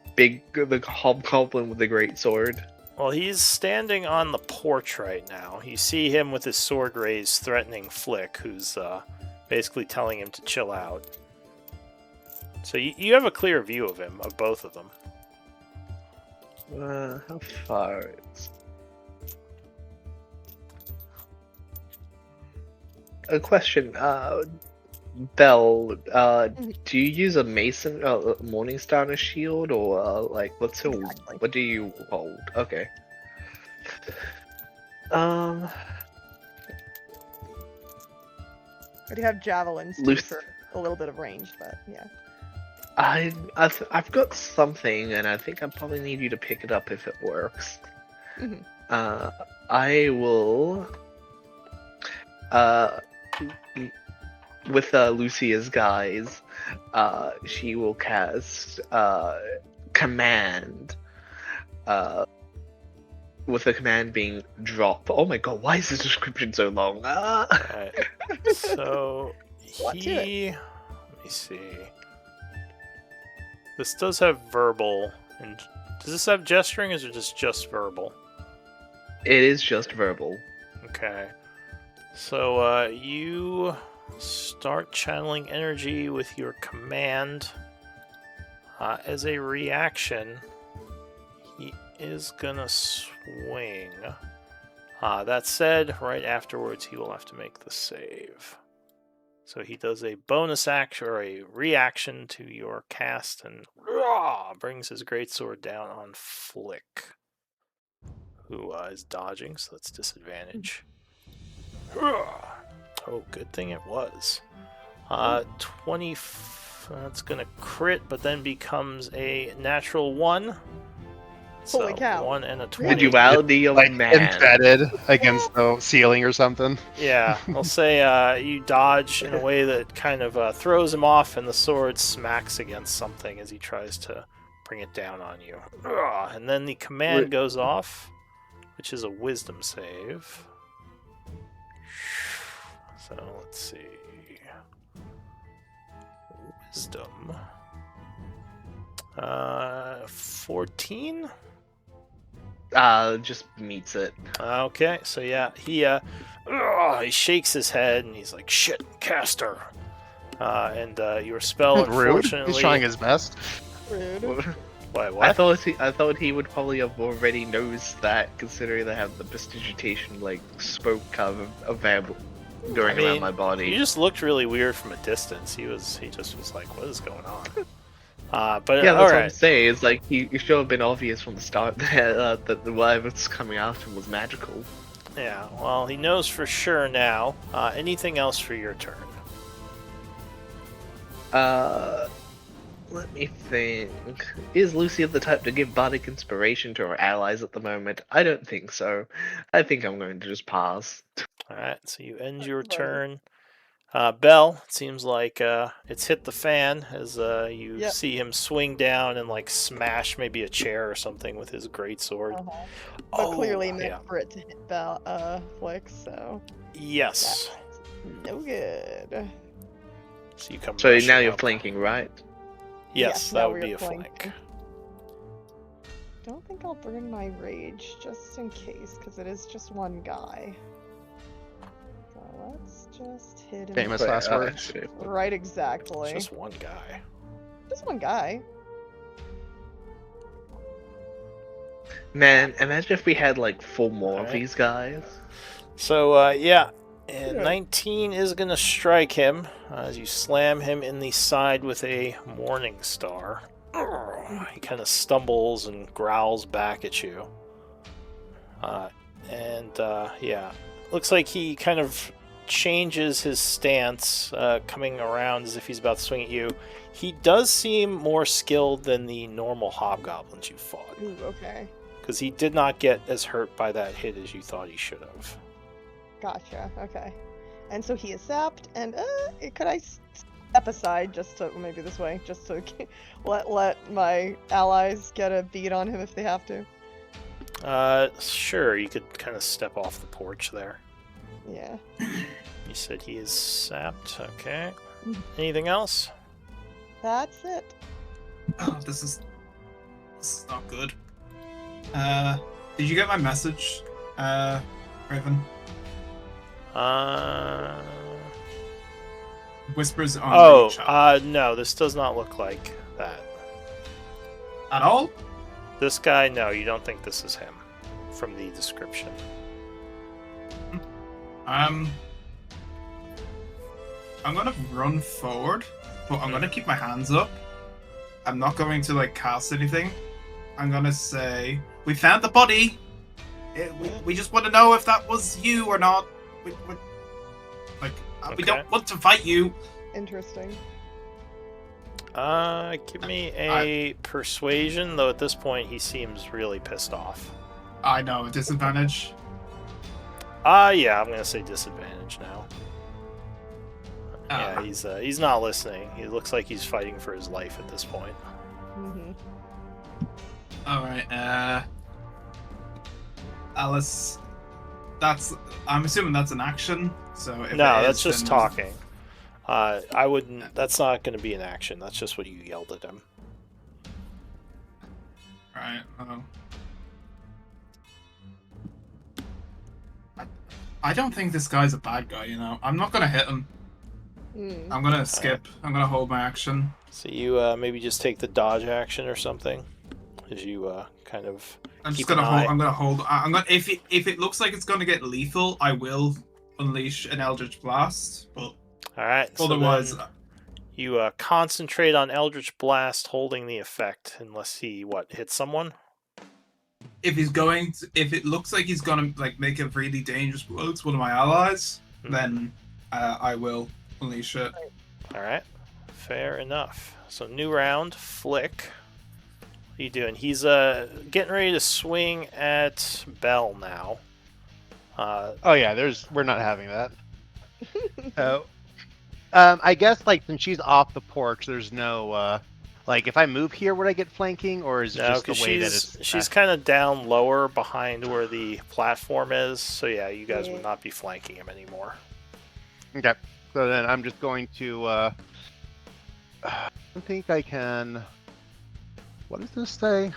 hobgoblin with the great sword? Well, he's standing on the porch right now. You see him with his sword raised, threatening Flick, who's basically telling him to chill out. So you have a clear view of him, of both of them. How far is... A question, Belle, do you use a mason, Morningstar on a shield, or like Exactly. what do you hold? Okay. I do have javelins too Luth- for a little bit of range, but yeah. I've got something, and I think I probably need you to pick it up if it works. Mhm. I will, with Lucia's guise, she will cast command. With the command being drop. Oh my god, why is this description so long? Alright. So What to it? let me see. This does have verbal, and does this have gesturing, or is it just verbal? It is just verbal. Okay. So you start channeling energy with your command. As a reaction, he is gonna swing. That said, right afterwards he will have to make the save. So he does a bonus action or a reaction to your cast and brings his greatsword down on Flick, who is dodging, so that's disadvantage. Oh, good thing it was. 20. That's gonna crit, but then becomes a natural 1. So Holy cow. 1 and a The 20. duality of Like man. embedded against the ceiling or something. Yeah, I'll say you dodge in a way that kind of throws him off, and the sword smacks against something as he tries to bring it down on you. And then the command goes off, which is a wisdom save. So let's see. Wisdom. 14? Just meets it. Okay, so yeah, he shakes his head and he's like, "Shit, caster." And your spell, Rude. unfortunately, He's trying his best. Rude. Wait, what? I thought he would probably have already knows that, considering they have the prestidigitation like spoke available going I mean, around my body. He just looked really weird from a distance. He just was like, "What is going on?" But Yeah, all that's what I'm right. saying. It's like it should have been obvious from the start that whatever's coming after him was magical. Yeah. Well, he knows for sure now. Anything else for your turn? Let me think. Is Lucia the type to give bardic inspiration to her allies at the moment? I don't think so. I think I'm going to just pass. All right. So you end your Right. turn. Bell, it seems like it's hit the fan as you Yep. see him swing down and like smash maybe a chair or something with his greatsword. Uh-huh. But clearly meant yeah. for it to hit Flick, so Yes. no good. So you come. So rushing now you're up. flanking, right? Yes, now that would we're be a flank. flanking. Don't think I'll burn my rage just in case, because it is just one guy. So let's just hit him. Famous last words. Actually, Right, exactly. It's just one guy. Just one guy. man, imagine if we had like 4 more of Alright. these guys. So yeah, and Yeah. 19 is gonna strike him as you slam him in the side with a morning star. He kind of stumbles and growls back at you. Yeah, looks like he kind of changes his stance, coming around as if he's about to swing at you. He does seem more skilled than the normal hobgoblins you fought. Ooh, okay. Because he did not get as hurt by that hit as you thought he should have. Gotcha. Okay. And so he is zapped, and could I step aside just to maybe this way, just to let my allies get a beat on him if they have to? Sure, you could kind of step off the porch there. Yeah. You said he is sapped. Okay. Anything else? That's it. Oh, this is not good. Did you get my message, Raven? Whispers on the chat. No, this does not look like that. At all? This guy, no, you don't think this is him from the description. I'm gonna run forward, but I'm gonna keep my hands up. I'm not going to like cast anything. I'm gonna say, we found the body. We just want to know if that was you or not. We don't want to fight you. Interesting. Give me a persuasion, though at this point he seems really pissed off. I know, a disadvantage. Yeah, I'm gonna say disadvantage now. Ah. Yeah, he's not listening. He looks like he's fighting for his life at this point. Mm-hmm. Alright, Alice, I'm assuming that's an action, so if No, it that's is, just then- talking. I wouldn't. That's not going to be an action. That's just what you yelled at him. Right, I don't think this guy's a bad guy, you know. I'm not gonna hit him. Mm. I'm gonna skip. I'm gonna hold my action. So you maybe just take the dodge action or something, as you kind of. I'm just keep gonna an hold. eye. I'm gonna hold. I'm gonna. If it looks like it's gonna get lethal, I will unleash an Eldritch Blast. But All right. otherwise, So then you concentrate on Eldritch Blast, holding the effect, unless he hits someone. if it looks like he's gonna like make a really dangerous blow to one of my allies, then I will unleash it. All right. Fair enough. So new round, Flick. What are you doing? He's getting ready to swing at Bell now. Oh yeah, we're not having that. Oh. I guess like since she's off the porch, there's no like if I move here, would I get flanking, or is it No, just the because way that it's? she's kind of down lower behind where the platform is. So yeah, you guys would not be flanking him anymore. Okay, so then I'm just going to. I don't think I can. What does this say?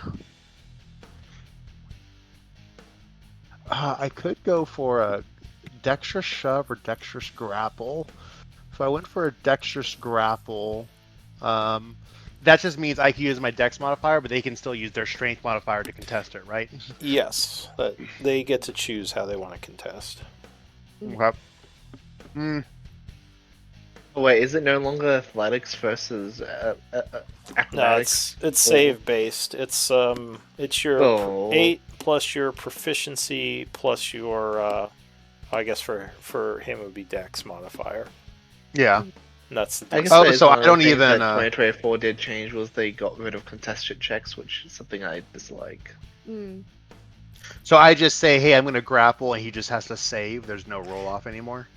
I could go for a dexterous shove or dexterous grapple. If I went for a dexterous grapple, that just means I can use my dex modifier, but they can still use their strength modifier to contest it, right? Yes, but they get to choose how they want to contest. Okay. Oh, wait, is it no longer athletics versus No, acrobatics? it's save based. It's your Oh. 8 plus your proficiency plus your I guess for him it would be dex modifier. Yeah. And that's the I guess Oh, that is so one I of the don't things even, that 2024 did change was they got rid of contested checks, which is something I dislike. Mm. So I just say, hey, I'm going to grapple, and he just has to save. There's no roll off anymore.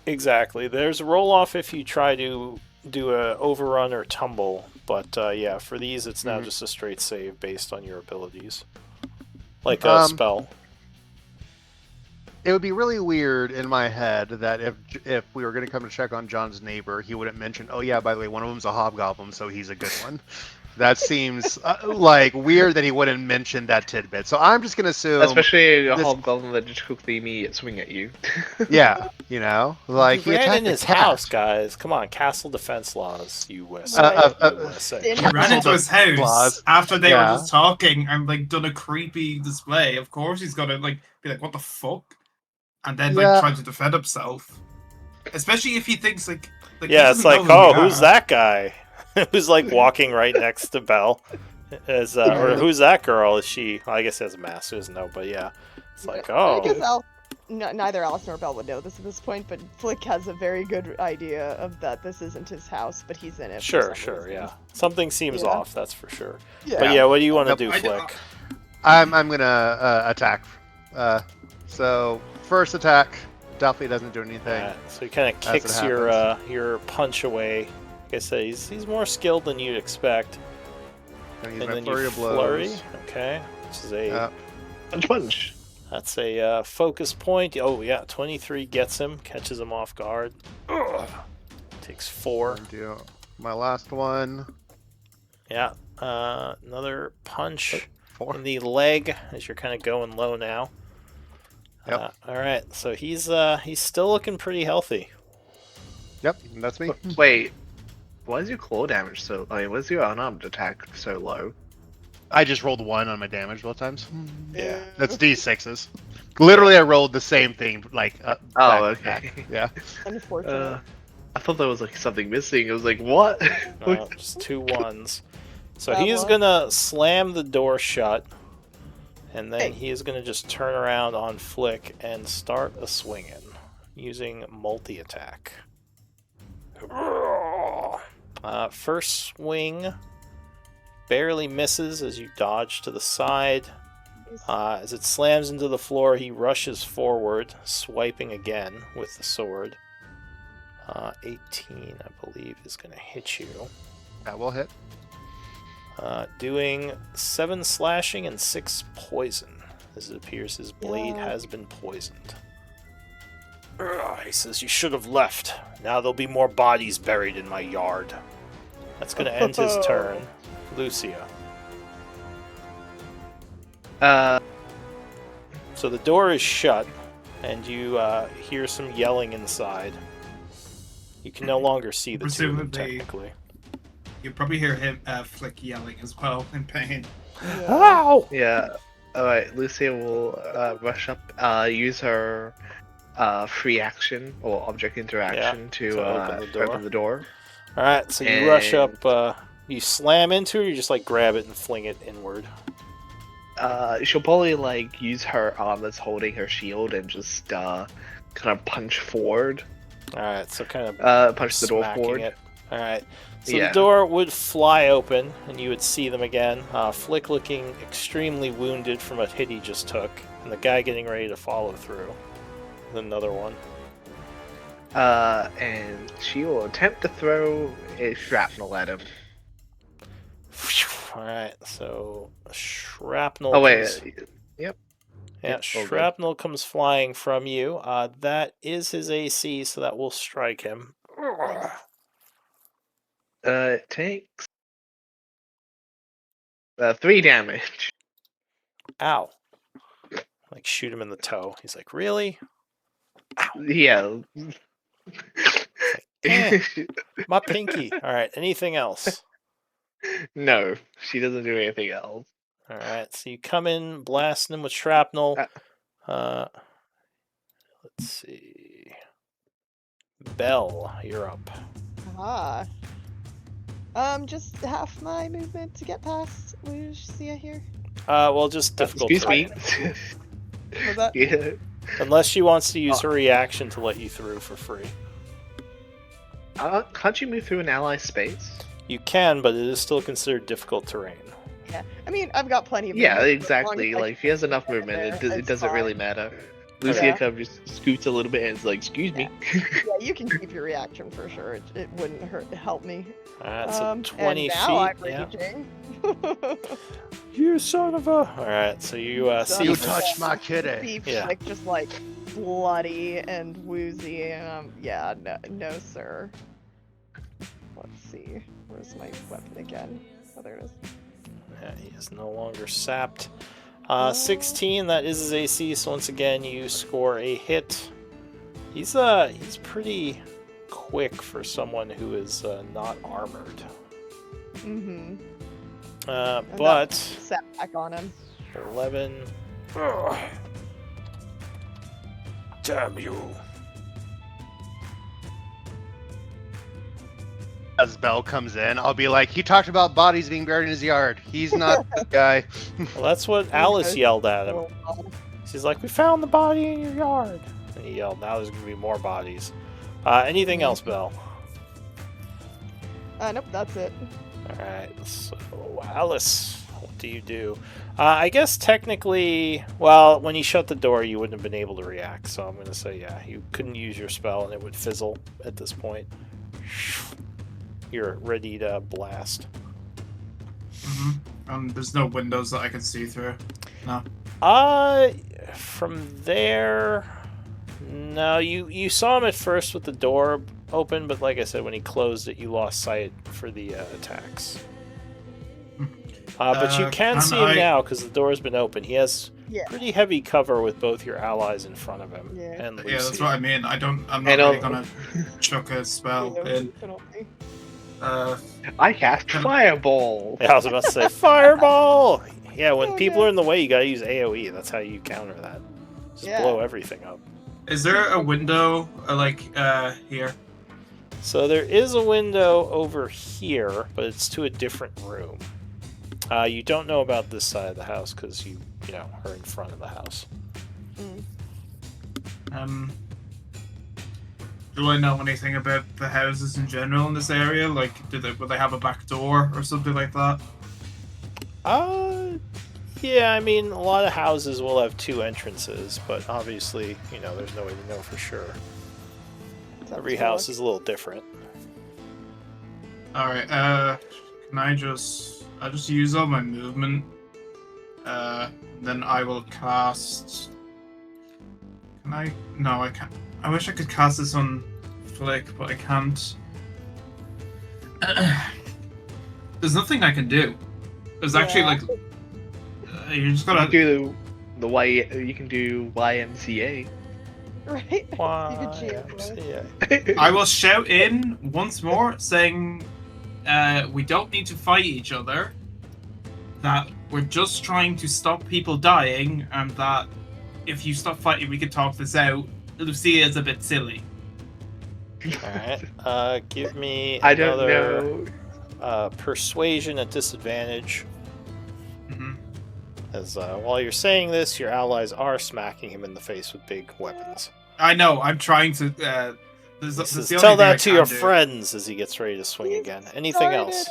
Exactly. There's a roll off if you try to do a overrun or tumble, but yeah, for these it's now just a straight save based on your abilities, like a spell. It would be really weird in my head that if we were going to come to check on John's neighbor, he wouldn't mention, oh yeah, by the way, one of them's a hobgoblin, so he's a good one. That seems like weird that he wouldn't mention that tidbit. So I'm just going to assume, Especially a hobgoblin that just took the immediate swing at you. yeah, you know, like He ran attacked in the his cat. house, guys. Come on, castle defense laws, USA. USA. He ran into his house Laws. after they Yeah. were just talking and like done a creepy display. Of course, he's gonna like be like, "What the fuck," and then Yeah. like try to defend himself. Especially if he thinks like he Yeah, it's doesn't like, know who oh, we who's are. that guy? Who's like walking right next to Belle? Or who's that girl? Is she? Well, I guess he has a mask, so he doesn't know. But yeah, it's like, I guess oh, neither Alice nor Belle would know this at this point, but Flick has a very good idea of that this isn't his house, but he's in it. Sure, for some sure, reason. yeah. Something seems Yeah. off, that's for sure. Yeah. But yeah, what do you want to Yep. do, I do- Flick? I'm gonna attack. So first attack definitely doesn't do anything. Alright, so he kind of That's what kicks your punch away. Like I said, he's more skilled than you'd expect. Gonna use And my then flurry you of blows. flurry, okay, which is a Yep. Punch. that's a focus point. Oh yeah, 23 gets him, catches him off guard. Ugh. Takes 4. And do my last one. Yeah, another punch 4. in the leg as you're kind of going low now. Yep. All right, so he's still looking pretty healthy. Yep, that's me. Wait, why is your claw damage so? I mean, why is your unarmed attack so low? I just rolled 1 on my damage both times. Yeah. That's D6s. Literally, I rolled the same thing, like. Oh, back to okay. back. Yeah. Unfortunate. I thought there was like something missing. I was like, what? No, just 2 1s. So Bad he's luck. gonna slam the door shut, and then Hey. he is gonna just turn around on Flick and start a swinging using multi attack. First swing barely misses as you dodge to the side. As it slams into the floor, he rushes forward, swiping again with the sword. 18, I believe, is going to hit you. That will hit. Doing 7 slashing and 6 poison, as it appears his blade Yeah. has been poisoned. He says, "You should have left. Now there'll be more bodies buried in my yard." That's going to end his turn. Lucia. So the door is shut, and you hear some yelling inside. You can no longer see the two of them, Presumably- technically. You probably hear him, Flick yelling as well in pain. Yeah. Ow! Yeah. Alright, Lucia will rush up, use her free action or object interaction to to open the door. open the door. Alright, so you rush And- up, you slam into it, or you just like grab it and fling it inward? She'll probably like use her arm that's holding her shield and just kind of punch forward. Alright, so kind of Punch the door smacking forward. it. Alright, so Yeah. the door would fly open, and you would see them again. Flick looking extremely wounded from a hit he just took, and the guy getting ready to follow through. with another one. And she will attempt to throw a shrapnel at him. Alright, so shrapnel. Oh wait, comes- Yeah, Yep, all good. shrapnel comes flying from you. That is his AC, so that will strike him. it takes 3 damage. Ow. Like, shoot him in the toe. He's like, really? Yeah. "Damn, my pinky. Alright, anything else? No, she doesn't do anything else. Alright, so you come in blasting him with shrapnel. Let's see. Belle, you're up. Ah. Just half my movement to get past Lucia here. Well, just difficult Excuse me. terrain. Was that? Yeah. Unless she wants to use her reaction to let you through for free. Can't you move through an ally space? You can, but it is still considered difficult terrain. Yeah. I mean, I've got plenty of Yeah, movement, so as long exactly. as I Like, if he has can enough get movement, there, it it's doesn't really fine. matter. Lucia Yeah. kind of just scoots a little bit and is like, excuse me. Yeah, you can keep your reaction for sure. It wouldn't help me. Alright, so 20 and now feet. I'm Yeah. raging. You son of a. Alright, so you see. You You touched my kitty. See Yeah. Flick just like bloody and woozy, and yeah, no, sir. Let's see. Where's my weapon again? Oh, there it is. Yeah, he is no longer sapped. 16, that is his AC, so once again you score a hit. He's pretty quick for someone who is not armored. Mm-hmm. But Sat back on him. 11. Ugh. Damn you. As Bell comes in, I'll be like, he talked about bodies being buried in his yard. He's not that guy. Well, that's what Alice yelled at him. Oh, God. He She's like, we found the body in your yard. And he yelled, now there's going to be more bodies. Anything else, Belle? Nope, that's it. Alright, so Alice, what do you do? I guess technically, well, when you shut the door, you wouldn't have been able to react. So I'm going to say, yeah, you couldn't use your spell and it would fizzle at this point. You're ready to blast. There's no windows that I can see through. No. From there, no. You saw him at first with the door open, but like I said, when he closed it, you lost sight for the attacks. But you can see him now because the door's been open. He has pretty heavy cover with both your allies in front of him. Yeah. And Lucy. Yeah, that's what I mean. I'm not really gonna chuck a spell in. I cast Fireball. Yeah, I was about to say Fireball. Yeah, when people are in the way, you gotta use AOE. That's how you counter that. Just blow everything up. Is there a window here? So there is a window over here, but it's to a different room. You don't know about this side of the house because you are in front of the house. Do I know anything about the houses in general in this area? Like, will they have a back door or something like that? Yeah, I mean, a lot of houses will have 2 entrances, but obviously, there's no way to know for sure. Every house is a little different. Alright, can I'll just use all my movement. Then I will cast... Can I? No, I can't. I wish I could cast this on Flick, but I can't. There's nothing I can do. There's actually like... you just gotta... You can do YMCA. Right? YMCA. I will shout in once more, saying... we don't need to fight each other. That we're just trying to stop people dying, and that if you stop fighting, we can talk this out. Lucia is a bit silly. Alright, give me I don't another know. Persuasion at disadvantage. As while you're saying this, your allies are smacking him in the face with big weapons. I know, I'm trying to... tell that to your friends as he gets ready to swing again. Anything else?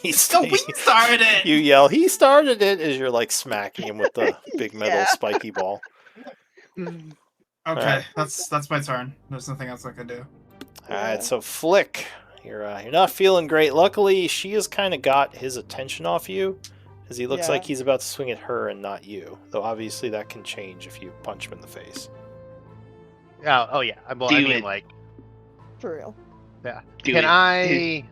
We started it! You yell, he started it, as you're like smacking him with the big metal spiky ball. Okay, right. that's my turn. There's nothing else I can do. Alright, so Flick, you're not feeling great. Luckily, she has kind of got his attention off you, as he looks like he's about to swing at her and not you. Though obviously that can change if you punch him in the face. Oh yeah. Well, I mean, like, for real. Yeah. Can I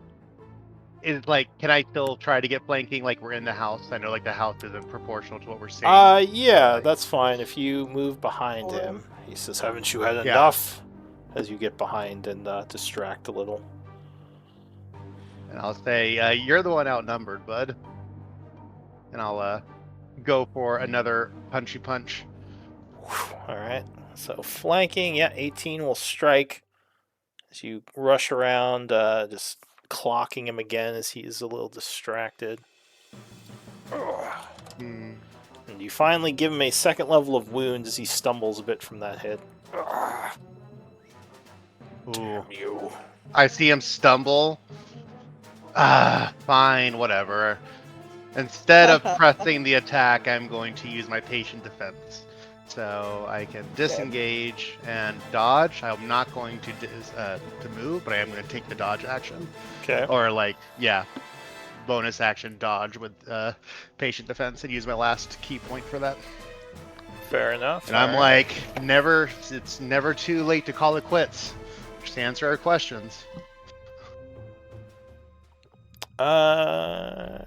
still try to get flanking like we're in the house? I know like the house isn't proportional to what we're seeing. Yeah, that's fine. If you move behind him, he says, haven't you had enough? As you get behind and distract a little. And I'll say, you're the one outnumbered, bud. And I'll go for another punchy punch. Alright. So flanking, 18 will strike. As you rush around, just clocking him again as he's a little distracted. And you finally give him a second level of wounds as he stumbles a bit from that hit. Damn you. I see him stumble. Fine, whatever. Instead of pressing the attack, I'm going to use my patient defense. So I can disengage and dodge. I'm not going to move, but I am going to take the dodge action. Okay. Or bonus action dodge with patient defense and use my last key point for that. Fair enough. And I'm like, it's never too late to call it quits. Just answer our questions. I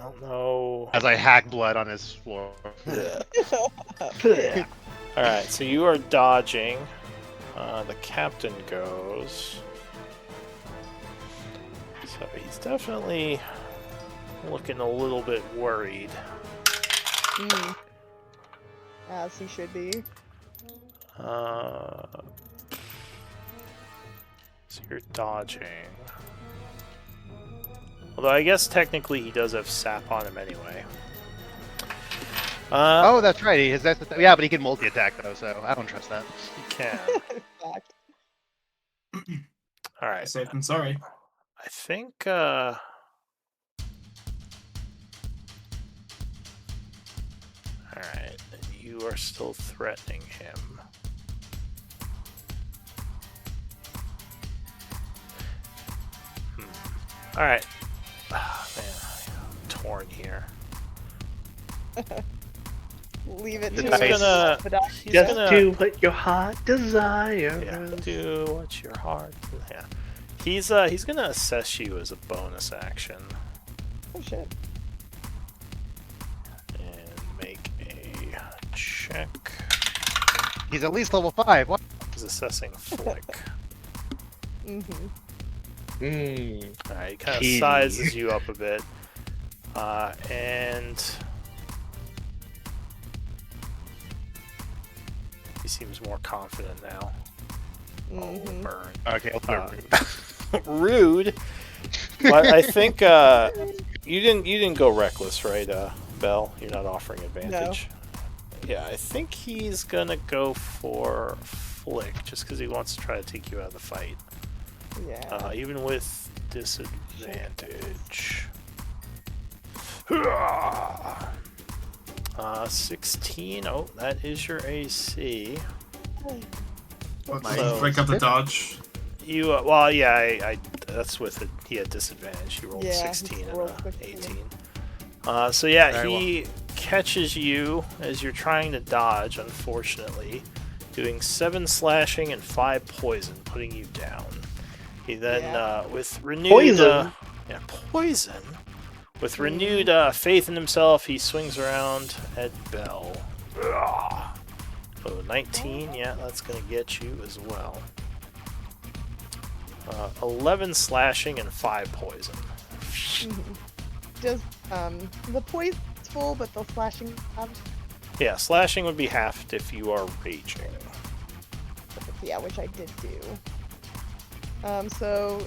don't know. As I hack blood on his floor. Alright, so you are dodging. The captain goes. So he's definitely looking a little bit worried. As he should be. So you're dodging. Although I guess technically he does have sap on him anyway. Oh, that's right. He has yeah, but he can multi-attack though, so I don't trust that. He can. Fact. All right. Safe than sorry. I think. All right. You are still threatening him. All right. Ah, man, I'm torn here. Leave it He's to He's gonna. He's Just gonna. do what your heart desires. Yeah, do what your heart. Yeah, he's gonna assess you as a bonus action Oh shit. and make a check. He's at least level 5. What? He's assessing Flick. Mm-hmm. All right, he kind of Kitty. sizes you up a bit, and he seems more confident now. Mm-hmm. Oh, burn. Okay, Uh, rude. But I think you didn't go reckless, right, Belle? You're not offering advantage. Yeah, I think he's gonna go for Flick just because he wants to try to take you out of the fight, Yeah. even with disadvantage. 16. Oh, that is your AC. So, break up the dodge. You well, yeah, I that's with it. He had disadvantage. He rolled Yeah, he 16 and rolled a 16. 18. So yeah, Very he catches you as you're trying to dodge. Unfortunately, doing 7 slashing and 5 poison, putting you down. He then Yeah. with renewed Poison? yeah, poison. With renewed faith in himself, he swings around at Belle. Ugh. Oh, 19, yeah, that's going to get you as well. 11 slashing and 5 poison. Mm-hmm. Does the poison's full, but the slashing halved? Yeah, slashing would be halved if you are raging. Yeah, which I did do. So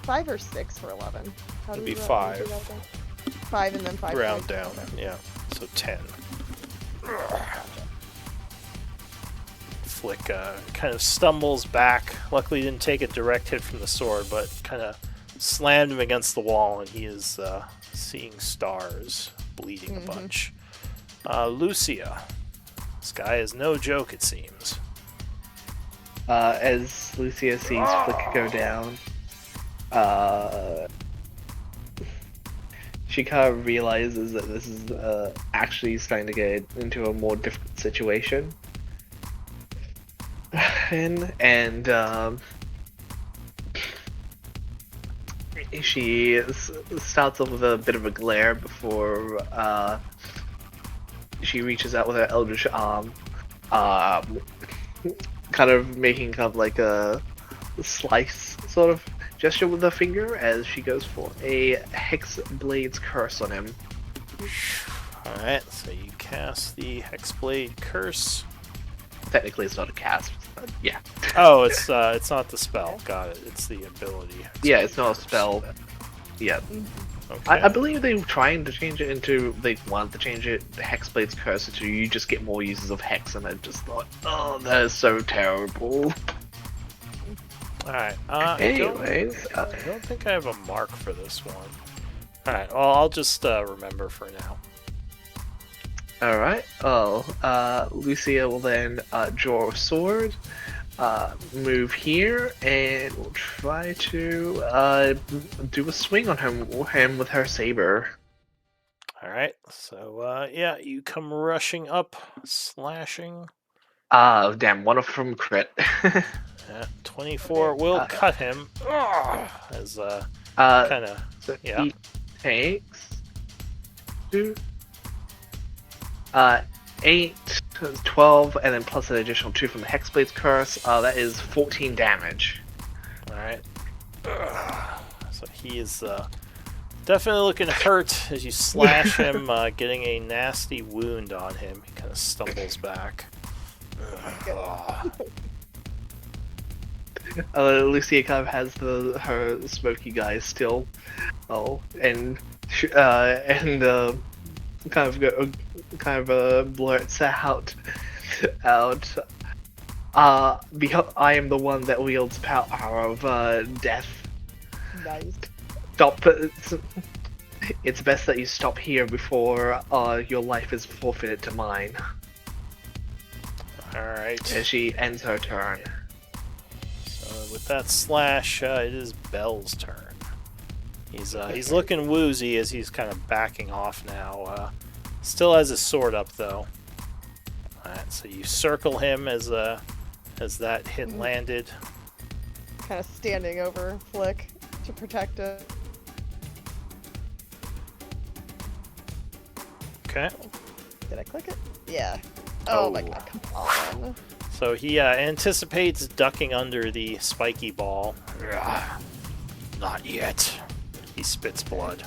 5 or 6 for 11. How It'd do be you, 5. do that again? 5 and then 5. Round poison. down, yeah. So 10. Flick kind of stumbles back. Luckily, he didn't take a direct hit from the sword, but kind of slammed him against the wall, and he is seeing stars, bleeding a bunch. Lucia. This guy is no joke, it seems. As Lucia sees Flick go down, she kind of realizes that this is actually starting to get into a more difficult situation. And she starts off with a bit of a glare before she reaches out with her eldritch arm, kind of making kind of like a slice sort of gesture with her finger as she goes for a Hex Blade's Curse on him. Alright, so you cast the Hexblade Curse. Technically, it's not a cast, but yeah. Oh, it's not the spell. Got it. It's the ability. Yeah, it's not a spell. Yeah. Okay. I believe they were trying to change it into, they wanted to change it, the Hexblade's Curse, to you just get more uses of Hex, and I just thought, oh, that is so terrible. Alright. Anyways, I don't think I have a mark for this one. Alright, well, I'll just remember for now. alright, Lucia will then draw a sword, move here, and we'll try to do a swing on him with her saber. Alright, so yeah, you come rushing up, slashing. Damn, one of them crit. Yeah, 24 will cut him. As kind of So yeah. he takes 2, 8, 12, and then plus an additional 2 from the Hexblade's Curse. That is 14 damage. Alright. So he is definitely looking hurt as you slash him, getting a nasty wound on him. He kind of stumbles back. Lucia kind of has her smoky guys still. And kind of kind of blurts out, out. I am the one that wields power of death. Nice. Stop. It's best that you stop here before your life is forfeited to mine. Alright. As she ends her turn. So with that slash, it is Bell's turn. He's looking woozy as he's kind of backing off now. Still has his sword up though. Alright, so you circle him as that hit landed. Kind of standing over Flick to protect it. Okay. Did I click it? Yeah. Oh my Oh. god, come on. So he anticipates ducking under the spiky ball. Ugh, not yet. He spits blood.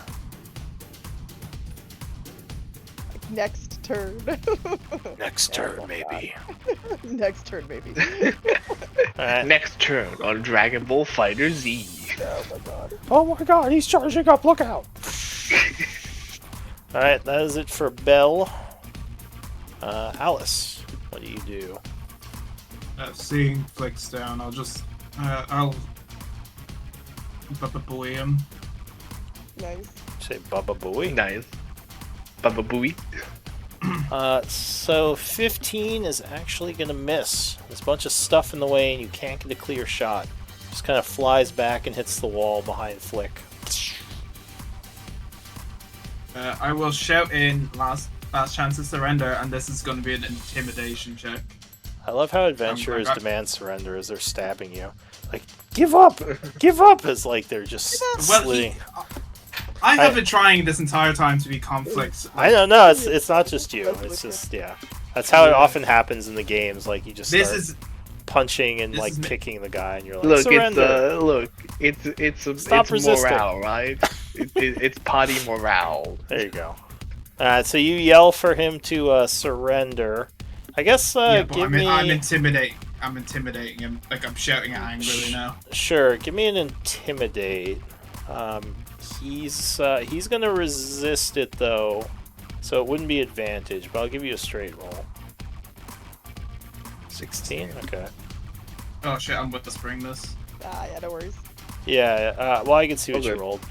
Next turn. Next turn, maybe. Next turn, maybe. Alright. Next turn on Dragon Ball Fighter Z. Oh my god. Oh my god, he's charging up, look out! Alright, that is it for Bell. Alice, what do you do? Seeing Flicks down, I'll just I'll buoy him. Nice. Say Bubba Booey? Nice. Baba Booey. So 15 is actually gonna miss. There's a bunch of stuff in the way and you can't get a clear shot. Just kind of flies back and hits the wall behind Flick. I will shout in last chance to surrender, and this is going to be an intimidation check. I love how adventurers I- demand surrender as they're stabbing you. Like, give up! Give up! As like they're just Well, slitting. I have been trying this entire time to be conflict. I don't know, it's not just you. It's just, yeah. That's how it often happens in the games. Like, you just This start is punching and this like is me- kicking the guy, and you're like, Look, surrender! it's Stop resisting. morale, right? It's party morale. There you go. So you yell for him to surrender. I guess yeah, but give I'm me intimidating him. Like I'm shouting at angrily now. sure. Give me an intimidate. He's gonna resist it though, so it wouldn't be advantage. But I'll give you a straight roll. 16. Okay. Oh shit! I'm whispering this. Yeah, no worries. Yeah. Well, I can see what you Okay. rolled.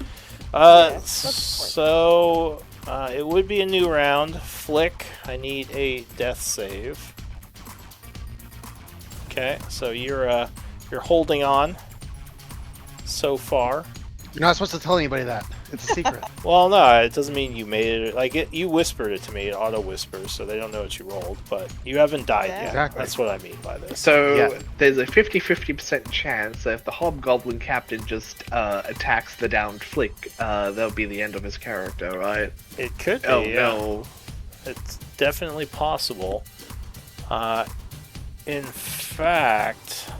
that's the point. So it would be a new round. Flick. I need a death save. Okay. So you're holding on. So far. You're not supposed to tell anybody that. It's a secret. Well, no, it doesn't mean you made it. Like you whispered it to me. It auto whispers, so they don't know what you rolled. But you haven't died Yeah. yet. Exactly. That's what I mean by this. So Yeah. there's a 50-50% chance that if the Hobgoblin Captain just attacks the downed Flick, that'll be the end of his character, right? It could be. Oh yeah. no. It's definitely possible. In fact,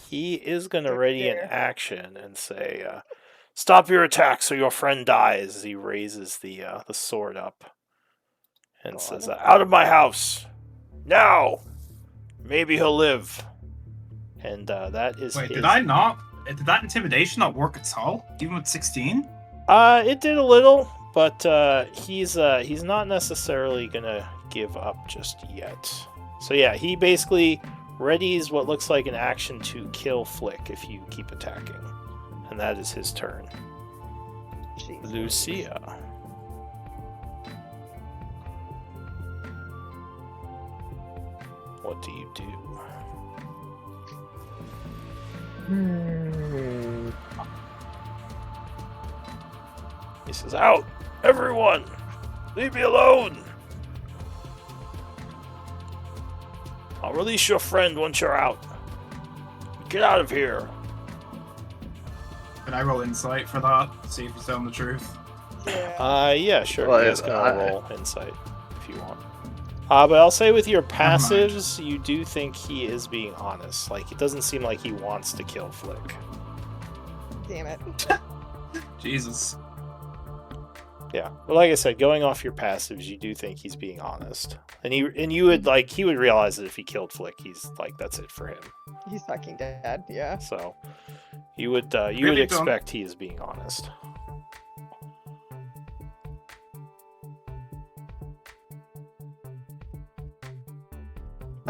he is going to ready an action and say, "Stop your attack, so your friend dies." As he raises the sword up and says, "Out of my house now. Maybe he'll live." And that is. Wait, his... did I not? Did that intimidation not work at all? Even with 16? It did a little, but he's not necessarily gonna give up just yet. So yeah, he basically readies what looks like an action to kill Flick if you keep attacking, and that is his turn. Jeez. Lucia. What do you do? He says, "Out! Everyone! Leave me alone! I'll release your friend once you're out. Get out of here!" Can I roll insight for that? See if he's telling the truth. Yeah. Yeah, sure. Well, You guys can all I- roll insight if you want. But I'll say with your Never mind. passives, you do think he is being honest. Like, it doesn't seem like he wants to kill Flick. Damn it. Jesus. Yeah, but like I said, going off your passives, you do think he's being honest, and you would like he would realize that if he killed Flick, he's like that's it for him. He's fucking dead. Yeah. So you would Really don't- expect he is being honest.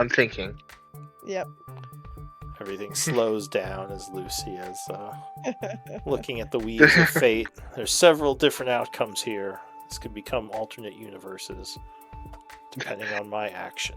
I'm thinking. Yep. Everything slows down as Lucy is looking at the weaves of fate. There's several different outcomes here. This could become alternate universes, depending on my action.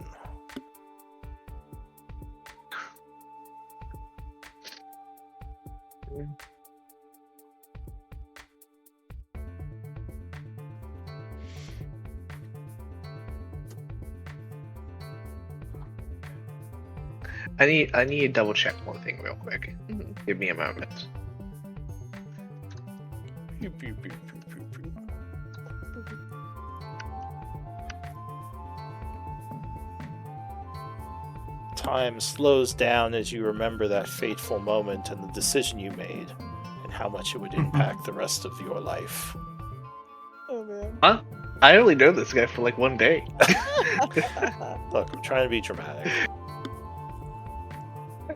I need to double check one thing real quick. Mhm. Give me a moment. Time slows down as you remember that fateful moment and the decision you made, and how much it would impact the rest of your life. Oh man. Huh? I only know this guy for like 1 day. Look, I'm trying to be dramatic.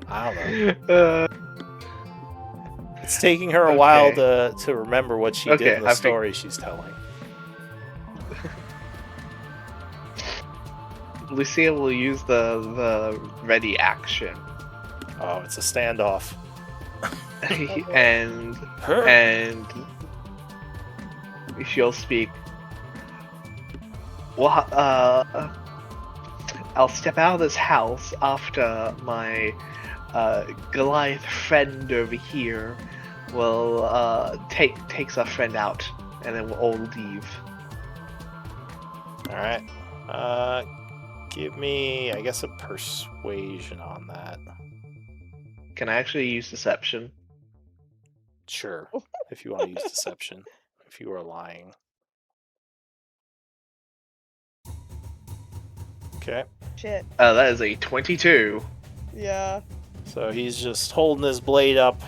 I don't know. Uh, It's taking her a while Okay. to remember what she Okay, did in the I story she's telling. Lucia will use the ready action, Oh, it's a standoff. and Her. and she'll speak. Well, I'll step out of this house after my Goliath friend over here will takes our friend out, and then we'll all leave. All right. Give me, I guess, a persuasion on that. Can I actually use deception? Sure, if you want to use deception. If you are lying. Okay. Shit. That is a 22. Yeah. So he's just holding his blade up,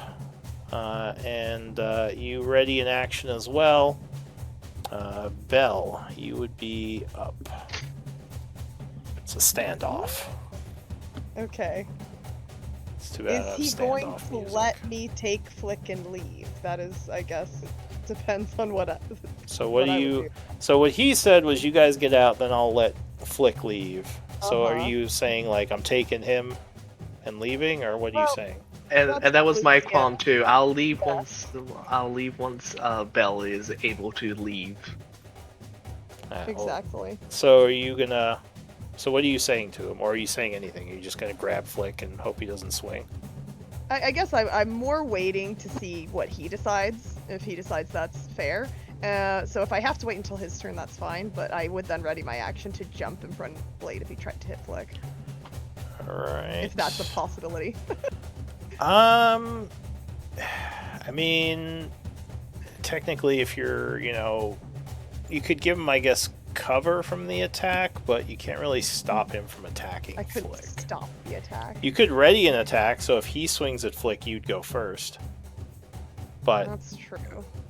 and you ready in action as well. Bell, you would be up. It's a standoff. Okay. It's too bad I have Is he going standoff to music. let me take Flick and leave? That is, I guess, depends on what. So what do I would you? do. So what he said was, you guys get out, then I'll let Flick leave. So are Uh-huh. you saying like I'm taking him and leaving, or what are you Well, saying? And that was my Lucia. qualm too. I'll leave Yeah. once Belle is able to leave. Well, Exactly. so are you gonna? So what are you saying to him, or are you saying anything? Are you just gonna grab Flick and hope he doesn't swing? I guess I'm more waiting to see what he decides, if he decides that's fair. So if I have to wait until his turn, that's fine, but I would then ready my action to jump in front of Blade if he tried to hit Flick. All right. If that's a possibility. I mean, technically, if you're, you could give him, I guess, cover from the attack, but you can't really stop him from attacking I could Flick. stop the attack. You could ready an attack, so if he swings at Flick, you'd go first. But That's true.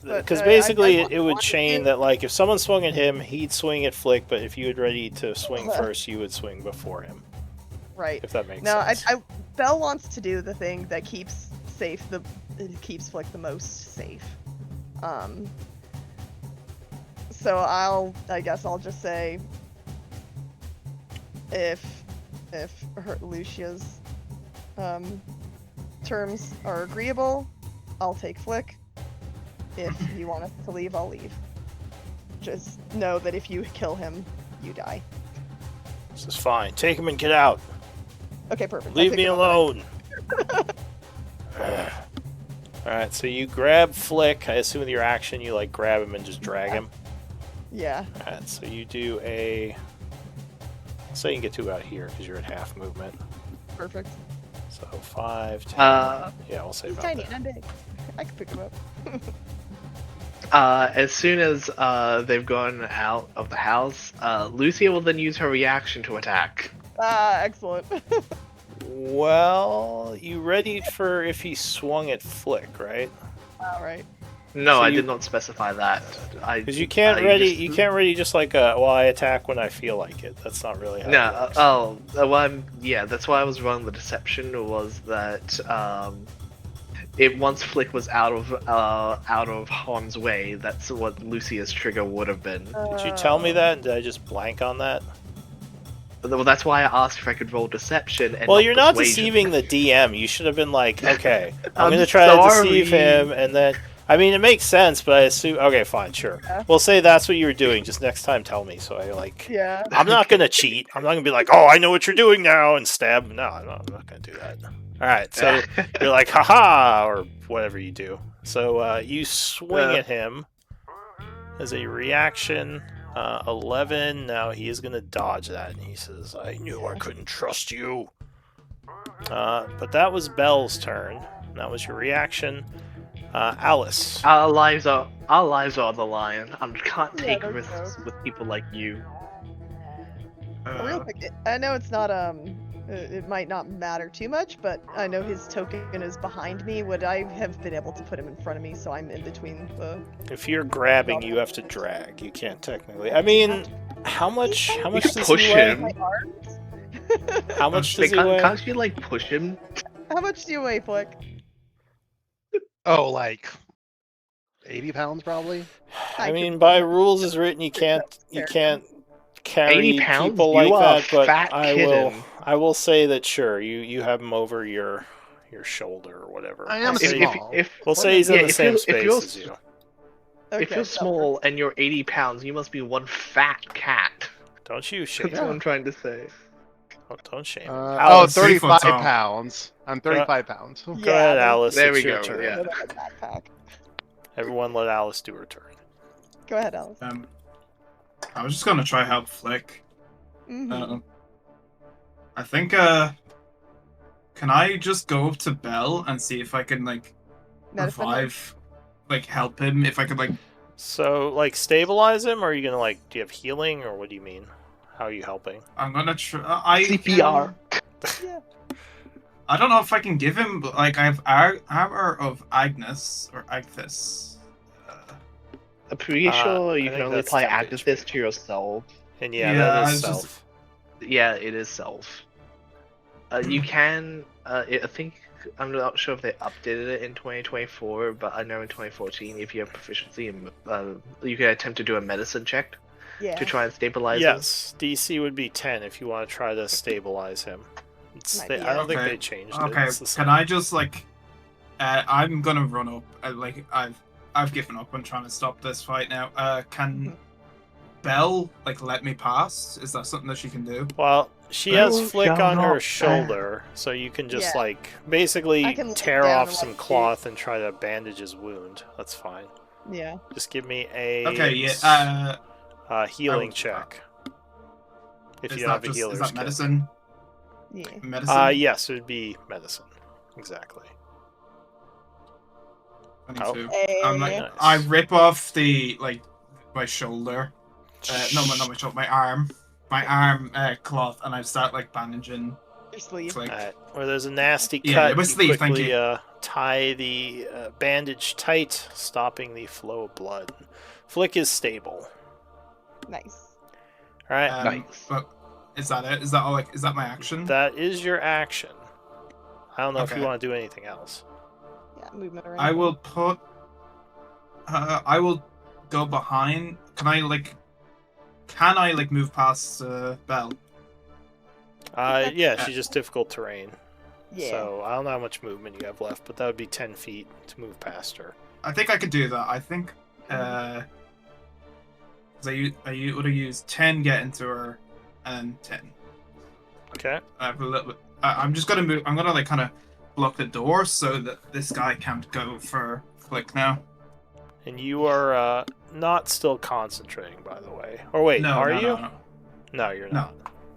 But, because I basically want- it would want chain to- that, like, if someone swung at him, he'd swing at Flick, but if you had ready to swing first, you would swing before him. Right. If that makes No, sense. Belle wants to do the thing that keeps it keeps Flick the most safe. So I guess I'll just say, if Lucia's terms are agreeable, I'll take Flick. If you want us to leave, I'll leave. Just know that if you kill him, you die. This is fine. Take him and get out. Okay, perfect. I'll Leave take me him. alone. Alright, so you grab Flick. I assume with your action you like grab him and just drag him. Yeah. Alright, so you do a. So you can get to about here because you're at half movement. Perfect. So 5, 10. Uh, Yeah, we'll say He's about tiny that. and I'm big. I can pick him up. As soon as they've gone out of the house, Lucia will then use her reaction to attack. Excellent. Well, you readied for if he swung at Flick, right? Alright. No, So I you- did not specify that. Because you can't I ready. just- You can't ready just like I attack when I feel like it. That's not really how No, it works. yeah, that's why I was wrong. The deception was that it once Flick was out of harm's way. That's what Lucia's trigger would have been. Did you tell me that? Did I just blank on that? Well, that's why I asked if I could roll deception and Well, not you're not persuasion. deceiving the DM. You should have been like, okay, I'm I'm going to try to deceive sorry. him, and then. I mean, it makes sense, but I assume. Okay, fine, sure. Yeah. We'll say that's what you were doing. Just next time, tell me. So I like. Yeah. I'm not gonna cheat. I'm not gonna be like, oh, I know what you're doing now, and stab. No, I'm not gonna do that. All right, so you're like, haha, or whatever you do. So you swing at him as a reaction. 11. Now he is gonna dodge that, and he says, "I knew I couldn't trust you." But that was Belle's turn. That was your reaction. Alice. Our lives are on the line. I can't Yeah, take that's risks with people like you. Real quick, I know it's not it might not matter too much, but I know his token is behind me. Would I have been able to put him in front of me so I'm in between the? If you're grabbing, you have to drag. You can't technically. I mean, how much You does can he push weigh? him. My arms. How much Wait, does he weigh? can't you like push him? How much do you weigh, Flick? Oh, like 80 pounds probably. I mean, by rules as written, you can't carry 80 pounds? people You like are that. But fat I will say that sure, you have him over your shoulder or whatever. I am We'll say- small. We'll say he's in the if same you're- space if you're, as you. If you're small and you're 80 pounds, you must be one fat cat. Don't you shame That's what him. I'm trying to say. Don't shame him. Oh, Alice, 35 3 foot tall. pounds. I'm 35 pounds. go ahead, Alice. There it's we your go, turn. yeah. Backpack. Everyone, let Alice do her turn. Go ahead, Alice. I was just gonna try help Flick. Mm-hmm. I think can I just go up to Bell and see if I can like Medicine? revive, like help him if I could like. So, like, stabilize him, or are you gonna like? Do you have healing, or what do you mean? How are you helping? I'm gonna try. CPR. Yeah. I don't know if I can give him, but like I have armor of Agnes or Agthis. I'm pretty sure I you can think only that's apply 10 Agnes to yourself. And yeah, Yeah, that I is was self. just- Yeah, it is self. You can. I think I'm not sure if they updated it in 2024, but I know in 2014, if you have proficiency in, you can attempt to do a medicine check Yeah. to try and stabilize him. Yes, DC would be 10 if you want to try to stabilize him. Might be I don't think okay. they changed it. Okay, It's the same. can I just like? I'm gonna run up. Like I've given up on trying to stop this fight now. Can Belle like let me pass? Is that something that she can do? Well, she Bell has Flick shall on her not shoulder, so you can just Yeah. like basically I can lay tear down off and, some like, cloth and try to bandage his wound. That's fine. Yeah. Just give me a Okay, yeah. healing will- check. If Is you that have a just healer's is that kit. medicine? Yeah. Medicine. Yes, it would be medicine. Exactly. 22. Hey. I'm like, Nice. I rip off the like my shoulder. No, not my shoulder, my arm cloth, and I start like bandaging. Your sleeve. Like, Alright, where there's a nasty Yeah, cut, yeah, my you sleeve, thank quickly you. tie the bandage tight, stopping the flow of blood. Flick is stable. Nice. Alright, Nice. But is that it? Is that all? Like, is that my action? that is your action. I don't know if you Okay. want to do anything else. Yeah, movement around. I will put. I will go behind. Can I like? Can I like move past Belle? Yeah, she's just difficult terrain. Yeah. So I don't know how much movement you have left, but that would be 10 feet to move past her. I think I could do that. I think. Cause I would have used 10 get into her, and 10. Okay. I have a little bit. I'm just gonna move. I'm gonna like kind of block the door so that this guy can't go for Flick now. And you are not still concentrating, by the way. Or wait, no, are no, you? No, no. No, you're No. not.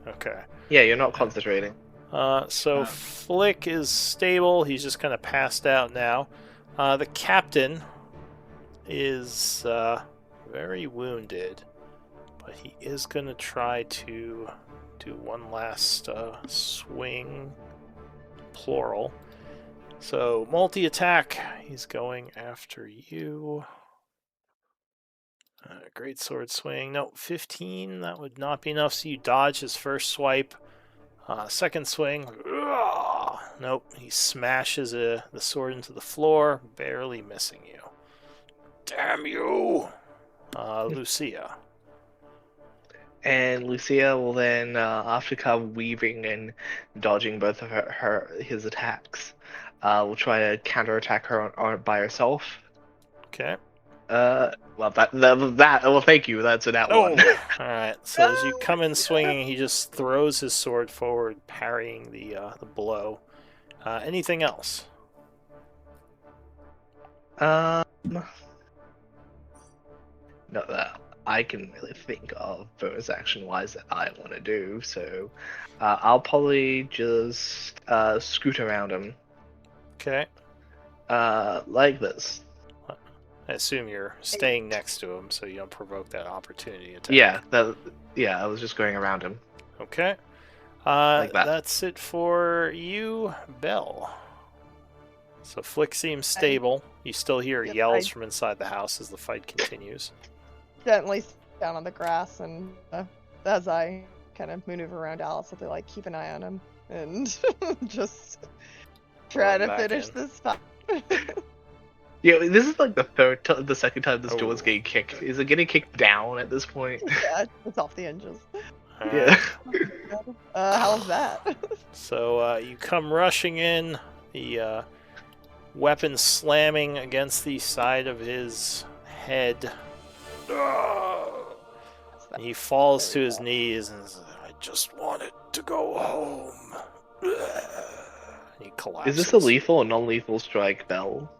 Okay. Yeah, you're not concentrating. So Flick is stable. He's just kind of passed out now. The captain is very wounded, but he is going to try to do one last swing, plural. So multi-attack. He's going after you. Great sword swing. No, 15. That would not be enough. So you dodge his first swipe. Second swing. Nope. He smashes the sword into the floor, barely missing you. Damn you! Lucia. And Lucia will then, after kind of weaving and dodging both of his attacks, will try to counterattack her by herself. Okay. Well, well, thank you. That's an one. Alright, so as you come in swinging, he just throws his sword forward, parrying the blow. Anything else? Not that I can really think of bonus action wise that I want to do. So, I'll probably just scoot around him. Okay. Like this. I assume you're staying next to him, so you don't provoke that opportunity attack. Yeah, I was just going around him. Okay. Like that. That's it for you, Belle. So Flick seems stable. You still hear Yep, yells from inside the house as the fight continues. Gently sit down on the grass, and as I kind of maneuver around Alice, I'll be like, keep an eye on him, and just try to finish this fight. Yeah, this is like the second time this door's getting kicked. Is it getting kicked down at this point? Yeah, it's off the hinges. Yeah. How's that? So you come rushing in, the weapon slamming against the side of his head. And he falls to his knees and says, I just wanted to go home. And he collapses. Is this a lethal or non-lethal strike, Belle?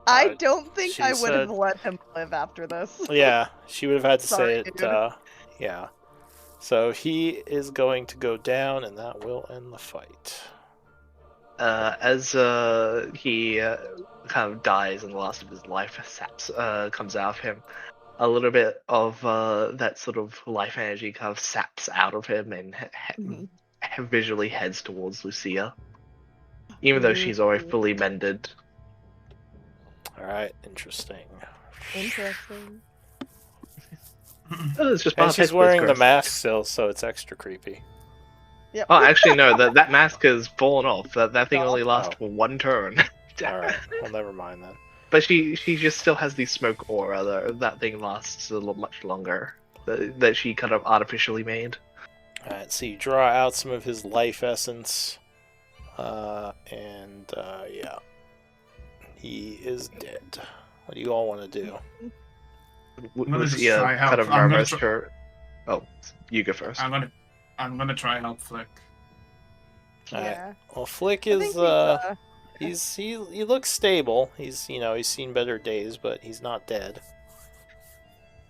I don't think she I would have said- let him live after this. Yeah, she would have had to Sorry, say it. dude. Yeah. So he is going to go down, and that will end the fight. As he kind of dies and the last of his life comes out of him, a little bit of that sort of life energy kind of saps out of him and visually heads towards Lucia, even though she's already fully mended. All right, interesting. Interesting. It's just And she's wearing the mask still, so it's extra creepy. Yep. Oh, actually, no. That mask has fallen off. That thing only lasts Oh. for one turn. All right, well, never mind then. But she just still has the smoke aura. That thing lasts a little much longer. That she kind of artificially made. All right, so you draw out some of his life essence, yeah, he is dead. What do you all want to do? gonna just Lucia try help. kind of I'm gonna murmurs try- her. Oh, you go first. I'm gonna try help Flick. All right. Yeah. Well, Flick I think is he looks stable. He's seen better days, but he's not dead.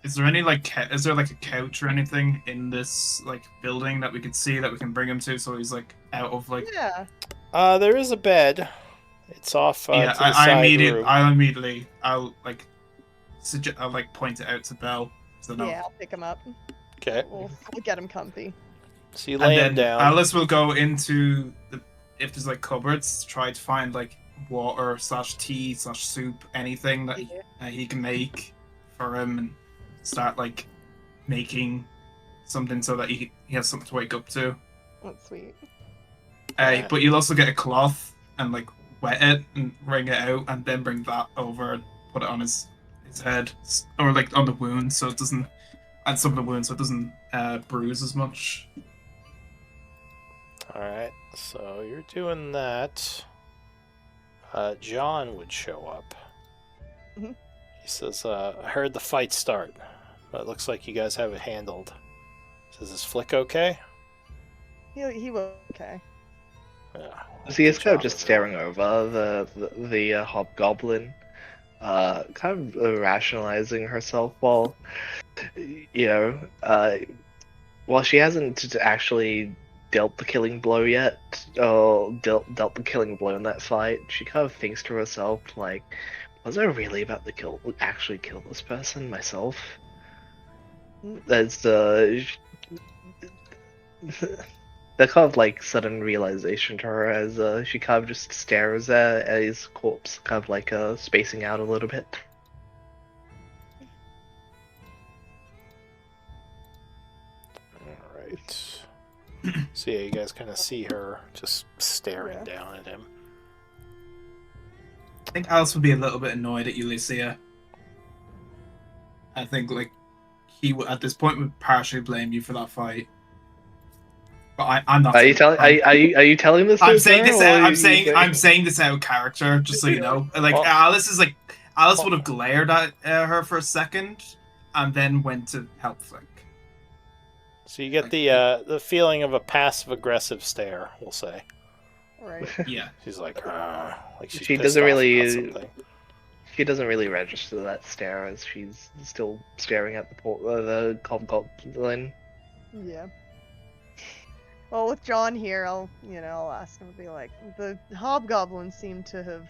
Is there any is there like a couch or anything in this like building that we could see that we can bring him to so he's like out of like Yeah. There is a bed. It's off to the side room. I'll like point it out to Belle. So no. Yeah, I'll pick him up. Okay, We'll get him comfy. so you And lay him then down. Alice will go into if there's like cupboards to try to find like water / tea / soup, anything that he can make for him, and start like making something so that he has something to wake up to. That's sweet. Yeah. But you'll also get a cloth and like wet it and wring it out, and then bring that over and put it on his head or like on the wound so it doesn't, and some of the wounds so it doesn't bruise as much. All right, so you're doing that. John would show up. Mhm. He says, I heard the fight start, but it looks like you guys have it handled. Says, is Flick okay? He will. Okay. Yeah. So he's good kind of job just of it. staring over the hobgoblin, kind of rationalizing herself while, while she hasn't actually dealt the killing blow yet, or dealt the killing blow in that fight, she kind of thinks to herself, like, was I really about to actually kill this person myself? That's that kind of like sudden realization to her as she kind of just stares at his corpse, kind of like spacing out a little bit. All right. So yeah, you guys kind of see her just staring down at him. I think Alice would be a little bit annoyed at you, Lucia. I think like he at this point would partially blame you for that fight. But I'm not. Are you telling? Are you telling this? I'm to saying her, this. or are I'm you saying saying- I'm saying this out of character, just so you know. Like Well- Alice would have glared at her for a second, and then went to help Flick. So you get the feeling of a passive-aggressive stare, we'll say. Right. Yeah. She's like she's She pissed doesn't off really- about something. She doesn't really register that stare as she's still staring at the hobgoblin. Yeah. Well, with John here, I'll ask him to be like, the hobgoblins seem to have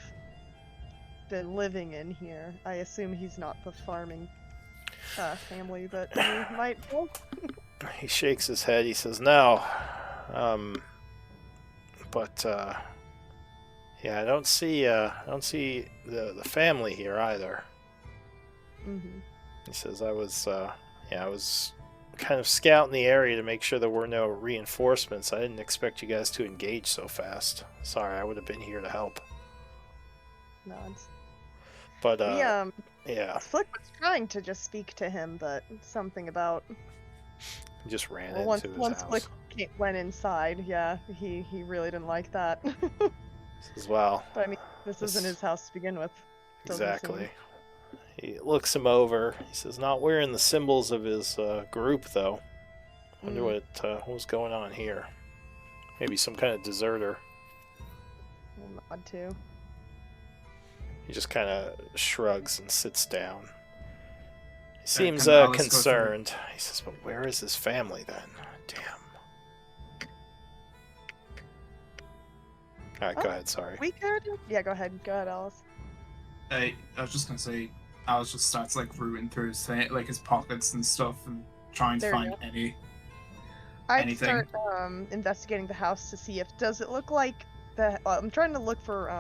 been living in here. I assume he's not the farming family that you might know. He shakes his head. He says, "No, but yeah, I don't see the family here either." Mm-hmm. He says, I was kind of scouting the area to make sure there were no reinforcements. I didn't expect you guys to engage so fast. Sorry, I would have been here to help." Nods. But We, yeah, Flick was trying to just speak to him, but something about he just ran well, into his once house. Flick went inside, yeah, he really didn't like that. As well. But I mean, this isn't his house to begin with. doesn't Exactly. seem. He looks him over. He says, "Not wearing the symbols of his group, though. Wonder what was going on here. Maybe some kind of deserter." We'll nod too. He just kind of shrugs and sits down. He seems can Alice go through? concerned. He says, "But where is his family then? Damn." All right, go ahead. Sorry. We could. Yeah, go ahead. Go ahead, Alice. I was just gonna say, Alice just starts like rooting through his pockets and stuff and trying to There you find any. I'd Anything? start investigating the house to see if does it look like the. I'm trying to look for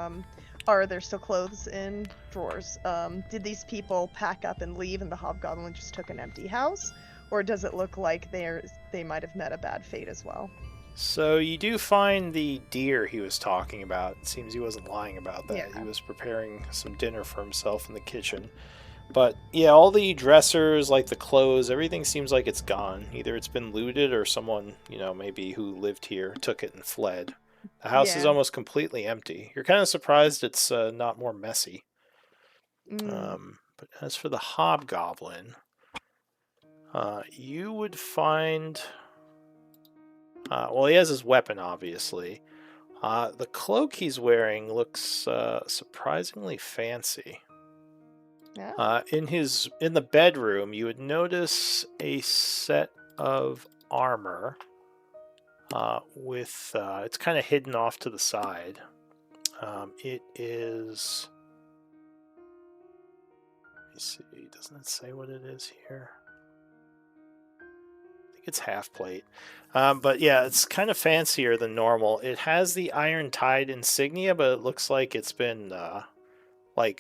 are there still clothes in drawers? Did these people pack up and leave, and the hobgoblin just took an empty house, or does it look like they might have met a bad fate as well? So you do find the deer he was talking about. It seems he wasn't lying about that. Yeah. He was preparing some dinner for himself in the kitchen. But yeah, all the dressers, like the clothes, everything seems like it's gone. Either it's been looted or someone, maybe who lived here took it and fled. The house is Yeah. almost completely empty. You're kind of surprised it's not more messy. But as for the hobgoblin, you would find... well, he has his weapon, obviously. The cloak he's wearing looks surprisingly fancy. Yeah. In the bedroom, you would notice a set of armor with it's kind of hidden off to the side. It is. Let me see. Doesn't it say what it is here? I think it's half plate. But yeah, it's kind of fancier than normal. It has the Iron Tide insignia, but it looks like it's been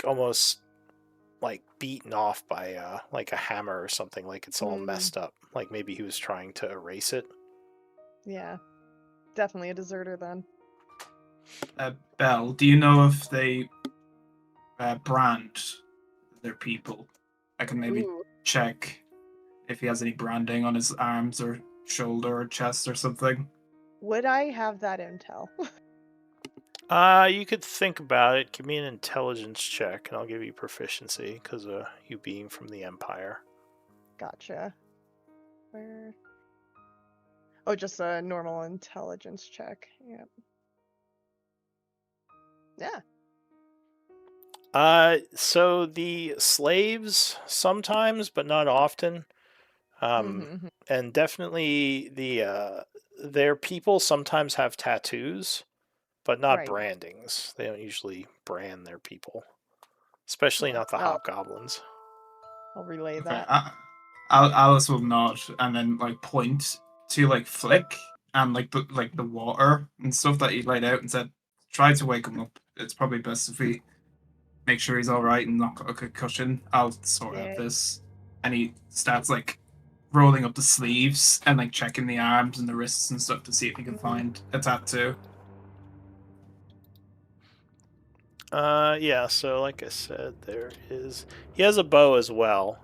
almost beaten off by like a hammer or something. Like it's all messed up. Like maybe he was trying to erase it. Yeah. Definitely a deserter then. Belle, do you know if they brand their people? I can maybe Ooh. check if he has any branding on his arms or shoulder or chest or something. Would I have that intel? You could think about it. Give me an intelligence check, and I'll give you proficiency because of you being from the Empire. Gotcha. Where? Oh, just a normal intelligence check. Yep. Yeah. So the slaves sometimes, but not often. Mhm. And definitely their people sometimes have tattoos, but not Right. brandings. They don't usually brand their people, especially not the Oh. hobgoblins. I'll relay Okay, that. Alice will nod and then point to Flick and the water and stuff that he laid out and said, "Try to wake him up. It's probably best if we make sure he's all right and not got a concussion. I'll sort Yeah. out this." And he starts rolling up the sleeves and checking the arms and the wrists and stuff to see if he can find a tattoo. Yeah, so like I said, he has a bow as well.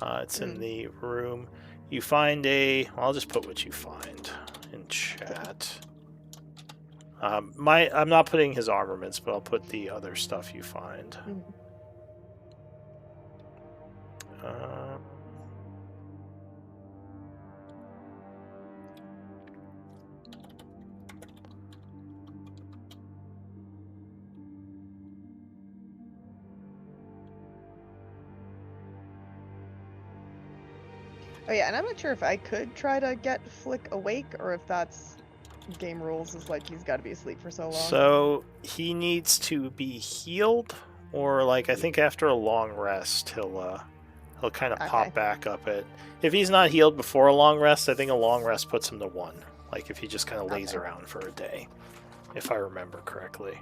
It's in the room. You find a. I'll just put what you find in chat. I'm not putting his armaments, but I'll put the other stuff you find. Uh, Oh yeah, and I'm not sure if I could try to get Flick awake or if that's game rules is like he's got to be asleep for so long. So he needs to be healed, or like I think after a long rest he'll kind of pop back up it. If he's not healed before a long rest, I think a long rest puts him to 1. Like if he just kind of lays around for a day, if I remember correctly.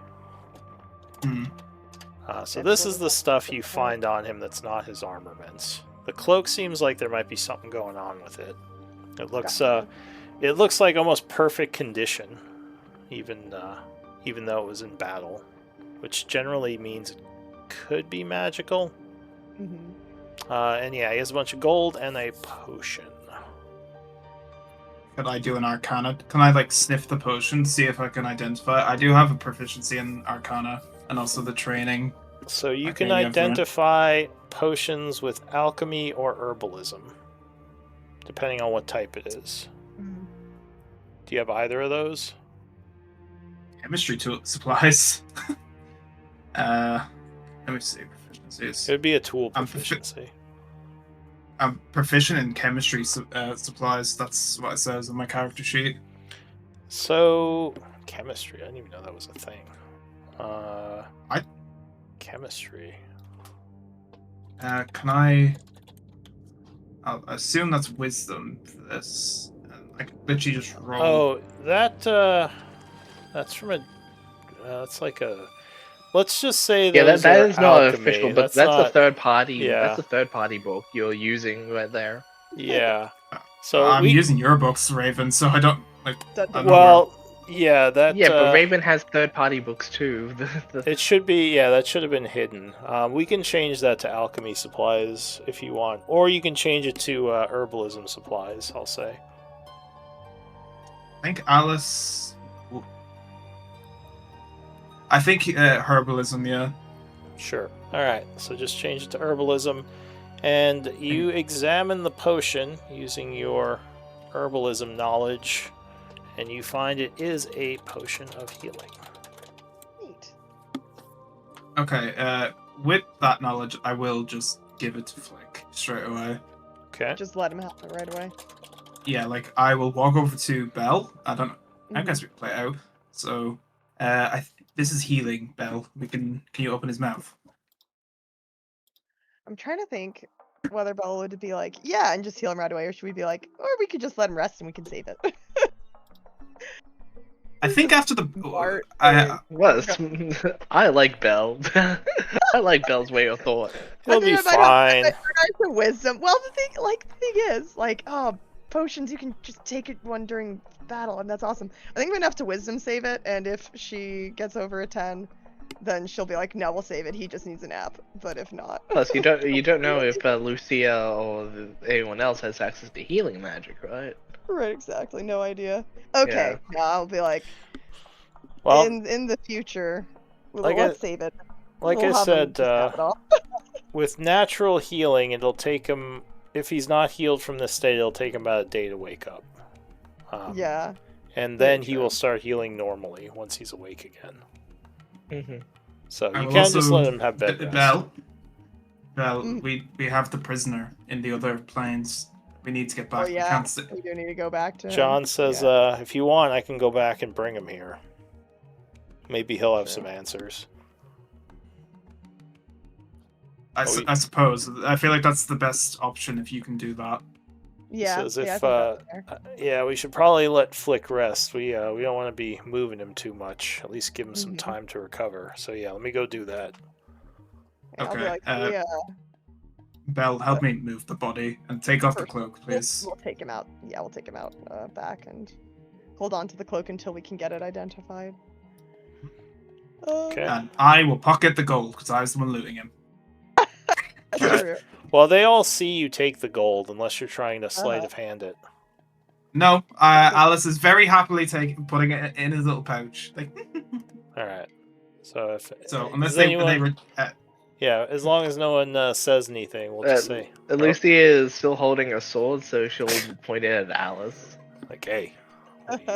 So this is the stuff you find on him that's not his armaments. The cloak seems like there might be something going on with it. It looks like almost perfect condition, even though it was in battle, which generally means it could be magical. And yeah, he has a bunch of gold and a potion. Could I do an Arcana? Can I like sniff the potion, see if I can identify? I do have a proficiency in Arcana and also the training. So you can identify potions with alchemy or herbalism, depending on what type it is. Do you have either of those? Chemistry tool supplies. Let me see proficiencies. It would be a tool proficiency. I'm proficient in chemistry supplies. That's what it says on my character sheet. So chemistry. I didn't even know that was a thing. Chemistry. Can I? I'll assume that's wisdom for this. I can literally just roll. Oh, that's from a. That's like a. Let's just say that is not alchemy. official, but that's not, a third party. Yeah. That's a third party book you're using right there. Yeah. So I'm using your books, Raven. So I don't like. Yeah, that. Yeah, but Raven has third-party books too. It should be. Yeah, that should have been hidden. We can change that to alchemy supplies if you want, or you can change it to herbalism supplies. I'll say. I think Alice. I think herbalism. Yeah. Sure. All right. So just change it to herbalism, and you examine the potion using your herbalism knowledge. And you find it is a potion of healing. Neat. Okay, with that knowledge, I will just give it to Flick straight away. Okay. Just let him have it right away. Yeah, like, I will walk over to Belle. I guess we can play it out. So, this is healing, Belle. Can you open his mouth? I'm trying to think whether Belle would be like, yeah, and just heal him right away, or should we be like, or we could just let him rest and we can save it. I think after the I like Belle. I like Belle's way of thought. He'll be fine. Wisdom. Well, the thing is, like, potions, you can just take it one during battle, and that's awesome. I think we're gonna have to wisdom save it, and if she gets over a 10, then she'll be like, no, we'll save it. He just needs a nap. But if not, plus you don't know if Lucia or anyone else has access to healing magic, right? Right, exactly. No idea. Okay, yeah. I'll be like, well, in the future, let's save it. Like I said, with natural healing, it'll take him, if he's not healed from this state, it'll take him about a day to wake up. Yeah. And then he will start healing normally once he's awake again. So you can't just let him have bed rest. Belle, we have the prisoner in the other planes. We need to get back. Oh, yeah. We do need to go back to him. John says, if you want, I can go back and bring him here. Maybe he'll have some answers. I suppose. I feel like that's the best option if you can do that. Yeah. Says if, we should probably let Flick rest. We don't want to be moving him too much. At least give him some time to recover. So yeah, let me go do that. Okay. Belle, help me move the body and take off the cloak, please. We'll take him out. Yeah, we'll take him out back and hold on to the cloak until we can get it identified. Okay. And I will pocket the gold because I was the one looting him. That's true. Well, they all see you take the gold, unless you're trying to sleight of hand it. No, Alice is very happily putting it in his little pouch. Like, All right. So if unless does anyone, they yeah, as long as no one says anything, we'll just say, Lucy is still holding a sword, so she'll point it at Alice. like, hey.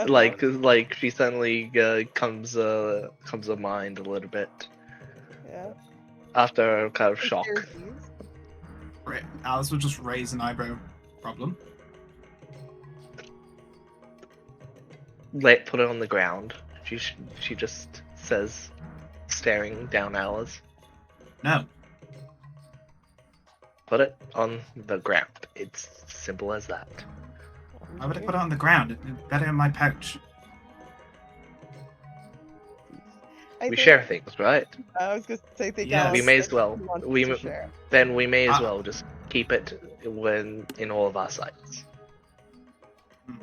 Like she suddenly comes to mind a little bit Yeah. after a kind of shock. Syracuse. Alice would just raise an eyebrow. Problem. Put it on the ground. She just says, staring down Alice. No. Put it on the ground. It's simple as that. Why would I put it on the ground? It's better in my pouch. We share things, right? I was gonna say, think Yes. Alice We may as well. wants We to share. then we may as well just keep it in all of our sites. You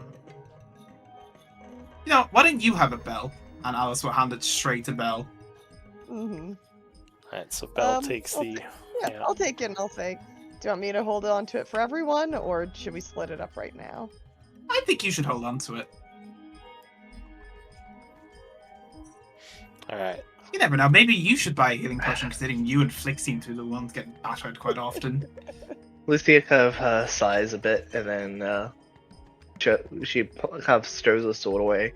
know, why don't you have a bell? And Alice will hand it straight to Belle. Mm-hmm. Alright, so Belle takes the... Yeah, I'll take it and I'll say, do you want me to hold on to it for everyone, or should we split it up right now? I think you should hold on to it. Alright. You never know. Maybe you should buy a healing potion, considering you and Flick seem to be the ones getting battered quite often. Lucia kind of sighs a bit, and then she kind of stows the sword away.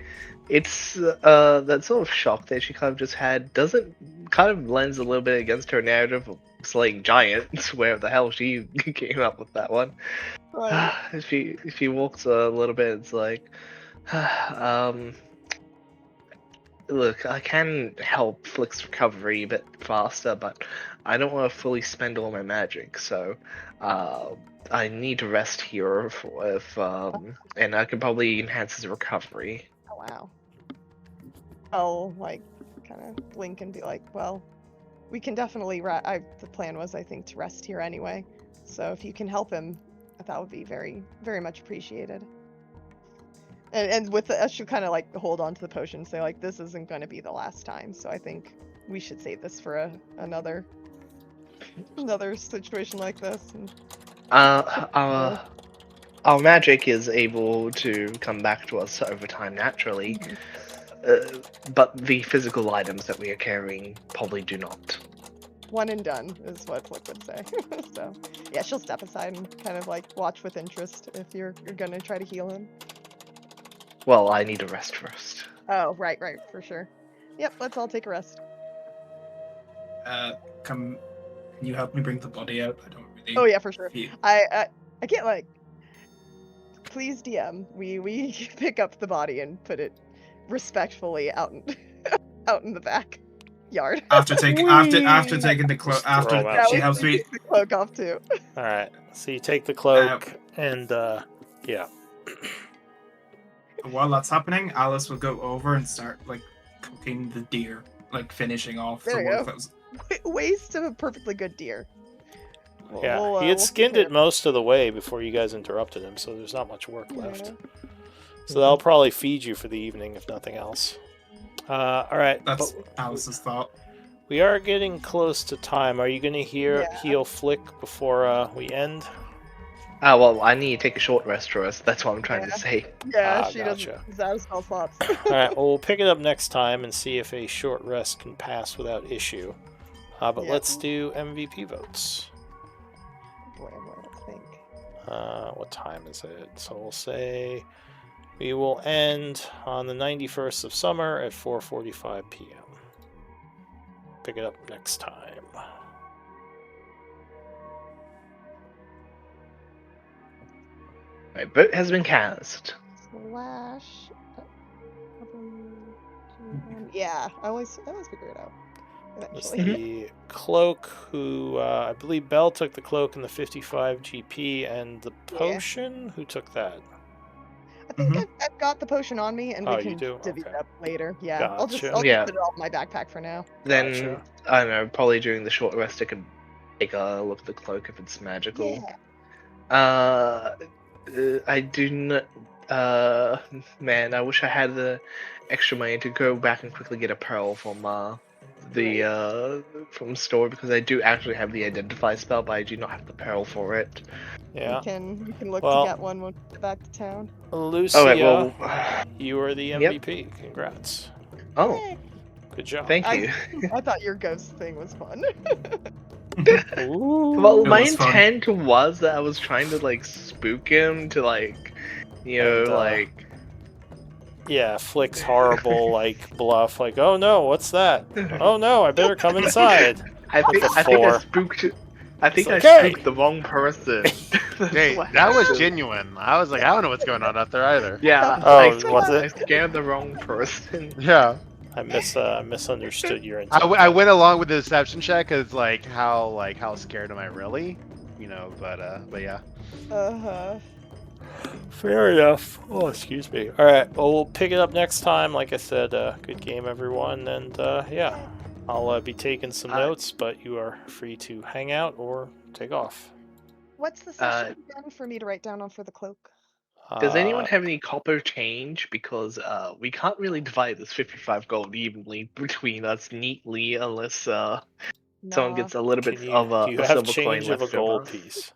It's that sort of shock that she kind of just had doesn't kind of lends a little bit against her narrative of slaying giants. Where the hell she came up with that one? Right. She walks a little bit. It's like, look, I can help Flick's recovery a bit faster, but I don't want to fully spend all my magic, so I need to rest here and I can probably enhance his recovery. Oh, wow. I'll, like, kind of blink and be like, well, we can definitely the plan was, I think, to rest here anyway. So if you can help him, that would be very, very much appreciated. And with the, she'll kind of, like, hold on to the potion and say, like, this isn't going to be the last time. So I think we should save this for another situation like this. And... Our magic is able to come back to us over time naturally. Mm-hmm. But the physical items that we are carrying probably do not. One and done is what Flick would say. So, yeah, she'll step aside and kind of like watch with interest if you're gonna try to heal him. Well, I need to rest first. Oh, right, for sure. Yep, let's all take a rest. Can you help me bring the body out? I don't really. Oh yeah, for sure. feel- I can't like. Please DM. We pick up the body and put it respectfully out in the back yard. After taking the cloak, Just throw 'em out. she helps me. Take the cloak off too. Alright, so you take the cloak, and, yeah. While that's happening, Alice will go over and start like cooking the deer, like finishing off There the you work go. that was. Waste of a perfectly good deer. Yeah, We'll, he had we'll skinned prepare- it most of the way before you guys interrupted him, so there's not much work left. Yeah. So that'll probably feed you for the evening, if nothing else. Alright, That's Alice's thought. we are getting close to time. Are you going to heal Flick before we end? Well, I need to take a short rest first. That's what I'm trying Yeah. to say. Yeah, Ah, she gotcha. doesn't. That is spell slots. Alright, well, we'll pick it up next time and see if a short rest can pass without issue. But Yeah. let's do MVP votes. Boy, let's think. What time is it? So we'll say we will end on the 91st of summer at 4:45 p.m. Pick it up next time. My vote has been cast. Slash. Yeah, I always figure it out. It's Eventually. the cloak who, I believe Belle took the cloak and the 55 GP, and the potion, who took that? I think I've got the potion on me, and Oh, we you can do? divvy Okay. it up later. Yeah, I'll just Gotcha. Yeah. put it all in my backpack for now. Then Gotcha. I don't know. Probably during the short rest, I could take a look at the cloak if it's magical. Yeah. I do not. Man, I wish I had the extra money to go back and quickly get a pearl from the from store because I do actually have the identify spell, but I do not have the peril for it. Yeah. We can look Well- to get one when we get back to town. Lucia, Oh wait, well, you are the Yep. MVP. Congrats. oh, Yay. Good job. thank you. I thought your ghost thing was fun. Ooh. Well, It my was fun. intent was that I was trying to like spook him to like, And, like. Yeah, Flick's horrible, like, bluff, like, oh no, what's that? Oh no, I better come inside. I think the I four. spooked. I think It's I like, hey! spooked the wrong person. That's Hey, what that was happened. genuine. I was like, I don't know what's going on out there either. Yeah, Oh, I was I it? scared the wrong person. Yeah. I misunderstood your I, intent. I went along with the deception check because how scared am I really? But yeah. Uh-huh. Fair enough. Oh, excuse me. All right. Well, we'll pick it up next time. Like I said, good game, everyone. And yeah, I'll be taking some notes, but you are free to hang out or take off. What's the session again for me to write down on for the cloak? Does anyone have any copper change? Because we can't really divide this 55 gold evenly between us neatly unless someone Nah. gets a little bit Do of you a have silver coin change of left a gold over. piece?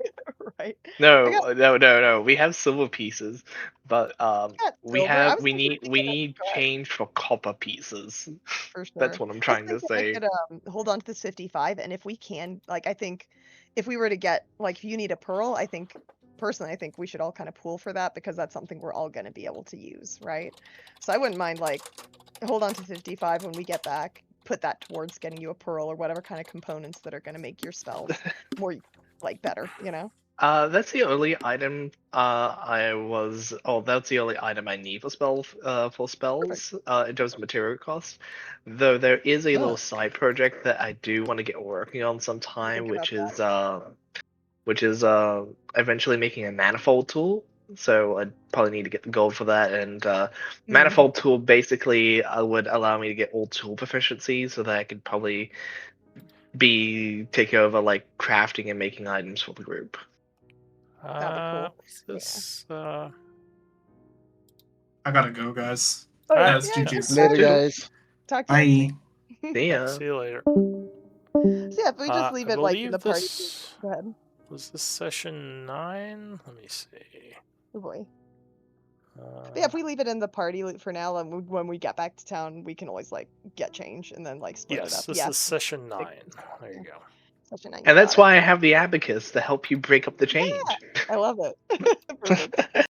Right. No. We have silver pieces, but got we silver. I have was we thinking need we we could need go ahead. change for copper pieces. For sure. That's what I'm I trying to was thinking say. I could hold on to this 55, and if we can, like, I think if we were to get, like, if you need a pearl, I think we should all kind of pool for that because that's something we're all going to be able to use, right? So I wouldn't mind, like, hold on to 55 when we get back, put that towards getting you a pearl or whatever kind of components that are going to make your spells more, like, better, you know? That's the only item that's the only item I need for spells in terms of material cost. Though there is a little side project that I do want to get working on sometime, Think which is eventually making a manifold tool. So I probably need to get the gold for that. And manifold tool basically would allow me to get all tool proficiency, so that I could probably be taking over like crafting and making items for the group. That'd be cool. What's this? I gotta go, guys. Oh, yeah. That's Yeah, GG's. Later, guys. Talk to you Bye. next See ya. See you later. So yeah, if we just leave I it like in believe the party. this Go ahead. was this session 9. Let me see. Oh boy. But yeah, if we leave it in the party for now, and when we get back to town, we can always like get change and then like split it Yes, up. this is session 9. There you go. Session 9. And that's why I have the abacus to help you break up the change. I love it. Perfect.